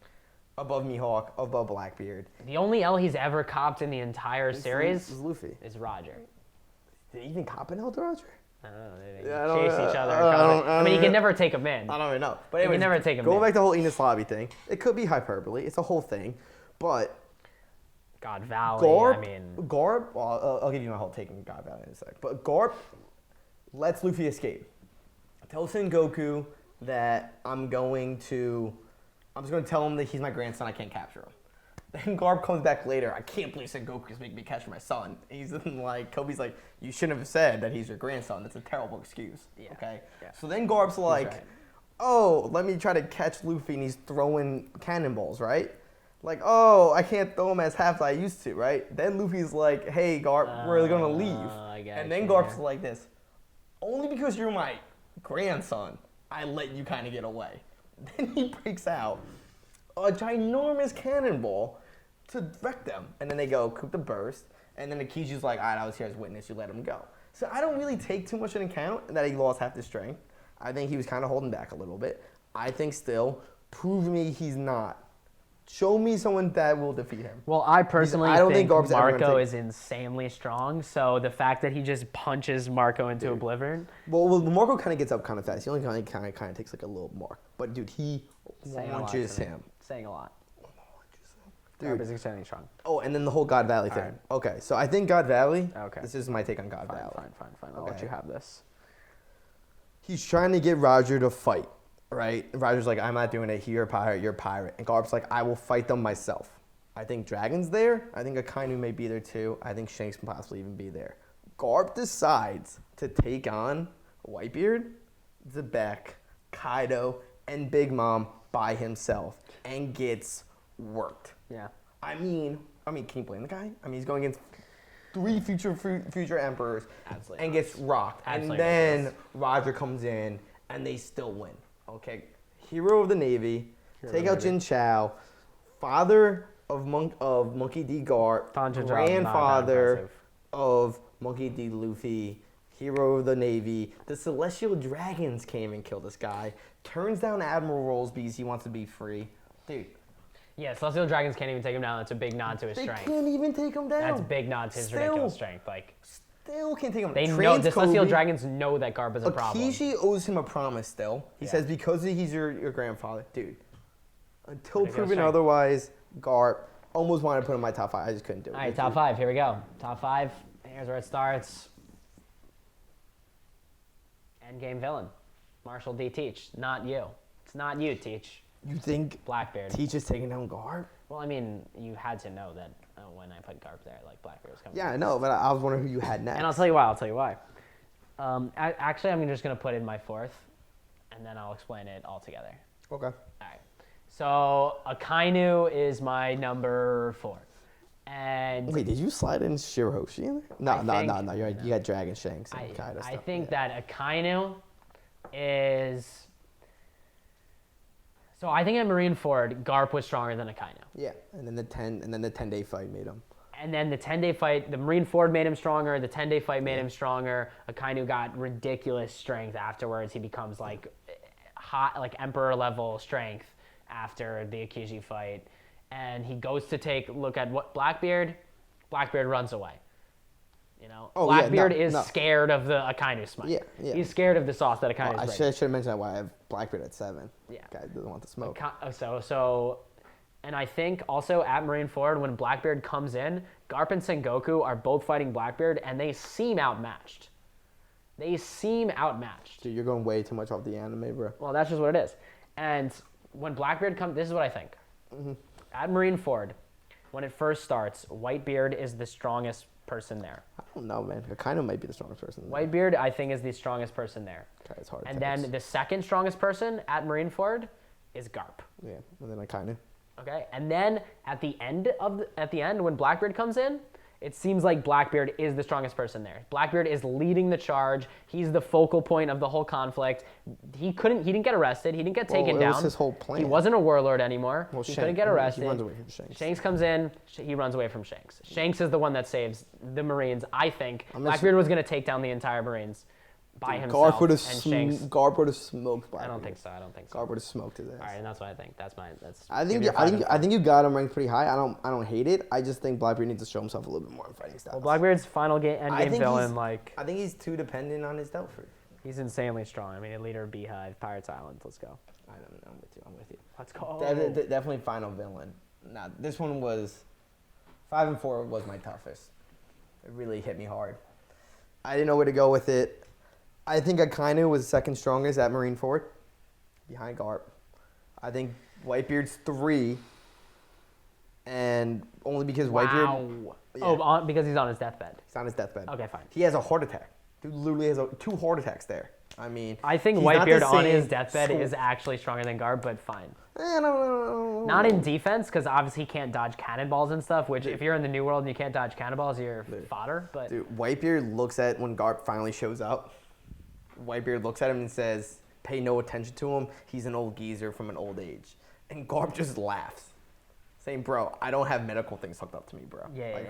above Mihawk, above Blackbeard. The only L he's ever copped in the entire series Is Luffy. is Roger. Did he even cop an L to Roger? I don't know. They Yeah, I don't chase know. each other. I I mean, you don't can know. never take him in. I don't even know. But You can anyways, never take him going in. back to the whole Enos lobby thing, it could be hyperbole. It's a whole thing. But God Valley, Garp, I mean, well, I'll give you my whole take on God Valley in a sec. But Garp lets Luffy escape. Tells Sengoku that I'm just going to tell him that he's my grandson, I can't capture him. Then Garp comes back later, I can't believe Sengoku's making me capture my son. He's like, Kobe's like, you shouldn't have said that he's your grandson. That's a terrible excuse. Yeah. Okay? Yeah. So then Garp's like, right. oh, let me try to catch Luffy, and he's throwing cannonballs, right? Like, oh, I can't throw him as half as I used to, right? Then Luffy's like, hey, Garp, we're going to leave. I got And then you. Garp's like this, only because you're my grandson, I let you kind of get away. Then he breaks out a ginormous cannonball to wreck them. And then they go, cook the burst. And then Akiji's like, all right, I was here as witness, you let him go. So I don't really take too much into account that he lost half his strength. I think he was kind of holding back a little bit. I think still, prove me he's not. Show me someone that will defeat him. well, I personally I don't think think Garp's ever gonna Marco take- is insanely strong. So the fact that he just punches Marco into oblivion, Well, Marco kind of gets up kind of fast. He only kind of takes like a little mark. But dude, he saying a lot launches to me. him. Saying a lot. Dude. Garp is extremely strong. Oh, and then the whole God Valley thing. Alright. Okay, so I think God Valley. Okay. This is my take on God Fine, Valley. fine. I'll let Okay. you have this. He's trying to get Roger to fight, right? Roger's like, I'm not doing it. You're a pirate. You're a pirate. And Garp's like, I will fight them myself. I think Dragon's there. I think Akainu may be there too. I think Shanks can possibly even be there. Garp decides to take on Whitebeard, Zebek, Kaido, and Big Mom by himself and gets worked. Yeah. I mean, can you blame the guy? I mean, he's going against 3 future emperors Absolutely and not. gets rocked. Absolutely and then ridiculous. Roger comes in and they still win. Okay, hero of the Navy, take out Jin Chao, father of Monkey D. Garp, Tanjiro, not that grandfather impressive. of Monkey D. Luffy, hero of the Navy. The Celestial Dragons came and killed this guy. Turns down Admiral roles because he wants to be free. Dude, Yeah, Celestial Dragons can't even take him down. That's a big nod to his they strength. can't even take him down. That's a big nod to his Still- ridiculous strength. Like, Still can't take him they down. know, Trains the Celestial Kobe. Dragons know that Garp is a problem. Aokiji owes him a promise still. He Yeah. says because he's your grandfather. Dude, until Ridiculous proven strength. otherwise, Garp almost wanted to put him in my top 5. I just couldn't do it. All right, top 5. Here we go. Top 5. Here's where it starts. Endgame villain. Marshall D. Teach. Not you. It's not you, Teach. You think Blackbeard. Teach is taking down Garp? Well, I mean, you had to know that when I put Garp there, like Blackbeard was coming. Yeah, I know, but I was wondering who you had next. And I'll tell you why. Actually, I'm just going to put in my 4th, and then I'll explain it all together. Okay. All right. So, Akainu is my number 4. And Wait, did you slide in Shirioshi in there? No. You're right. You got Dragon Shanks and Kaido I stuff. think yeah. that Akainu is... So I think at Marineford, Garp was stronger than Akainu. Yeah, and then the 10-day fight made him. And then the 10-day fight, the Marineford made him stronger. The 10-day fight made him stronger. Akainu got ridiculous strength afterwards. He becomes like hot, like emperor level strength after the Aokiji fight. And he goes to take a look at what Blackbeard. Blackbeard runs away. You know, Blackbeard is scared of the Akainu smite. Yeah. He's scared of the sauce that Akainu is I should have mentioned that why I have Blackbeard at 7. Yeah. Guy doesn't want the smoke. And I think also at Marineford, when Blackbeard comes in, Garp and Sengoku are both fighting Blackbeard, and they seem outmatched. Dude, you're going way too much off the anime, bro. Well, that's just what it is. And when Blackbeard comes, this is what I think. At Marineford, when it first starts, Whitebeard is the strongest person there. I don't know, man. Akainu might be the strongest person there. Whitebeard, I think, is the strongest person there. Okay, it's hard. And then the second strongest person at Marineford is Garp. Yeah, and then Akainu. Okay, and then at the end when Blackbeard comes in, it seems like Blackbeard is the strongest person there. Blackbeard is leading the charge. He's the focal point of the whole conflict. He didn't get arrested. He didn't get taken down. That was his whole plan. He wasn't a warlord anymore. Well, he couldn't get arrested. He runs away from Shanks. Shanks comes in. He runs away from Shanks. Shanks is the one that saves the Marines. I think Blackbeard was going to take down the entire Marines by himself. Garp would have smoked Blackbeard. I don't think so. Garp would have smoked his ass. All right, and that's what I think. I think you got him ranked pretty high. I don't hate it. I just think Blackbeard needs to show himself a little bit more in fighting styles. Well, Blackbeard's final endgame villain, I think he's too dependent on his Delphi. He's insanely strong. I mean, a leader of Beehive, Pirates Island. Let's go. I'm with you. Let's go. Definitely final villain. Now, this one was 5 and 4 was my toughest. It really hit me hard. I didn't know where to go with it. I think Akainu was second strongest at Marineford, behind Garp. I think Whitebeard's 3, and only because Whitebeard. Yeah. Because he's on his deathbed. He's on his deathbed. Okay, fine. He has a heart attack. Dude literally has 2 heart attacks there. I mean, I think Whitebeard on his deathbed is actually stronger than Garp, but fine. No. Not in defense, because obviously he can't dodge cannonballs and stuff, which if you're in the New World and you can't dodge cannonballs, you're fodder. But dude, Whitebeard looks at when Garp finally shows up. Whitebeard looks at him and says, pay no attention to him. He's an old geezer from an old age. And Garp just laughs, saying, bro, I don't have medical things hooked up to me, bro.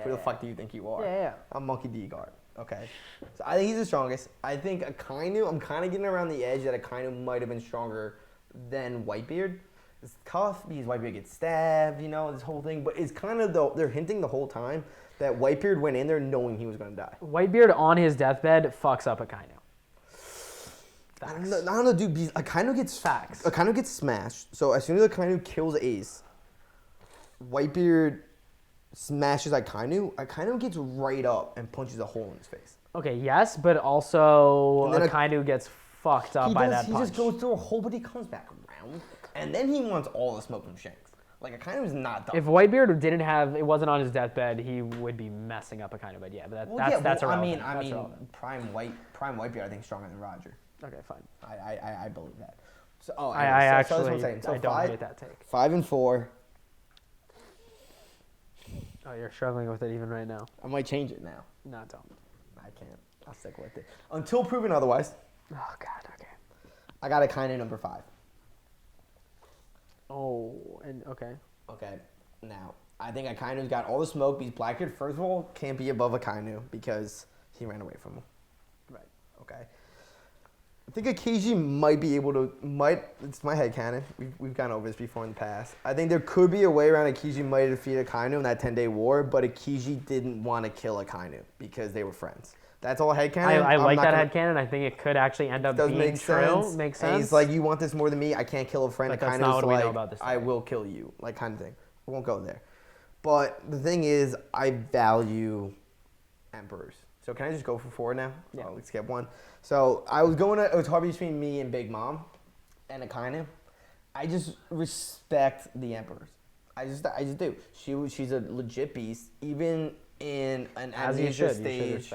Who the fuck do you think you are? Yeah. I'm Monkey D. Garp. Okay. So I think he's the strongest. I think Akainu, I'm kind of getting around the edge that Akainu might have been stronger than Whitebeard. It's tough because Whitebeard gets stabbed, this whole thing. But it's kind of, they're hinting the whole time that Whitebeard went in there knowing he was going to die. Whitebeard on his deathbed fucks up Akainu. I don't know, dude. Because Akainu gets smashed. So as soon as Akainu kills Ace, Whitebeard smashes Akainu. Akainu gets right up and punches a hole in his face. Okay, yes, but also Akainu gets fucked up by that punch. He just goes through a hole, but he comes back around, and then he wants all the smoke from Shanks. Like Akainu's not done. If Whitebeard wasn't on his deathbed, he would be messing up Akainu. But yeah, that's irrelevant. I mean, Prime Whitebeard, I think, stronger than Roger. Okay, fine. I believe that. So, I that's what I'm saying. So I don't hate that take. 5 and 4. Oh, you're struggling with it even right now. I might change it now. No, don't. I can't. I'll stick with it until proven otherwise. Oh God. Okay. I got Akainu number 5. Oh, and okay. Okay. Now, I think Akainu's got all the smoke because Blackbeard, first of all, can't be above Akainu because he ran away from him. Right. Okay. I think Aokiji might be able to, it's my headcanon. We've gone over this before in the past. I think there could be a way around Aokiji might defeat Akainu in that 10-day war, but Aokiji didn't want to kill Akainu because they were friends. That's all headcanon. I like that headcanon. I think it could actually end up being true. Makes sense. And he's like, you want this more than me? I can't kill a friend. But that's not what we know about this I will kill you, like kind of thing. I won't go there. But the thing is, I value emperors. So can I just go for 4 now? Yeah. Let's skip 1. So it was hard between me and Big Mom and Akainu. I just respect the emperors. I just do. She's a legit beast. Even in an amnesia stage,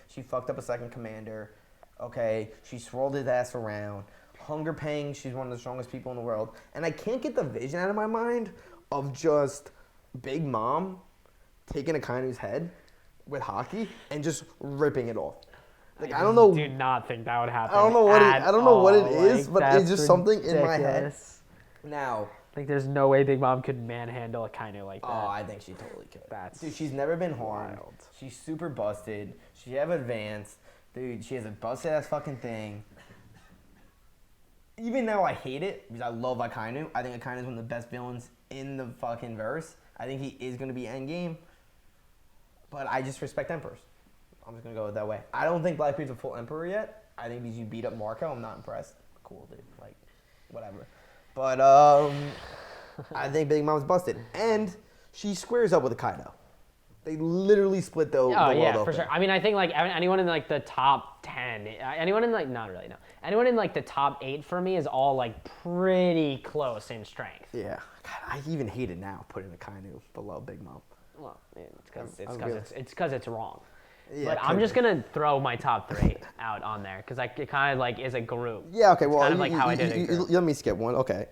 she fucked up a second commander. Okay, she swirled his ass around. Hunger Pang, she's one of the strongest people in the world. And I can't get the vision out of my mind of just Big Mom taking Akainu's head with hockey and just ripping it off. Like I don't know. Do not think that would happen. I don't know what it is, but it's just something in my head. Now, Like, there's no way Big Mom could manhandle a kainu like that. Oh, I think she totally could. That's Dude, she's never been harmed. wild. She's super busted. She have advanced. Dude, she has a busted ass fucking thing. Even though I hate it, because I love Akainu, I think Akainu is one of the best villains in the fucking verse. I think he is going to be endgame. But I just respect Emperors. I'm just going to go that way. I don't think Blackbeard's a full Emperor yet. I think because you beat up Marco, I'm not impressed. Cool, dude. Like, whatever. But I think Big Mom's busted. And she squares up with a kaido. They literally split the world yeah, open. for sure. I mean, I think like anyone in like the top 10, anyone in like, not really, no. Anyone in like the top 8 for me is all like pretty close in strength. Yeah. God, I even hate it now, putting a kainu below Big Mom. Well, it's because it's wrong. Yeah, but I'm just going to throw my top 3 out on there because it kind of like is a group. Yeah, okay, well, kind of like how I did it. Let me skip one. Okay.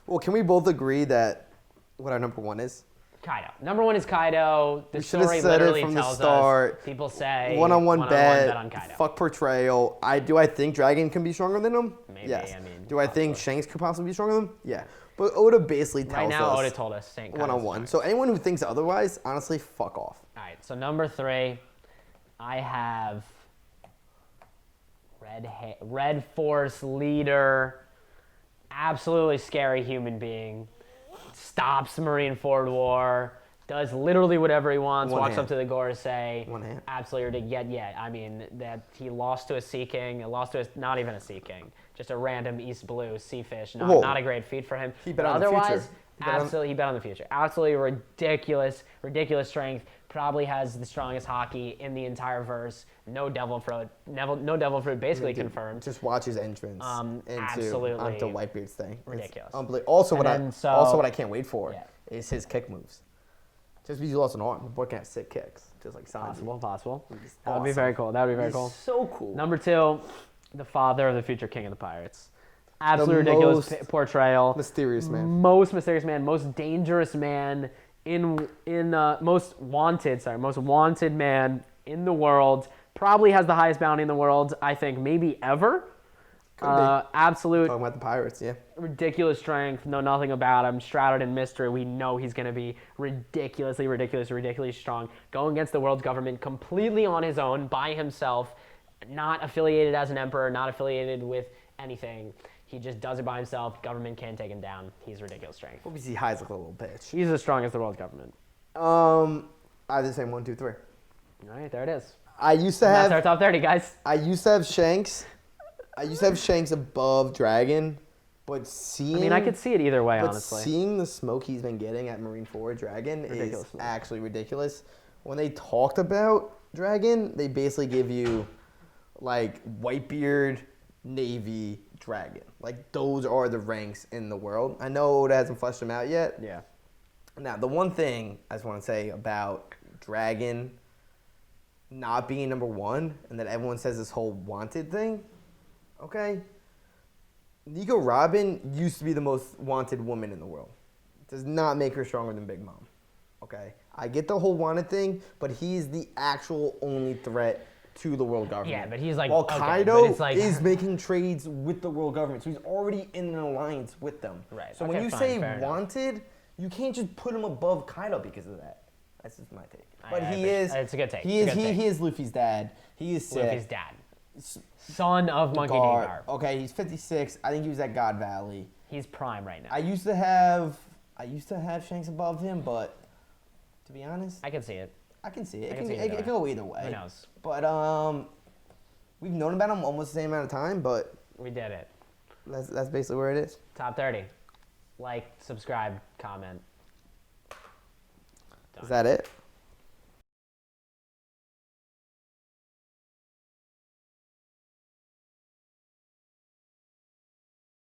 Well, can we both agree that what our number 1 is? Kaido. Number 1 is Kaido. The We should have story said it literally from the tells start. us. People say One-on-one bet on Kaido. Fuck portrayal. I think Dragon can be stronger than him? Maybe, Yes. I mean, do I think Shanks could possibly be stronger than him? Yeah. But Oda basically tells Right now, us Oda told us Kaido's one-on-one. strong. So anyone who thinks otherwise, honestly, fuck off. All right, so number 3, I have Red Force leader, absolutely scary human being, stops Marine Ford War, does literally whatever he wants, walks up to the Gorosei. One hand. Absolutely ridiculous. Yeah, I mean, that he lost to a Sea King, not even a Sea King, just a random East Blue sea fish. Not a great feat for him. He bet But on the otherwise, future. he bet on the future. Absolutely ridiculous strength. Probably has the strongest hockey in the entire verse. No devil fruit. No devil fruit. Basically confirmed. Just watch his entrance Absolutely onto Whitebeard's thing. ridiculous. Also, And what then, I can't wait for is his kick moves. Just because you lost an arm, the boy can have sick kicks, just like Sanji. Possible. He's That would be awesome. very cool. He's so cool. Number 2, the father of the future king of the pirates. Absolutely ridiculous portrayal. Mysterious man. Most mysterious man. Most dangerous man most wanted man in the world. Probably has the highest bounty in the world. I think maybe ever. Could be. Absolute Talking about the pirates, yeah. ridiculous strength. Know nothing about him. Shrouded in mystery. We know he's going to be ridiculously strong. Going against the world's government completely on his own, by himself. Not affiliated as an emperor. Not affiliated with anything. He just does it by himself. Government can't take him down. He's ridiculous strength. What was he hides like a little bitch? He's as strong as the world's government. I did the same 1, 2, 3. All right, there it is. I used to That's our have top 30, guys. Shanks. I used to have Shanks above Dragon, but seeing. I mean, I could see it either way, But honestly. seeing the smoke he's been getting at Marine 4 Dragon Ridiculous is smoke. actually ridiculous. When they talked about Dragon, they basically give you like Whitebeard, Navy, Dragon. Like those are the ranks in the world. I know Oda hasn't fleshed them out yet. Yeah. Now, the one thing I just want to say about Dragon not being number 1 and that everyone says this whole wanted thing, okay? Nico Robin used to be the most wanted woman in the world. Does not make her stronger than Big Mom, okay? I get the whole wanted thing, but he's the actual only threat to the world government. Yeah, but he's like, While okay, Kaido but it's like- is making trades with the world government, so he's already in an alliance with them. Right, So okay, when you fine, say fair enough. wanted, you can't just put him above Kaido because of that. That's just my take. But I he appreciate- is. it's a good take, He it's is. a good take. He is Luffy's dad. He is sick. Luffy's dad. Son of Monkey D. Garp. Garp. Okay, he's 56. I think he was at God Valley. He's prime right now. I used to have Shanks above him, but to be honest, I can see it. I can see it. I can see it It either can go either way. Who knows? But we've known about him almost the same amount of time, but We did it. that's basically where it is. Top 30. Like, subscribe, comment. Is that it?